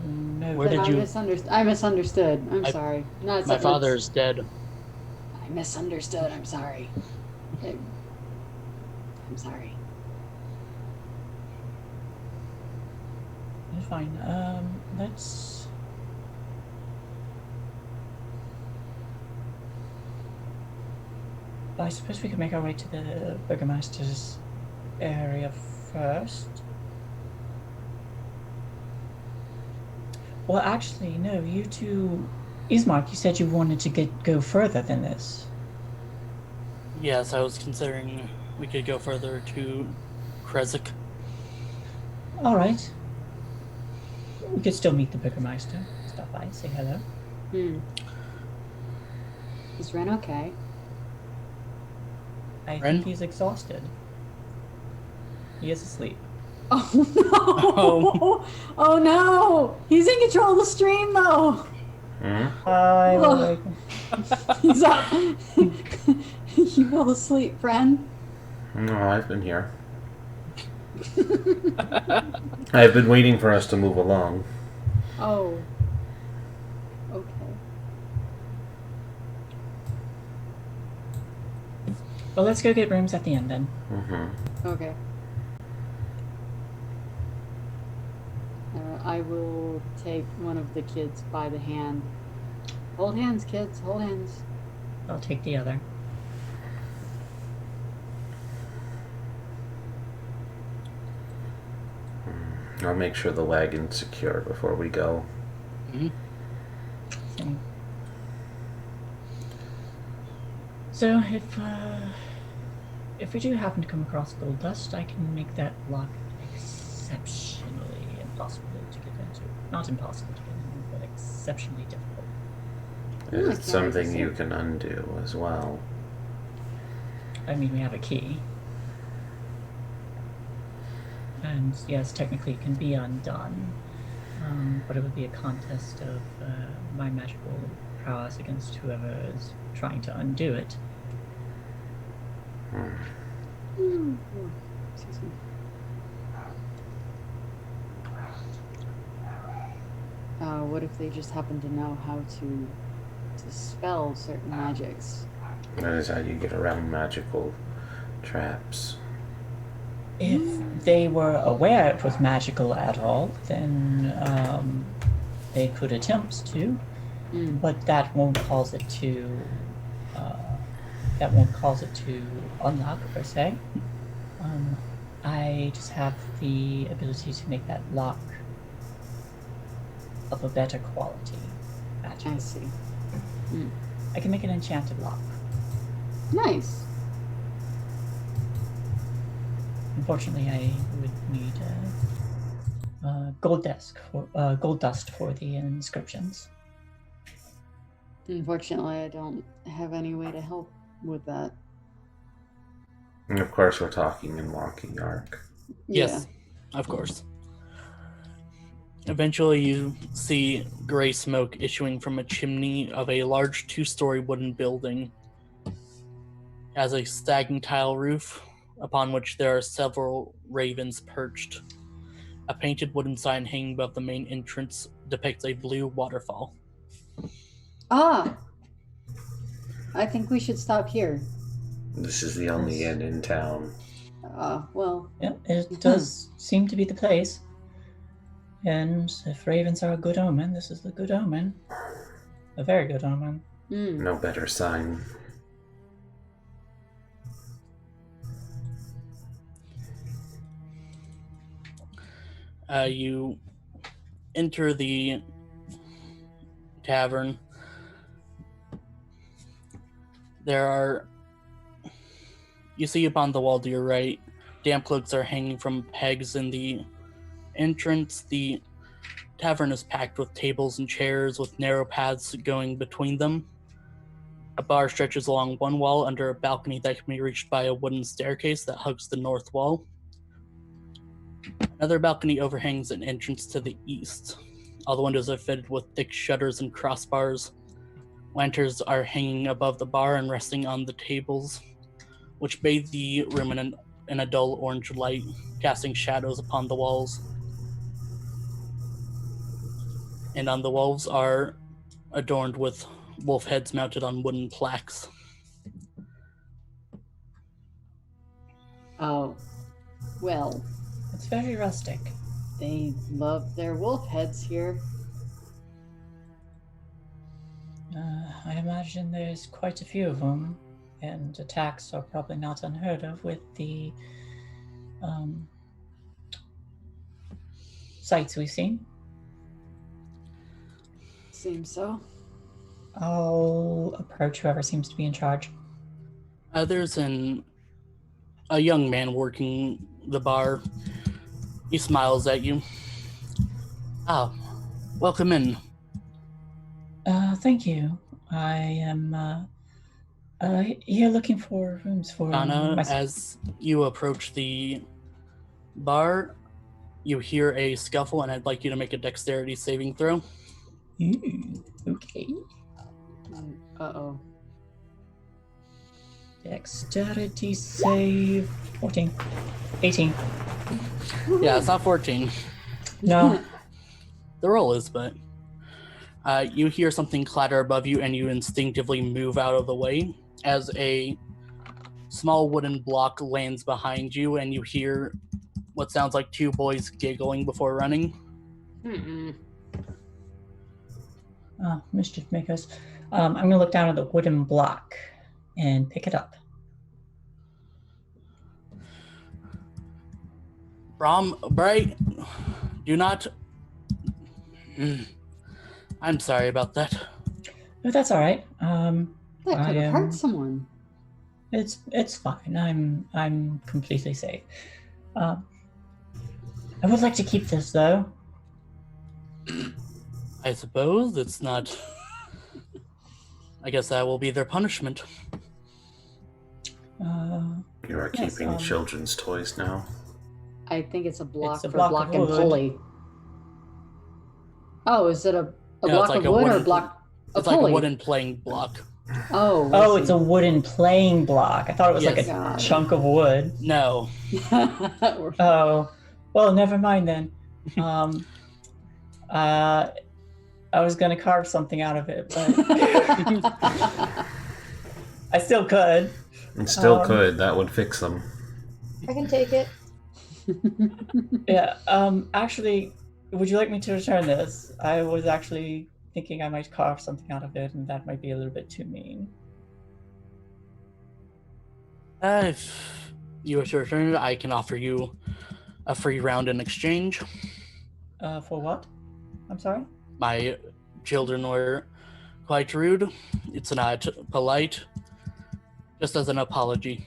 No. Where Then did you... I misunderstood. I'm sorry. No, My father's dead. I misunderstood. I'm sorry. I'm sorry. It's fine. Let's... I suppose we could make our way to the Burgermeister's area first. Well, actually, no. You two... Ismark, you said you wanted to go further than this. Yes, I was considering we could go further to Krezik. Alright. We could still meet the Burgermeister. Stop by, say hello. Is Ren okay? I Ren? think he's exhausted. He is asleep. Oh no! Oh no! He's in control of the stream though. I will wake He's up. You fell asleep, friend. No, I've been here. I've been waiting for us to move along. Oh. Okay. Well, let's go get rooms at the end then. Mm-hmm. Okay. I will take one of the kids by the hand. Hold hands, kids. Hold hands. I'll take the other. I'll make sure the wagon's secure before we go. Mm-hmm. So if we do happen to come across gold dust, I can make that lock exceptionally impossible to get into. Not impossible to get into, but exceptionally difficult. It's something you can undo as well. I mean, we have a key. And yes, technically it can be undone. But it would be a contest of my magical prowess against whoever is trying to undo it. Excuse me. What if they just happen to know how to dispel certain magics? That is how you get around magical traps. If they were aware it was magical at all, then they could attempt to, but that won't cause it to unlock per se. I just have the ability to make that lock of a better quality magic. I see. I can make an enchanted lock. Nice. Unfortunately, I would need gold dust for the inscriptions. Unfortunately, I don't have any way to help with that. And of course, we're talking in walking arc. Yes, of course. Eventually, you see gray smoke issuing from a chimney of a large 2-story wooden building. It has a sagging tile roof, upon which there are several ravens perched. A painted wooden sign hanging above the main entrance depicts a blue waterfall. Ah! I think we should stop here. This is the only inn in town. Well... Yeah, it does seem to be the place. And if ravens are a good omen, this is a good omen. A very good omen. No better sign. You enter the tavern. You see upon the wall to your right, damp cloaks are hanging from pegs in the entrance. The tavern is packed with tables and chairs with narrow paths going between them. A bar stretches along one wall under a balcony that can be reached by a wooden staircase that hugs the north wall. Another balcony overhangs an entrance to the east. All the windows are fitted with thick shutters and crossbars. Lanterns are hanging above the bar and resting on the tables, which bathe the room in a dull orange light, casting shadows upon the walls. And on the walls are adorned with wolf heads mounted on wooden plaques. Oh, well, It's very rustic. they love their wolf heads here. I imagine there's quite a few of them, and attacks are probably not unheard of with the sights we've seen. Seems so. I'll approach whoever seems to be in charge. There's a young man working the bar. He smiles at you. Welcome in. Thank you. I am here looking for rooms for Anna, myself. as you approach the bar, you hear a scuffle, and I'd like you to make a dexterity saving throw. Okay. Uh-oh. Dexterity save 14. 18. Yeah, it's not 14. No. The roll is, but you hear something clatter above you, and you instinctively move out of the way as a small wooden block lands behind you, and you hear what sounds like two boys giggling before running. Oh, mischief makers. I'm going to look down at the wooden block and pick it up. Bright, do not... I'm sorry about that. No, that's all right. That could have hurt someone. It's fine. I'm completely safe. I would like to keep this though. I suppose it's not... I guess that will be their punishment. You are Yes, keeping children's toys now. I think it's a block a for block block of and wood. pulley. Oh, is it a No, block it's like of a wood or wooden- a block of It's like pulley? a wooden playing block. Oh, Oh, I it's a wooden playing block. I thought it was like Yes. a chunk of wood. No. see. Oh, well, never mind then. I was gonna carve something out of it, but I still could. And still could. That would fix them. I can take it. Yeah. Actually, would you like me to return this? I was actually thinking I might carve something out of it, and that might be a little bit too mean. If you were to return it, I can offer you a free round in exchange. For what? I'm sorry? My children were quite rude. It's not polite. Just as an apology.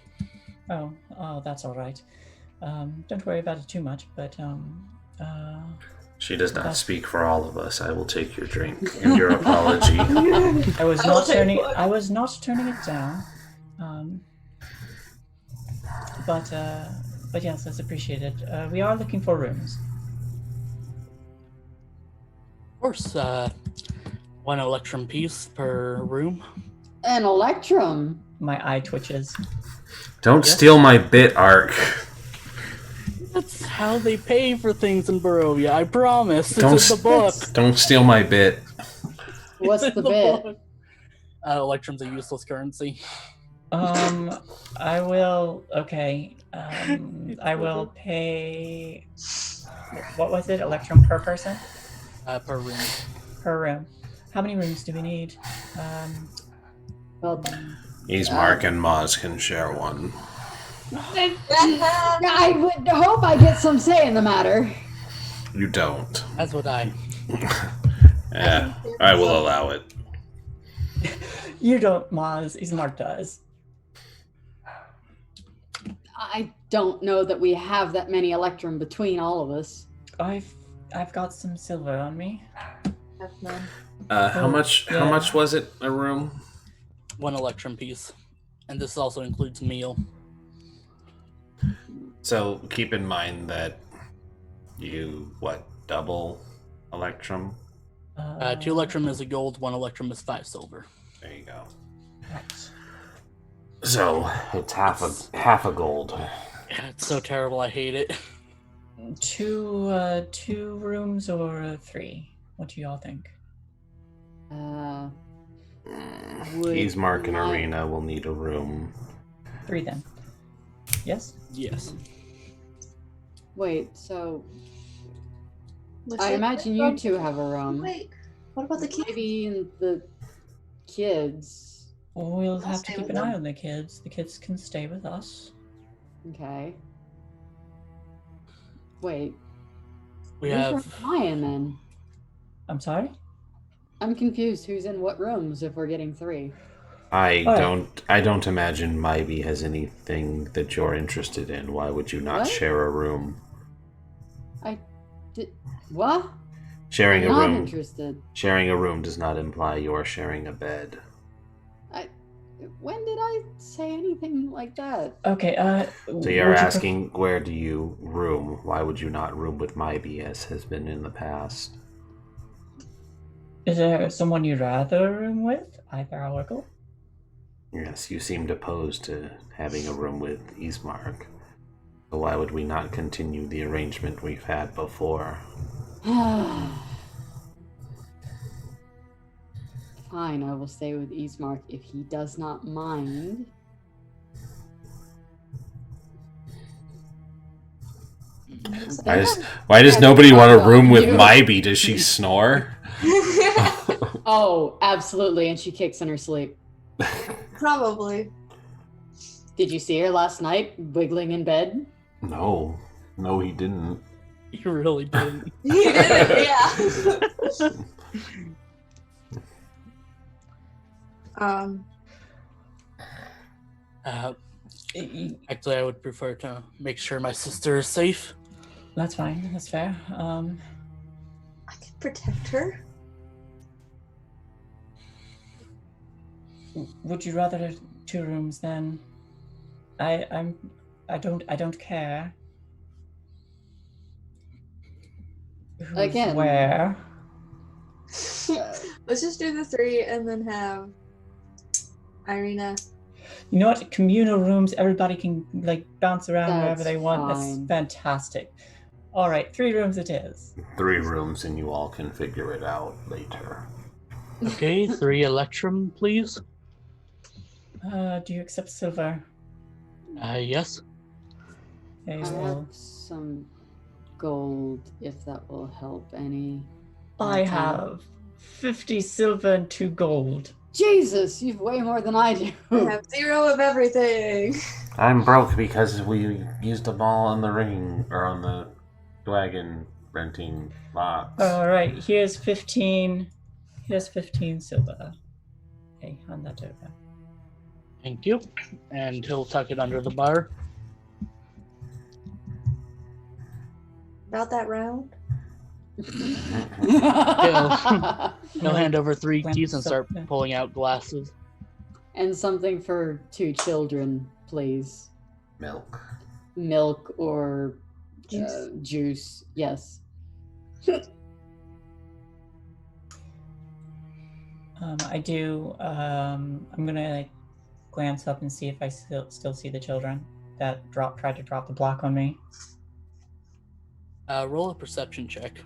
Oh, that's all right. Don't worry about it too much, but She does not speak for all of us. I will take your drink and your apology. I was not turning it down. But yes, that's appreciated. We are looking for rooms. Of course, one electrum piece per room. An electrum. My eye twitches. Don't Yes. steal my bit, Ark. That's how they pay for things in Barovia, I promise. It's Don't in the book. Don't steal my bit. What's It's the in bit? book. Electrum's a useless currency. I will. Okay. I will pay. What was it? Electrum per person? Per room. Per room. How many rooms do we need? Well, Ismark and Maz can share one. I would hope I get some say in the matter. You don't. That's what I... Yeah, I will allow it. You don't, Maz. Ismark does. I don't know that we have that many electrum between all of us. I've got some silver on me. Have none. How much? yeah. How much was it a room? One electrum piece. And this also includes meal. So keep in mind that you double electrum. 2 electrum is a gold, 1 electrum is 5 silver. There you go. Right. So it's half a gold. Yeah, it's so terrible, I hate it. Two rooms or 3? What do y'all think? Ismark and not- Arena will need a room. 3 then. Yes? Yes. Wait, so What's I it? imagine you two have a room. Wait, what about the kids? Maybe the kids. We'll I'll have to stay keep with an eye them. on the kids. The kids can stay with us. Okay. Wait. We whose have... room am I in then? I'm sorry? I'm confused. Who's in what rooms if we're getting 3? I Alright. don't imagine Mybi has anything that you're interested in. Why would you not What? share a room? What? Sharing I'm a not room. interested. Sharing a room does not imply you're sharing a bed. When did I say anything like that? Okay, So you're asking, where do you room? Why would you not room with Mybi, as has been in the past? Is there someone you'd rather room with? Either Oracle? Yes, you seemed opposed to having a room with Ismark. So why would we not continue the arrangement we've had before? Fine, I will stay with Ismark if he does not mind. Why does nobody want a room with Mybi? Does she snore? Oh, absolutely, and she kicks in her sleep. Probably. Did you see her last night, wiggling in bed? No, he didn't. You really didn't. He did it, yeah. Actually, I would prefer to make sure my sister is safe. That's fine. That's fair. I can protect her. Would you rather have 2 rooms then? I don't care. Who's Again. where? Let's just do the 3 and then have Irina. You know what? Communal rooms, everybody can like bounce around wherever they want. Fine. That's fantastic. All right, 3 rooms it is. 3 rooms, and you all can figure it out later. Okay, 3 Electrum, please. Do you accept silver? Yes. Okay, I well, have some gold, if that will help any. I have 50 silver and 2 gold. Jesus, you've way more than I do. I have 0 of everything. I'm broke because we used them all on the ring, or on the wagon renting box. All right, here's 15. Here's 15 silver. Okay, hand that over. Thank you. And he'll tuck it under the bar. About that round? He'll hand over 3 keys and start pulling out glasses. And something for 2 children, please. Milk. Milk or Juice. Juice, yes. I do. I'm gonna like glance up and see if I still see the children that tried to drop the block on me. Roll a perception check.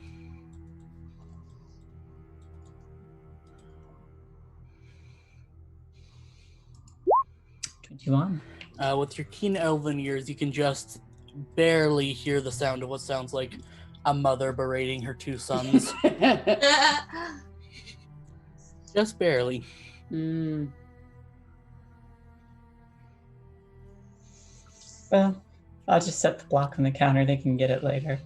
You on? With your keen elven ears, you can just barely hear the sound of what sounds like a mother berating her 2 sons. Just barely. Well, I'll just set the block on the counter. They can get it later.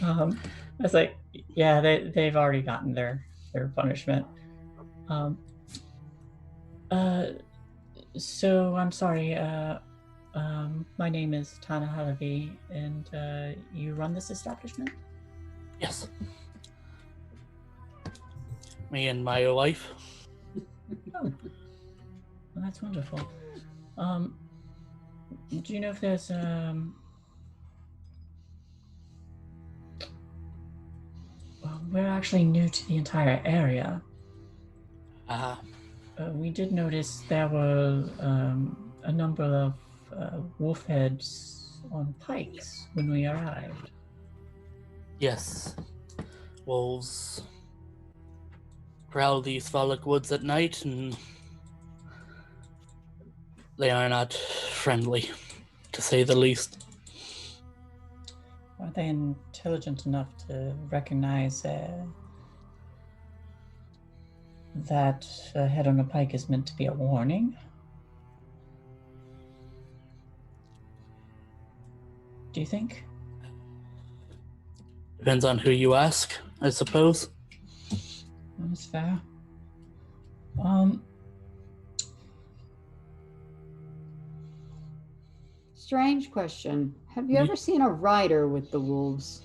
I was like, yeah, they've already gotten their punishment. So I'm sorry. My name is Tanahalavi, and you run this establishment? Yes. Me and my wife. Oh, well, that's wonderful. Do you know if there's well, we're actually new to the entire area. We did notice there were a number of wolf heads on pikes when we arrived. Yes. Wolves prowl these Warlock woods at night, and they are not friendly, to say the least. Are they intelligent enough to recognize that a head on a pike is meant to be a warning? Do you think? Depends on who you ask, I suppose. That's fair. Strange question. Have you ever seen a rider with the wolves?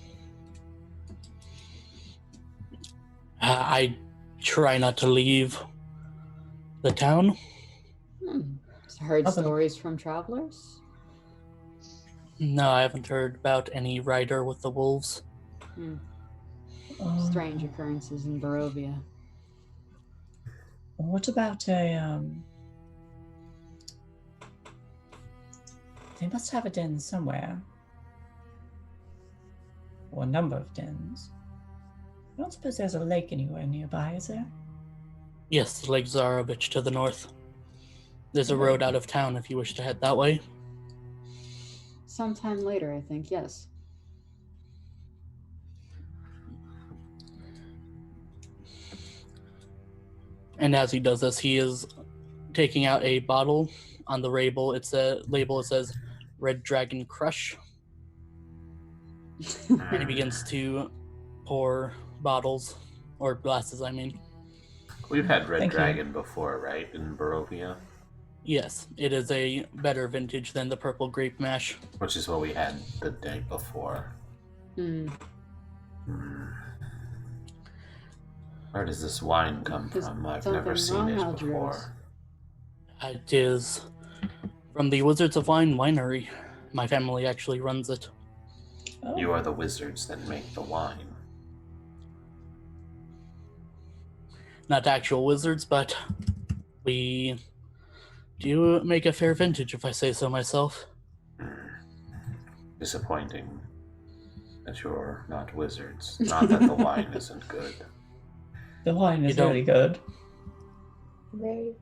I try not to leave the town. Heard Other- stories from travelers? No, I haven't heard about any rider with the wolves. Strange occurrences in Barovia. What about a They must have a den somewhere. Or a number of dens. I don't suppose there's a lake anywhere nearby, is there? Yes, Lake Zarovich to the north. There's a road out of town if you wish to head that way. Sometime later, I think, yes. And as he does this, he is taking out a bottle. On the label, it says Red Dragon Crush. And he begins to pour bottles, or glasses, I mean. We've had Red Thank you. Dragon before, right? In Barovia? Yes, it is a better vintage than the Purple Grape Mash. Which is what we had the day before. Where does this wine come There's from? I've something never seen wrong, it Aldrugos. before. It is from the Wizards of Wine winery. My family actually runs it. Oh. You are the wizards that make the wine. Not actual wizards, but we do make a fair vintage, if I say so myself. Disappointing that you're not wizards. Not that the wine isn't good. The wine is You don't- really good. Very.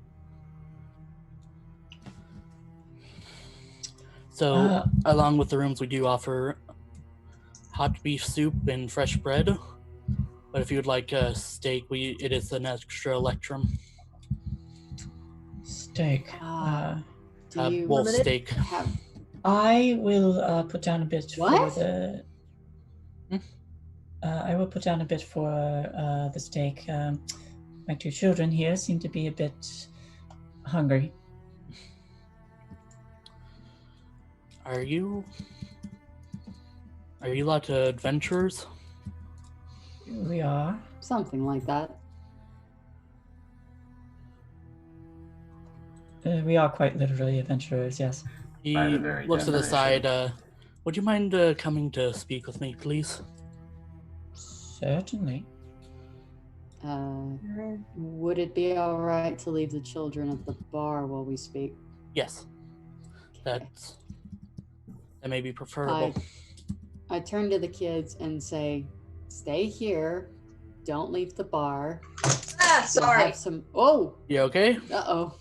So, along with the rooms, we do offer hot beef soup and fresh bread. But if you would like a steak, it is an extra electrum. Steak. Do you Wolf limited? steak. have... I will put down a bit What? for the. I will put down a bit for the steak. My two children here seem to be a bit hungry. Are you lot of adventurers? We are. Something like that. We are quite literally adventurers, yes. He By the very looks to the definition. side. Would you mind coming to speak with me, please? Certainly. Would it be all right to leave the children at the bar while we speak? Yes. That may be preferable. I turn to the kids and say, "Stay here. Don't leave the bar. Ah, We'll sorry. have some." Oh, You okay? uh-oh.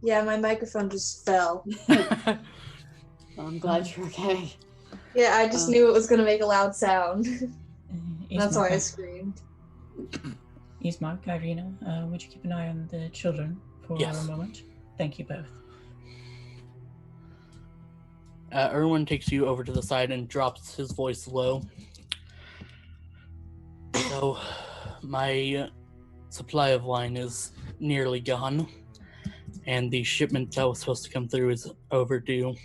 Yeah, my microphone just fell. I'm glad you're okay. Yeah, I just knew it was gonna make a loud sound. That's why I Ismark, screamed. Ismark, Irina, would you keep an eye on the children for Yes. a moment? Thank you both. Erwin takes you over to the side and drops his voice low. So, my supply of wine is nearly gone, and the shipment that was supposed to come through is overdue.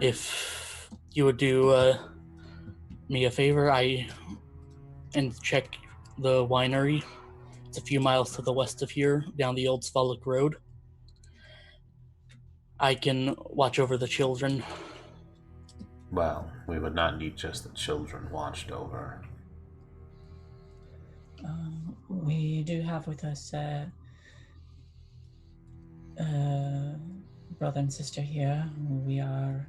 If you would do me a favor, and check the winery. It's a few miles to the west of here, down the old Svolok Road. I can watch over the children. Well, we would not need just the children watched over. We do have with us brother and sister here who we are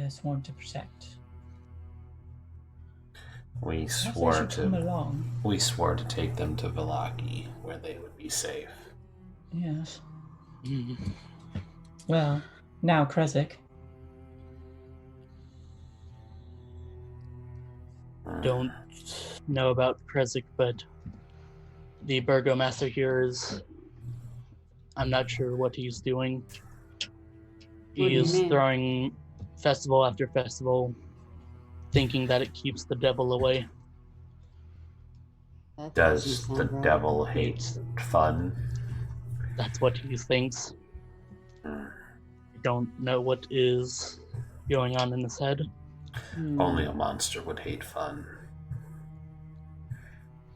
sworn to protect. We Perhaps they swore should come to along. take them to Vallaki, where they would be safe. Yes. Mhm. Well, now Krezik. Don't know about Krezik, but the burgomaster here is... I'm not sure what he's doing. What do He you is mean? throwing festival after festival, thinking that it keeps the devil away. That Does doesn't the sound right. devil hate fun? That's what he thinks. I don't know what is going on in his head. Only a monster would hate fun.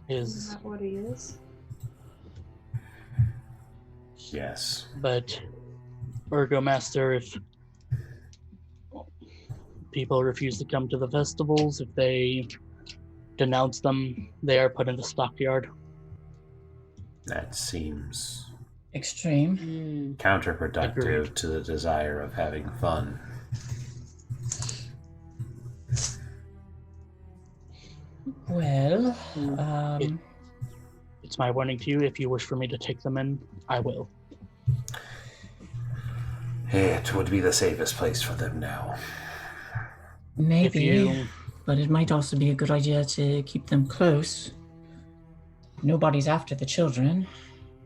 Isn't His that what he is? Yes. But, Burgomaster, if people refuse to come to the festivals, if they denounce them, they are put in the stockyard. That seems Extreme. counterproductive Agreed. to the desire of having fun. Well, It's my warning to you. If you wish for me to take them in, I will. It would be the safest place for them now. maybe, but it might also be a good idea to keep them close. Nobody's after the children.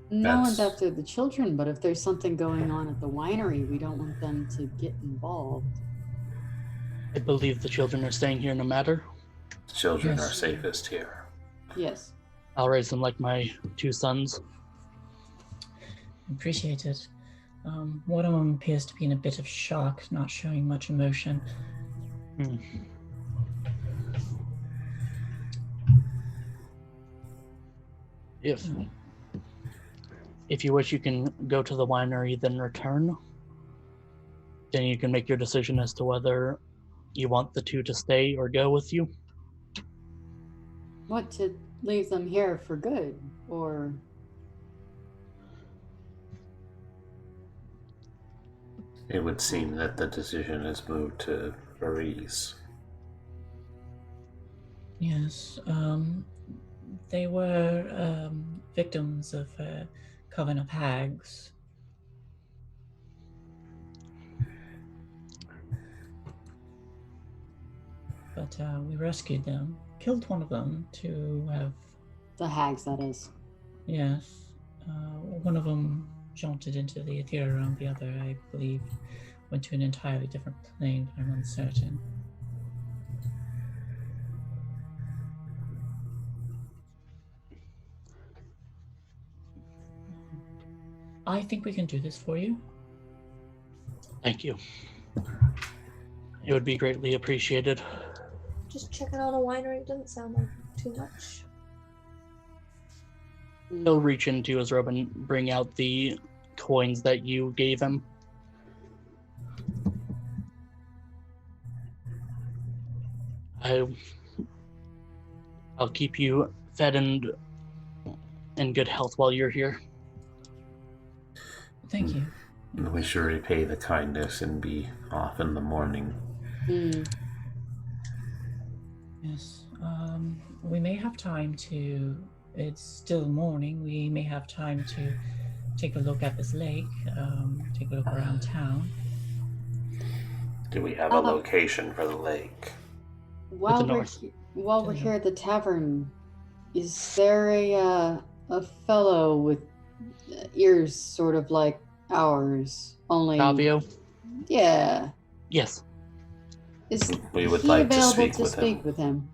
No one's after the children, but if there's something going on at the winery, we don't want them to get involved. I believe the children are staying here no matter. The children Yes. are safest here. Yes. I'll raise them like my 2 sons. Appreciate it. One of them appears to be in a bit of shock, not showing much emotion. If you wish, you can go to the winery, then return. Then you can make your decision as to whether you want the 2 to stay or go with you. What, to leave them here for good? Or... It would seem that the decision has moved to Varese. Yes, they were victims of a coven of hags. But we rescued them, killed one of them to have... The hags, that is. Yes. One of them jaunted into the ethereal realm, the other, I believe, went to an entirely different plane, but I'm uncertain. I think we can do this for you. Thank you. It would be greatly appreciated. Just checking out a winery doesn't sound like too much. He'll reach into his robe and bring out the coins that you gave him. I'll keep you fed and in good health while you're here. Thank you. We should repay the kindness and be off in the morning. Yes. We may have time to... It's still morning. We may have time to take a look at this lake, take a look around town. Do we have a location for the lake? While we're here at the tavern, is there a fellow with ears sort of like ours? Only Fabio? Yeah. Yes. Is We would he like to available speak to with speak him. with him?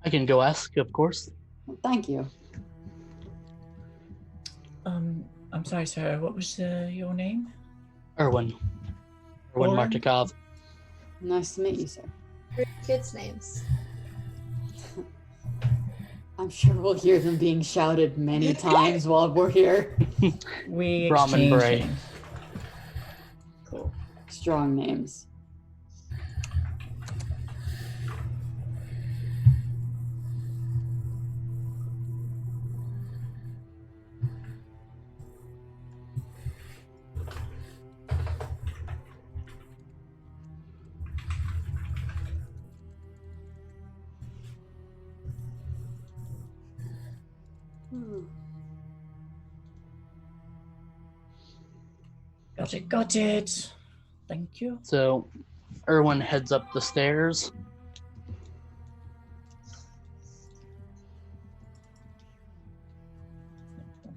I can go ask, of course. Thank you. I'm sorry, sir. What was your name? Erwin Martikov. Nice to meet you, sir. Kids' names. I'm sure we'll hear them being shouted many times while we're here. We Ramen exchange Bray. names. Cool. Strong names. Got it. Thank you. So, Erwin heads up the stairs.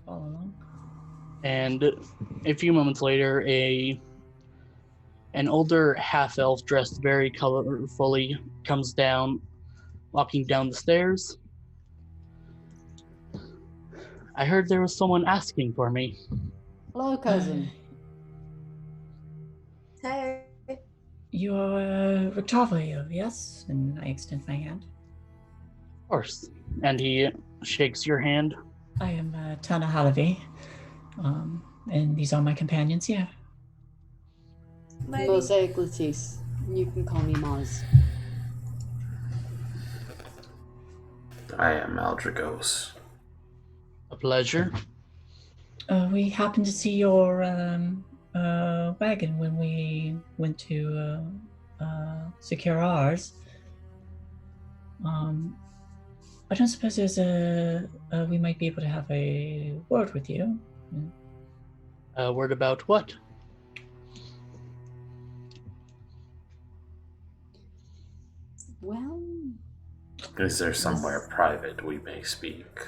Follow along. And a few moments later, an older half-elf dressed very colorfully comes down, walking down the stairs. I heard there was someone asking for me. Hello, cousin. Hey. You are Rictavio, yes? And I extend my hand. Of course. And he shakes your hand. I am Tanahalavi. And these are my companions here. Mosaic Latice. You can call me Moz. I am Aldrugos. A pleasure. We happened to see your wagon when we went to secure ours. I don't suppose there's we might be able to have a word with you. A word about what? Well, Is there somewhere private we may speak?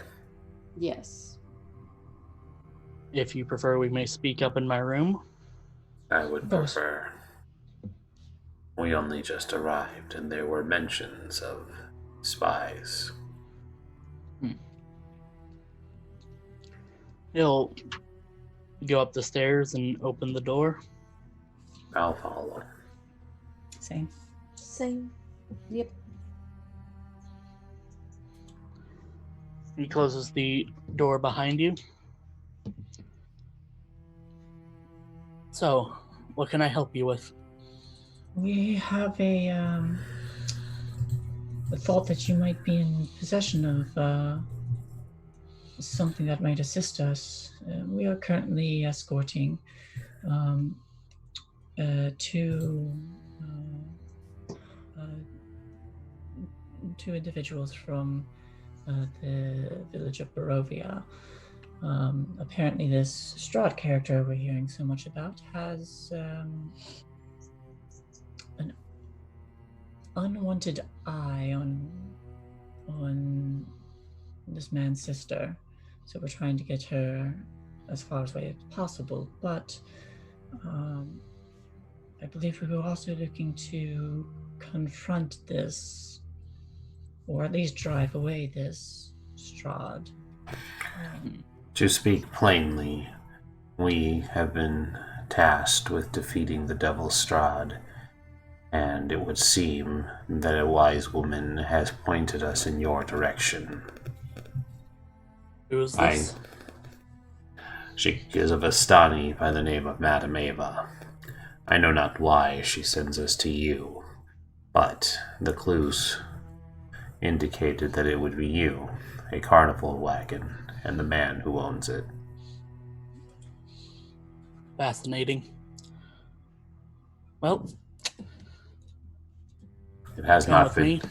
yes. If you prefer, we may speak up in my room. I would prefer. We only just arrived, and there were mentions of spies. He'll go up the stairs and open the door. I'll follow. Same. Yep. He closes the door behind you. So, what can I help you with? We have a thought that you might be in possession of something that might assist us. We are currently escorting two individuals from the village of Barovia. Apparently this Strahd character we're hearing so much about has an unwanted eye on this man's sister. So we're trying to get her as far away as possible. But I believe we were also looking to confront this, or at least drive away this Strahd. To speak plainly, we have been tasked with defeating the Devil Strahd, and it would seem that a wise woman has pointed us in your direction. Who is this? She is a Vistani by the name of Madame Ava. I know not why she sends us to you, but the clues indicated that it would be you, a carnival wagon, and the man who owns it. Fascinating. Well, it has come not with been. Me.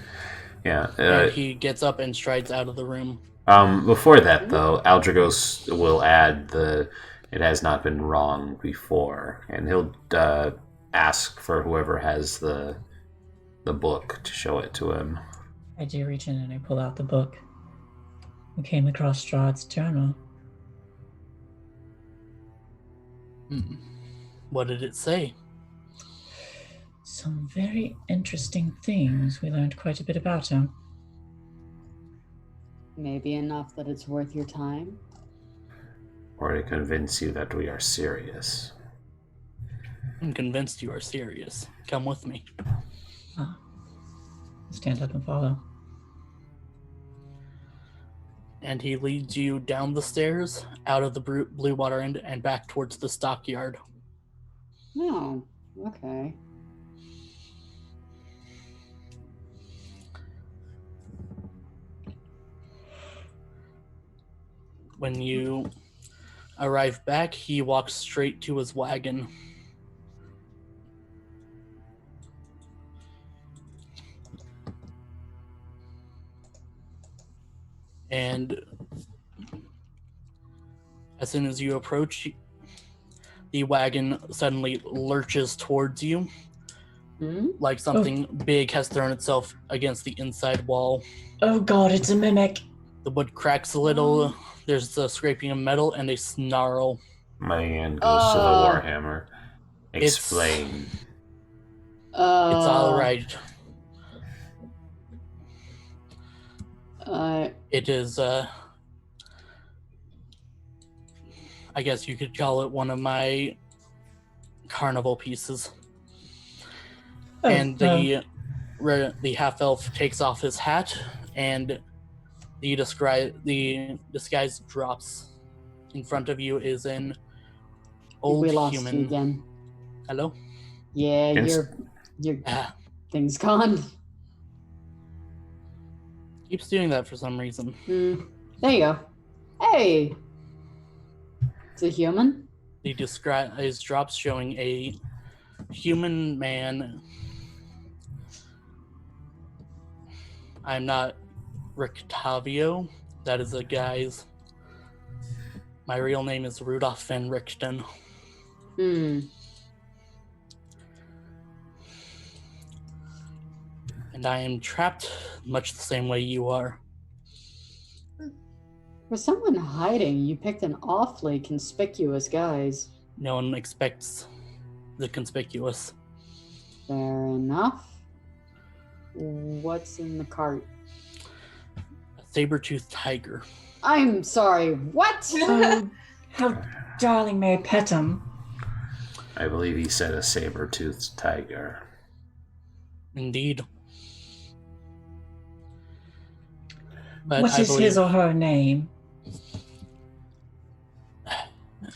Yeah. And he gets up and strides out of the room. Before that, though, Aldrugos will add it has not been wrong before, and he'll ask for whoever has the book to show it to him. I do reach in and I pull out the book. We came across Strahd's journal. What did it say? Some very interesting things. We learned quite a bit about him. Maybe enough that it's worth your time. Or to convince you that we are serious. I'm convinced you are serious. Come with me. Stand up and follow. And he leads you down the stairs, out of the blue water end, and back towards the stockyard. Oh, okay. When you arrive back, he walks straight to his wagon. And as soon as you approach, the wagon suddenly lurches towards you, like something big has thrown itself against the inside wall. Oh god, it's a mimic! The wood cracks a little, there's a scraping of metal, and a snarl. My hand goes to the warhammer. Explain. It's alright. It is, I guess you could call it one of my carnival pieces. And the half-elf takes off his hat, and the disguise drops. In front of you is an old we lost human. you again. Hello? Yeah, your Ah, thing's gone. keeps doing that for some reason. There you go. Hey! It's a human? His drops showing a human man. I'm not Rictavio. That is a guy's. My real name is Rudolph van Richten. And I am trapped much the same way you are. For someone hiding, you picked an awfully conspicuous guise. No one expects the conspicuous. Fair enough. What's in the cart? A saber-toothed tiger. I'm sorry, what? Oh, how darling may I pet him? I believe he said a saber-toothed tiger. Indeed. But What is his or her name?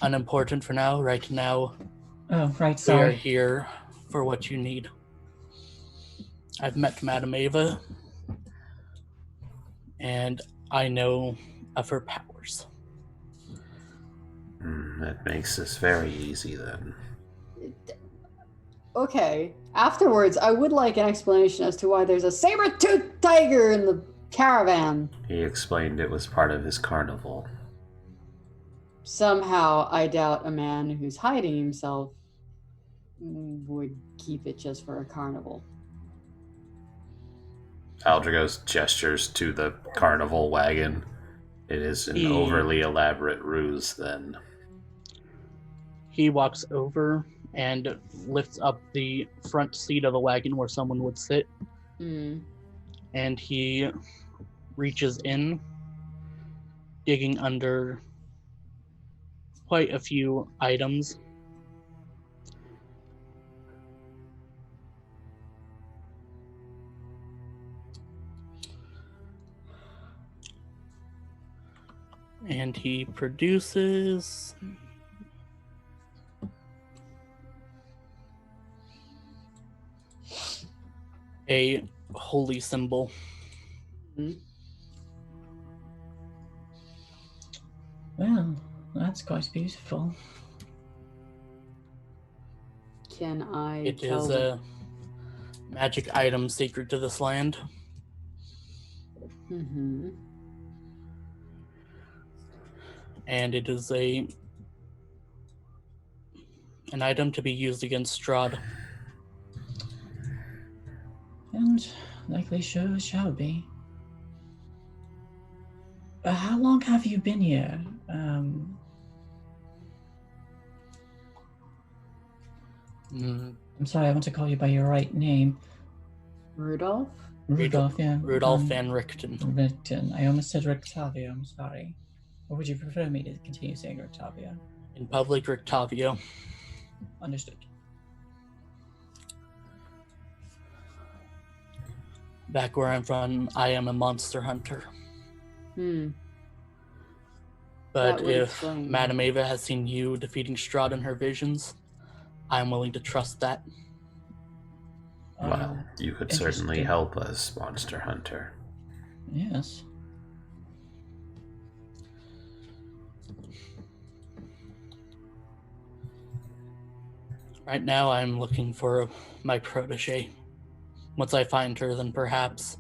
Unimportant for now. Right now, Oh, right, we are sorry. here for what you need. I've met Madame Ava, and I know of her powers. That makes this very easy then. Okay, afterwards, I would like an explanation as to why there's a saber-toothed tiger in the caravan. He explained it was part of his carnival. Somehow, I doubt a man who's hiding himself would keep it just for a carnival. Aldrugos gestures to the carnival wagon. It is an overly elaborate ruse then. He walks over and lifts up the front seat of the wagon where someone would sit. And he reaches in, digging under quite a few items. And he produces a holy symbol. Well, that's quite beautiful. Can I It tell is a magic item sacred to this land. And it is an item to be used against Strahd. And likely sure shall be. How long have you been here? I'm sorry, I want to call you by your right name. Rudolph? Rudolph, yeah. Rudolph van Richten. Richten. I almost said Rictavio, I'm sorry. Or would you prefer me to continue saying Rictavio? In public, Rictavio. Understood. Back where I'm from, I am a monster hunter. But That would if explain. Madame Ava has seen you defeating Strahd in her visions, I'm willing to trust that. Well, you could certainly interesting. help us, Monster Hunter. Yes. Right now, I'm looking for my protege. Once I find her, then perhaps.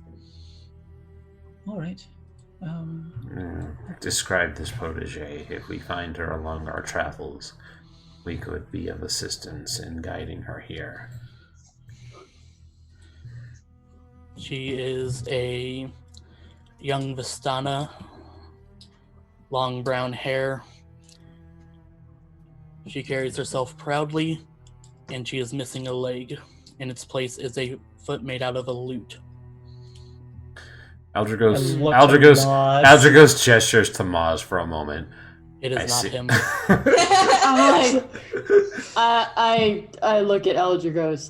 All right. Describe this protege. If we find her along our travels, we could be of assistance in guiding her here. She is a young Vistana, long brown hair. She carries herself proudly, and she is missing a leg. In its place is a foot made out of a lute. Aldrugos gestures to Maz for a moment. It is not him. I'm like, I look at Aldrugos.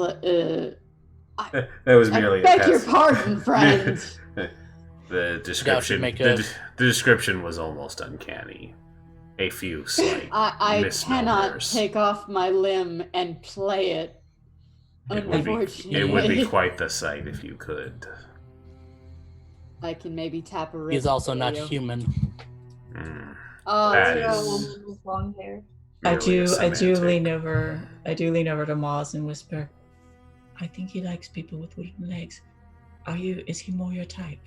That was merely I beg a your pass. pardon, friend. The description, make a- the description was almost uncanny. a few slight I cannot misnomers. take off my limb and play it. It would Unfortunately, be quite the sight if you could. I can maybe tap a He's rhythm also for not you. human. Oh, That You're a is- woman with long hair. I merely a do lean semantic. over to Maz and whisper, I think he likes people with wooden legs. Is he more your type?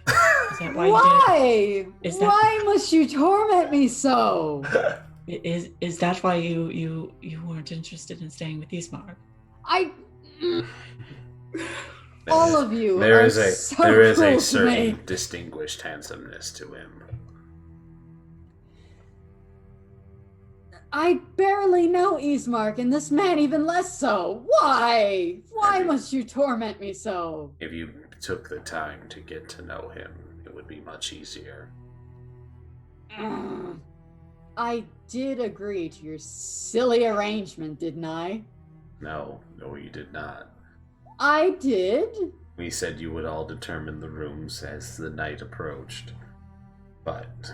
Is that why you why? Is that- Why must you torment me so? did it? Is that why you weren't interested in staying with Ismark? I. All of you. There are is a so there is cruel a to certain me. distinguished handsomeness to him. I barely know Ismark, and this man even less so. Why? Why must you torment me so? If you took the time to get to know him, it would be much easier. I did agree to your silly arrangement, didn't I? No, you did not. I did. We said you would all determine the rooms as the night approached. But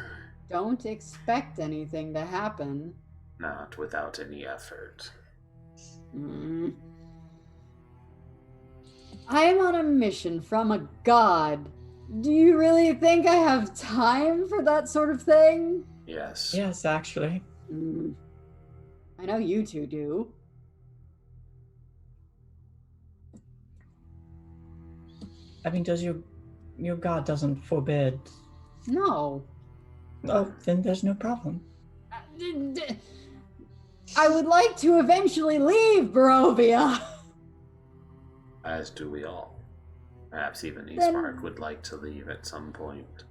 Don't expect anything to happen. not without any effort. I am on a mission from a god. Do you really think I have time for that sort of thing? Yes. Yes, actually. I know you two do. I mean, does your god doesn't forbid? No. Oh, then there's no problem. I would like to eventually leave Barovia. As do we all. Perhaps even Then- Ismark would like to leave at some point.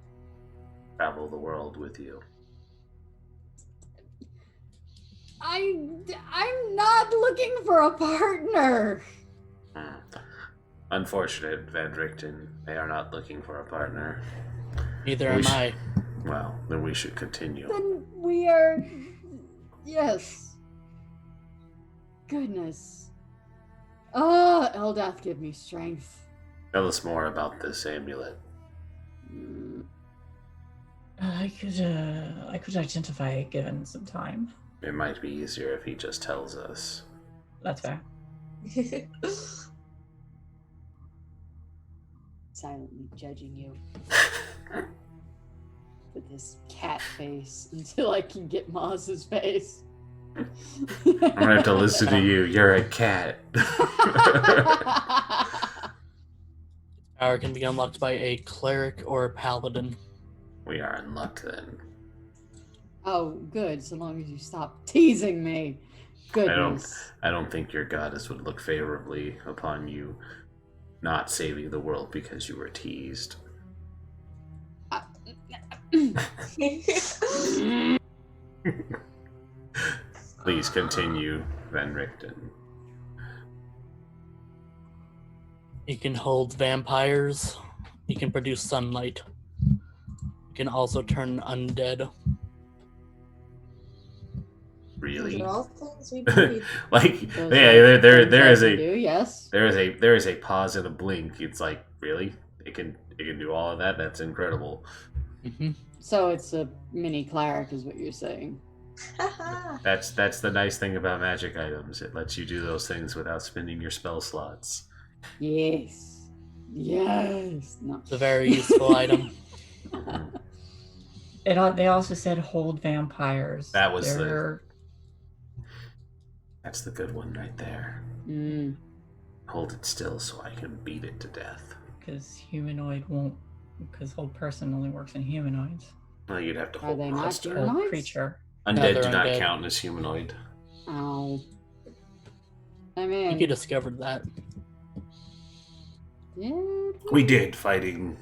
Travel the world with you. I'm not looking for a partner. Unfortunate, Van Richten. They are not looking for a partner. Neither We am sh- I. Well, then we should continue. Then we are. Yes. Goodness. Oh, Eldath, give me strength. Tell us more about this amulet. I could identify it given some time. It might be easier if he just tells us. That's fair. Silently judging you. With this cat face until I can get Maz's face. I'm gonna have to listen to you. You're a cat. Power can be unlocked by a cleric or a paladin. We are in luck then. Oh, good. So long as you stop teasing me. Goodness. I don't think your goddess would look favorably upon you not saving the world because you were teased. Please continue, Van Richten. He can hold vampires. He can produce sunlight. He can also turn undead. Really? Those are all things we need. Like, Those yeah, are there things is I a can do, yes. there is a pause and a blink. It's like, really? It can do all of that? That's incredible. Mm-hmm. So it's a mini cleric, is what you're saying. That's the nice thing about magic items. It lets you do those things without spending your spell slots. Yes. Yes. No. It's a very useful item. They also said hold vampires. That was That's the good one right there. Mm. Hold it still so I can beat it to death. because humanoid won't. Because hold person only works in humanoids. Well, you'd have to Are hold they not monster. humanoid? Hold Humanoids? creature. Undead they're do not undead. count as humanoid. Ow. I I mean, think you discovered that. did We did, fighting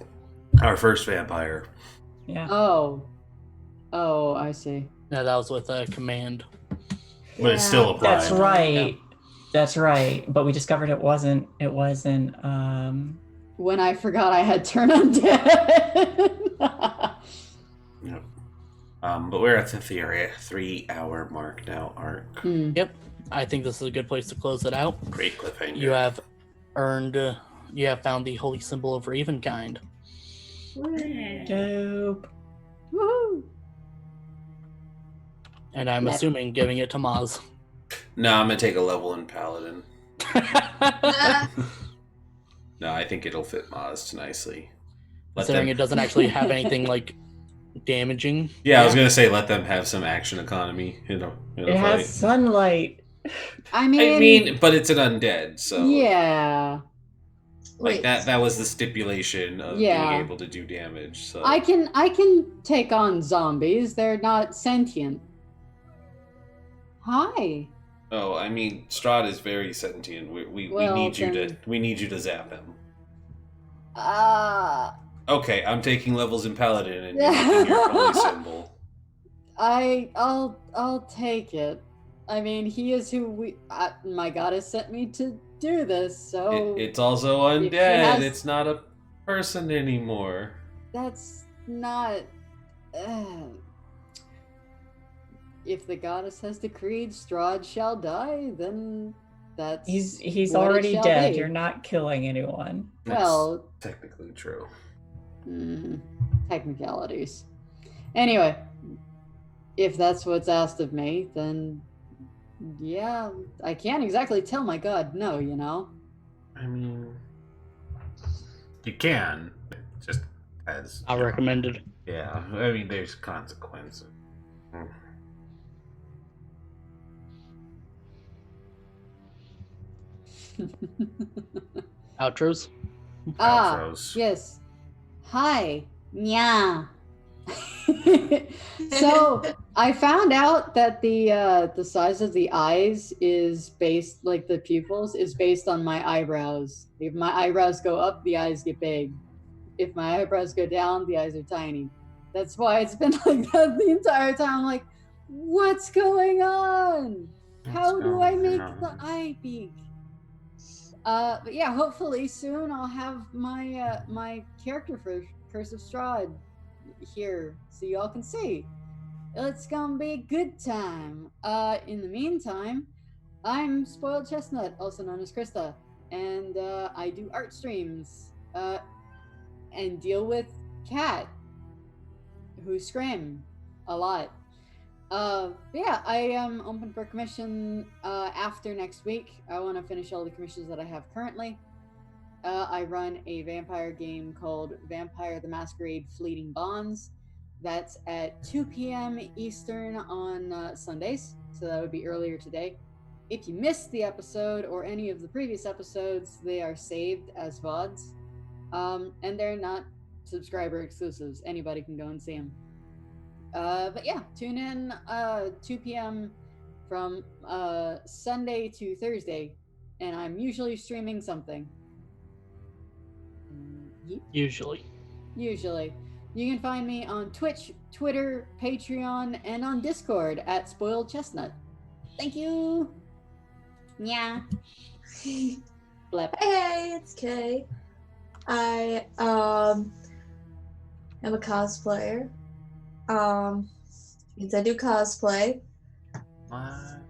our first vampire. Yeah. Oh. Oh, I see. No, that was with a command. But it still applies. That's right. Yeah. That's right. But we discovered it wasn't. When I forgot I had turn undead. Yep. But we're at the 3-hour mark now, Ark. Hmm. Yep. I think this is a good place to close it out. Great cliffhanger. You have earned. You have found the holy symbol of Ravenkind. Dope. Woohoo! And I'm assuming giving it to Maz. No, I'm gonna take a level in Paladin. No, I think it'll fit Maz nicely. Considering it doesn't actually have anything like damaging. Yeah, I was gonna say let them have some action economy. In a It has fight. sunlight. I mean, but it's an undead, so yeah. like that was the stipulation of being able to do damage. So I can take on zombies. They're not sentient. Hi. Oh, I mean, Strahd is very sentient. We need you to zap him. Okay, I'm taking levels in Paladin and you're making your holy symbol. I'll take it. I mean, he is who my goddess sent me to do this, so it's also undead. It's not a person anymore. That's not. If the goddess has decreed Strahd shall die, then that's he's already dead. You're not killing anyone. Well, that's technically true. Technicalities. Anyway, if that's what's asked of me, then yeah, I can't exactly tell my god no, you know? I mean, you can, just as... Not recommended. Yeah, I mean, there's consequences. Outros? Outros. Yes. Hi. Yeah. So I found out that the size of the eyes is based, like the pupils, is based on my eyebrows. If my eyebrows go up, the eyes get big. If my eyebrows go down, the eyes are tiny. That's why it's been like that the entire time. I'm like, what's going on? How do I make the eye big? But yeah, hopefully soon I'll have my my character for Curse of Strahd here so y'all can see. It's gonna be a good time. In the meantime, I'm SpoiledChestnut, also known as Krista, and I do art streams and deal with Cat, who scream a lot. Yeah, I am open for commission after next week. I want to finish all the commissions that I have currently. I run a vampire game called Vampire the Masquerade Fleeting Bonds. That's at 2 p.m. Eastern on Sundays, so that would be earlier today. If you missed the episode or any of the previous episodes, they are saved as VODs, and they're not subscriber exclusives. Anybody can go and see them. But yeah, tune in 2 p.m. from Sunday to Thursday, and I'm usually streaming something. Usually. You can find me on Twitch, Twitter, Patreon, and on Discord at SpoiledChestnut. Thank you. Yeah. Blep. Hey, it's Kay. I am a cosplayer. Means I do cosplay. What?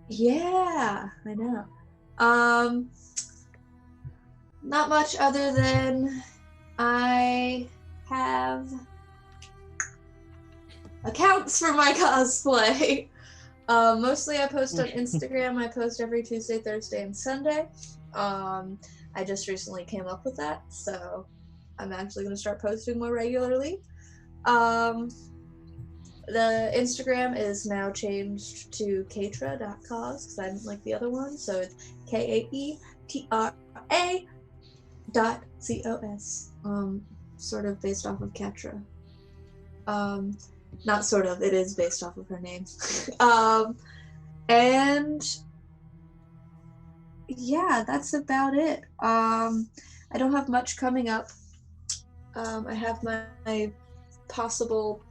Yeah, I know. Not much other than I have accounts for my cosplay. Mostly I post on Instagram. I post every Tuesday, Thursday, and Sunday. I just recently came up with that, so I'm actually going to start posting more regularly. The Instagram is now changed to Katra.cos because I didn't like the other one, so it's KAETRA.COS. Sort of based off of Katra. Not sort of, it is based off of her name. And yeah, that's about it. I don't have much coming up. I have my possible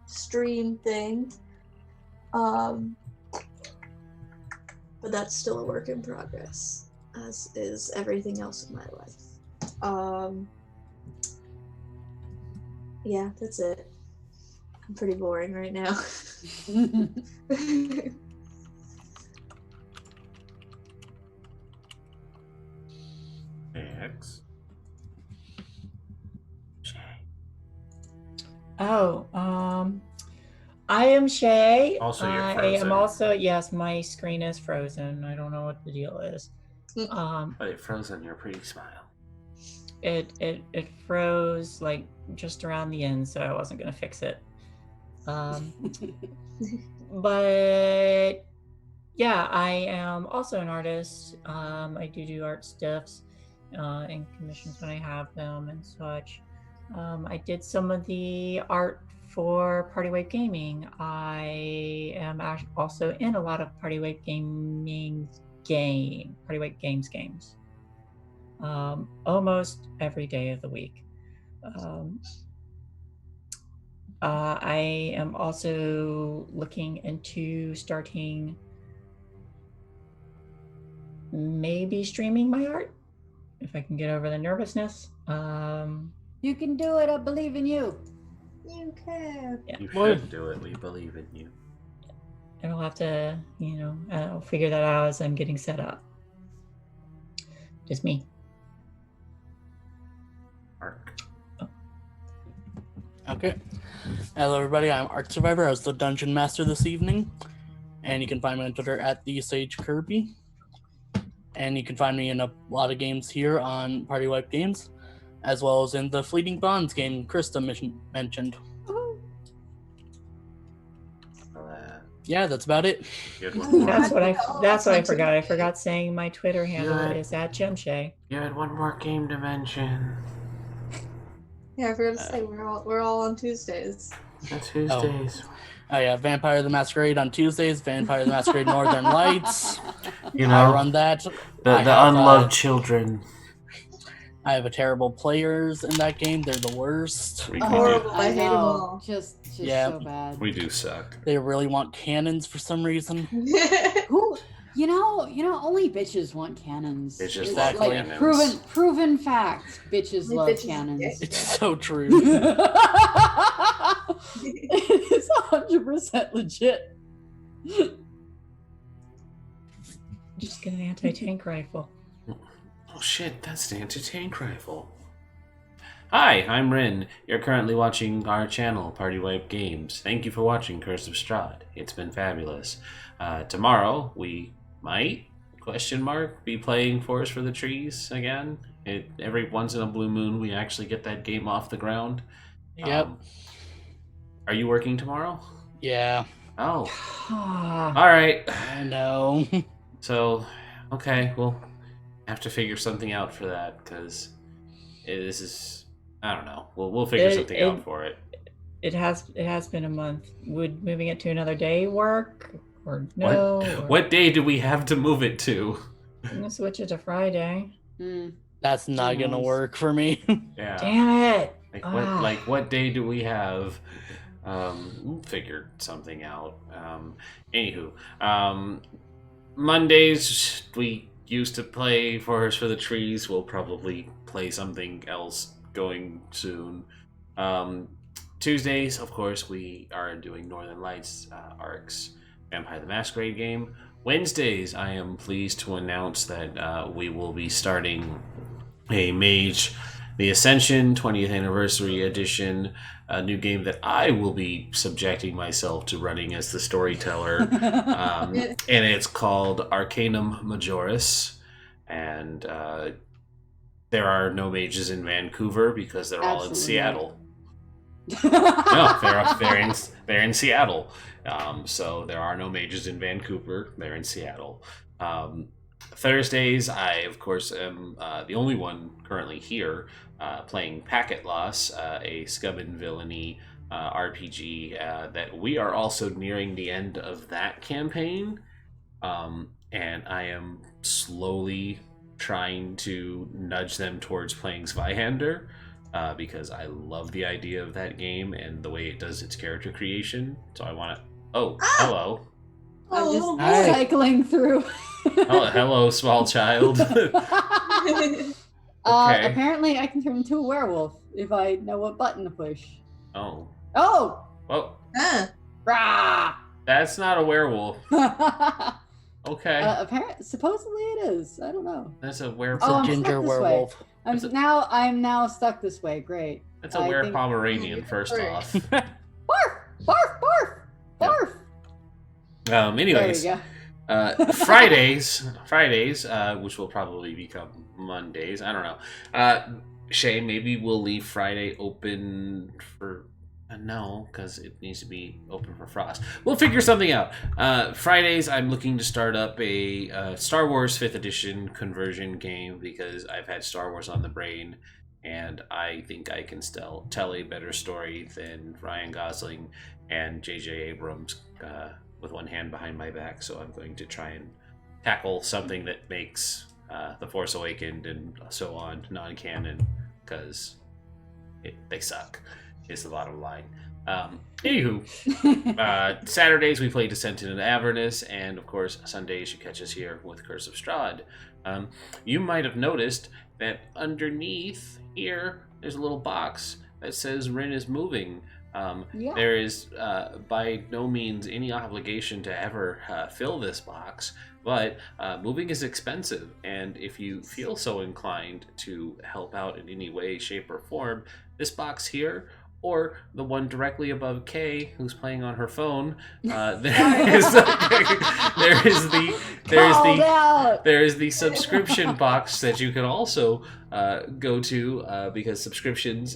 stream thing, but that's still a work in progress, as is everything else in my life. Yeah, that's it. I'm pretty boring right now. X. Oh, I am Shae. Also, you're I frozen. am also, yes, my screen is frozen. I don't know what the deal is. But it froze on your pretty smile. It froze like just around the end, so I wasn't gonna fix it. But yeah, I am also an artist. I do art stuffs and commissions when I have them and such. I did some of the art for PartyWipe Gaming. I am also in a lot of PartyWipe Games games. Almost every day of the week. I am also looking into starting maybe streaming my art if I can get over the nervousness. You can do it. I believe in you. You can. Yeah. You should do it. We believe in you. And I'll have to, I'll figure that out as I'm getting set up. Just me. Mark. Okay. Hello, everybody. I'm Arc Survivor. I was the Dungeon Master this evening. And you can find me on Twitter at TheSageKirby. And you can find me in a lot of games here on PartyWipeGames, as well as in the Fleeting Bonds game Krista mentioned. Yeah, that's about it. That's what I forgot. I forgot saying my Twitter handle is @JemShae. You had one more game to mention. Yeah, I forgot to say we're all on Tuesdays. Tuesdays. Oh yeah, Vampire the Masquerade on Tuesdays, Vampire the Masquerade Northern Lights. You know, I run that. The unloved children. I have a terrible players in that game. They're the worst. Horrible. I hate them all. Just Yeah. so bad. We do suck. They really want cannons for some reason. Who? You know, only bitches want cannons. Bitches It's love like cannons. proven fact. Bitches love bitches- cannons. It's so true. It's 100% legit. Just get an anti-tank rifle. Oh shit, that's the anti-tank rifle. Hi, I'm Rin. You're currently watching our channel, PartyWipeGames. Thank you for watching Curse of Strahd. It's been fabulous. Tomorrow, we might, be playing Forest for the Trees again. Every once in a blue moon, we actually get that game off the ground. Yep. Are you working tomorrow? Yeah. Oh. Alright. I know. So, okay, we'll have to figure something out for that, because this is... I don't know. We'll figure something out for it. It has been a month. Would moving it to another day work? Or no? What day do we have to move it to? I'm gonna switch it to Friday. That's not gonna work for me. Yeah. Damn it! What day do we have? We'll figure something out. Anywho, Mondays we used to play Forest for the Trees. We'll probably play something else going soon. Tuesdays, of course, we are doing Northern Lights arcs, Vampire the Masquerade game. Wednesdays, I am pleased to announce that we will be starting a Mage the Ascension 20th Anniversary Edition, a new game that I will be subjecting myself to running as the storyteller. And it's called Arcanum Majoris. And there are no mages in Vancouver because they're all in Seattle. No, they're in Seattle. So there are no mages in Vancouver. They're in Seattle. Thursdays, I of course am the only one currently here playing Packet Loss, a Scum and Villainy RPG that we are also nearing the end of that campaign. And I am slowly trying to nudge them towards playing Zweihander. Because I love the idea of that game and the way it does its character creation. So I want to... Oh, hello. I'm just cycling through. Hello, small child. Okay. Apparently I can turn into a werewolf if I know what button to push. Oh. Oh! Well, Rah! that's not a werewolf. Okay. Supposedly it is. I don't know. That's a werewolf. Oh, I'm Ginger stuck this werewolf. I'm now stuck this way. Great. That's a were-Pomeranian, first off. Barf! Barf! Barf! Anyways, There we go. Fridays, which will probably become Mondays. I don't know. Shae, maybe we'll leave Friday open for. No, because it needs to be open for Frost. We'll figure something out. Fridays, I'm looking to start up a Star Wars 5th Edition conversion game because I've had Star Wars on the brain, and I think I can still tell a better story than Ryan Gosling and J.J. Abrams with one hand behind my back. So I'm going to try and tackle something that makes The Force Awakened and so on non-canon, because they suck. Is the bottom line. Anywho, Saturdays we play Descent into Avernus, and of course Sundays you catch us here with Curse of Strahd. You might have noticed that underneath here there's a little box that says Rin is moving. Yeah. There is by no means any obligation to ever fill this box, but moving is expensive, and if you feel so inclined to help out in any way, shape, or form, this box here, or the one directly above Kay, who's playing on her phone, there is the subscription box that you can also go to, because subscriptions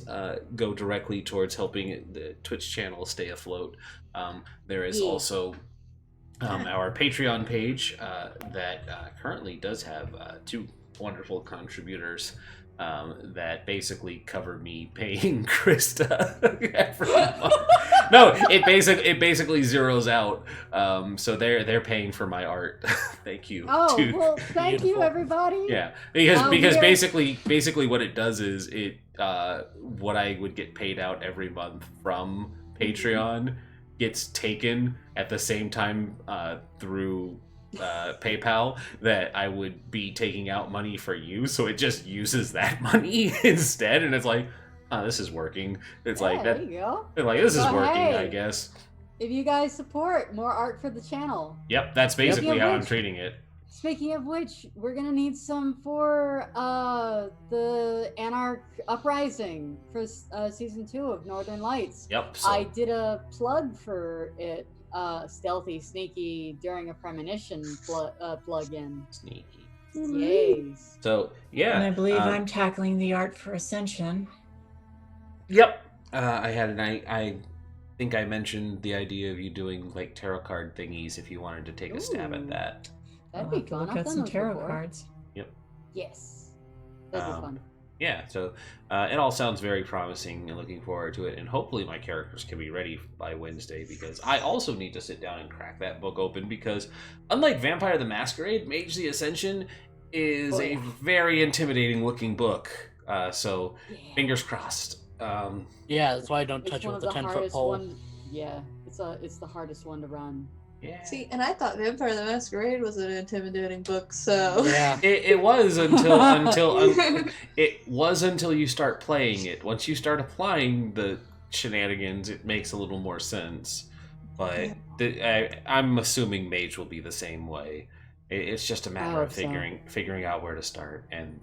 go directly towards helping the Twitch channel stay afloat. There is also our Patreon page that currently does have 2 wonderful contributors that basically cover me paying Krista every month. No, it basically zeroes out. So they're paying for my art. Thank you. Oh, well, thank you, everybody. Yeah, because basically what it does is it what I would get paid out every month from Patreon gets taken at the same time through PayPal that I would be taking out money for you, so it just uses that money instead, and it's like, oh, this is working. It's like that. There you go. Like, this is working, hey, I guess. If you guys support more art for the channel. Yep, that's basically how I'm treating it. Speaking of which, we're gonna need some for the Anarch Uprising for season 2 of Northern Lights. Yep. So. I did a plug for it. Stealthy, sneaky during a premonition plug-in. Sneaky. Yes. So yeah. And I believe I'm tackling the art for Ascension. Yep. I think I mentioned the idea of you doing like tarot card thingies if you wanted to take a stab at that. That'd be fun. Look at some tarot cards. Yep. Yes. That'd be fun. Yeah, so it all sounds very promising and looking forward to it, and hopefully my characters can be ready by Wednesday, because I also need to sit down and crack that book open, because unlike Vampire the Masquerade, Mage the Ascension is a very intimidating looking book, so fingers crossed. Yeah, that's why I don't touch it with a 10-foot pole. Yeah, it's the hardest one to run. Yeah. See, and I thought Vampire the Masquerade was an intimidating book, so yeah, it was until it was until you start playing it. Once you start applying the shenanigans, it makes a little more sense. But I'm assuming Mage will be the same way. It's just a matter of figuring out where to start. And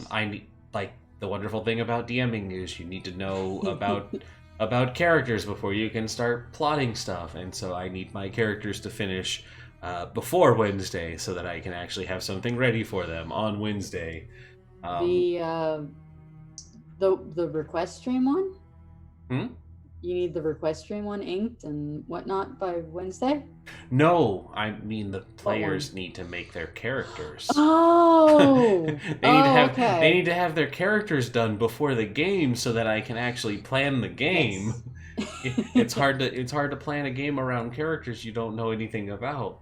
I need, like, the wonderful thing about DMing is you need to know about characters before you can start plotting stuff, and so I need my characters to finish before Wednesday so that I can actually have something ready for them on Wednesday. The request stream one? You need the request stream one inked and whatnot by Wednesday? No, I mean the players need to make their characters. Oh, they need to have their characters done before the game so that I can actually plan the game. Yes. It's hard to plan a game around characters you don't know anything about.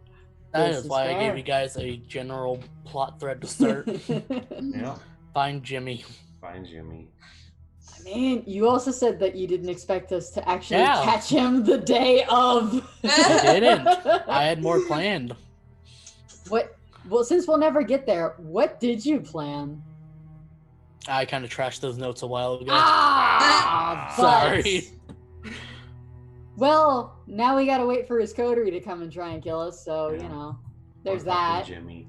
That is why I gave you guys a general plot thread to start. Yeah. Find Jimmy. I mean, you also said that you didn't expect us to actually catch him the day of. I didn't. I had more planned. What? Well, since we'll never get there, what did you plan? I kind of trashed those notes a while ago. Sorry. Well, now we gotta wait for his coterie to come and try and kill us, so, you know, there's that. Jimmy.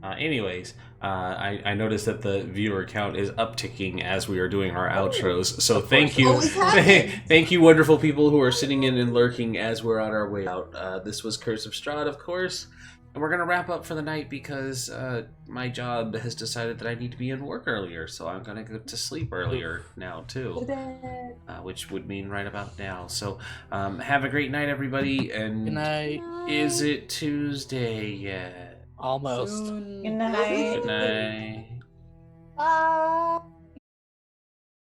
Anyways, I noticed that the viewer count is upticking as we are doing our outros. So thank you, thank you, wonderful people who are sitting in and lurking as we're on our way out. This was Curse of Strahd, of course, and we're gonna wrap up for the night because my job has decided that I need to be in work earlier, so I'm gonna go to sleep earlier now too, which would mean right about now. So have a great night, everybody, and Good night. is it Tuesday yet? Almost. Soon. Good night. Good night. Bye.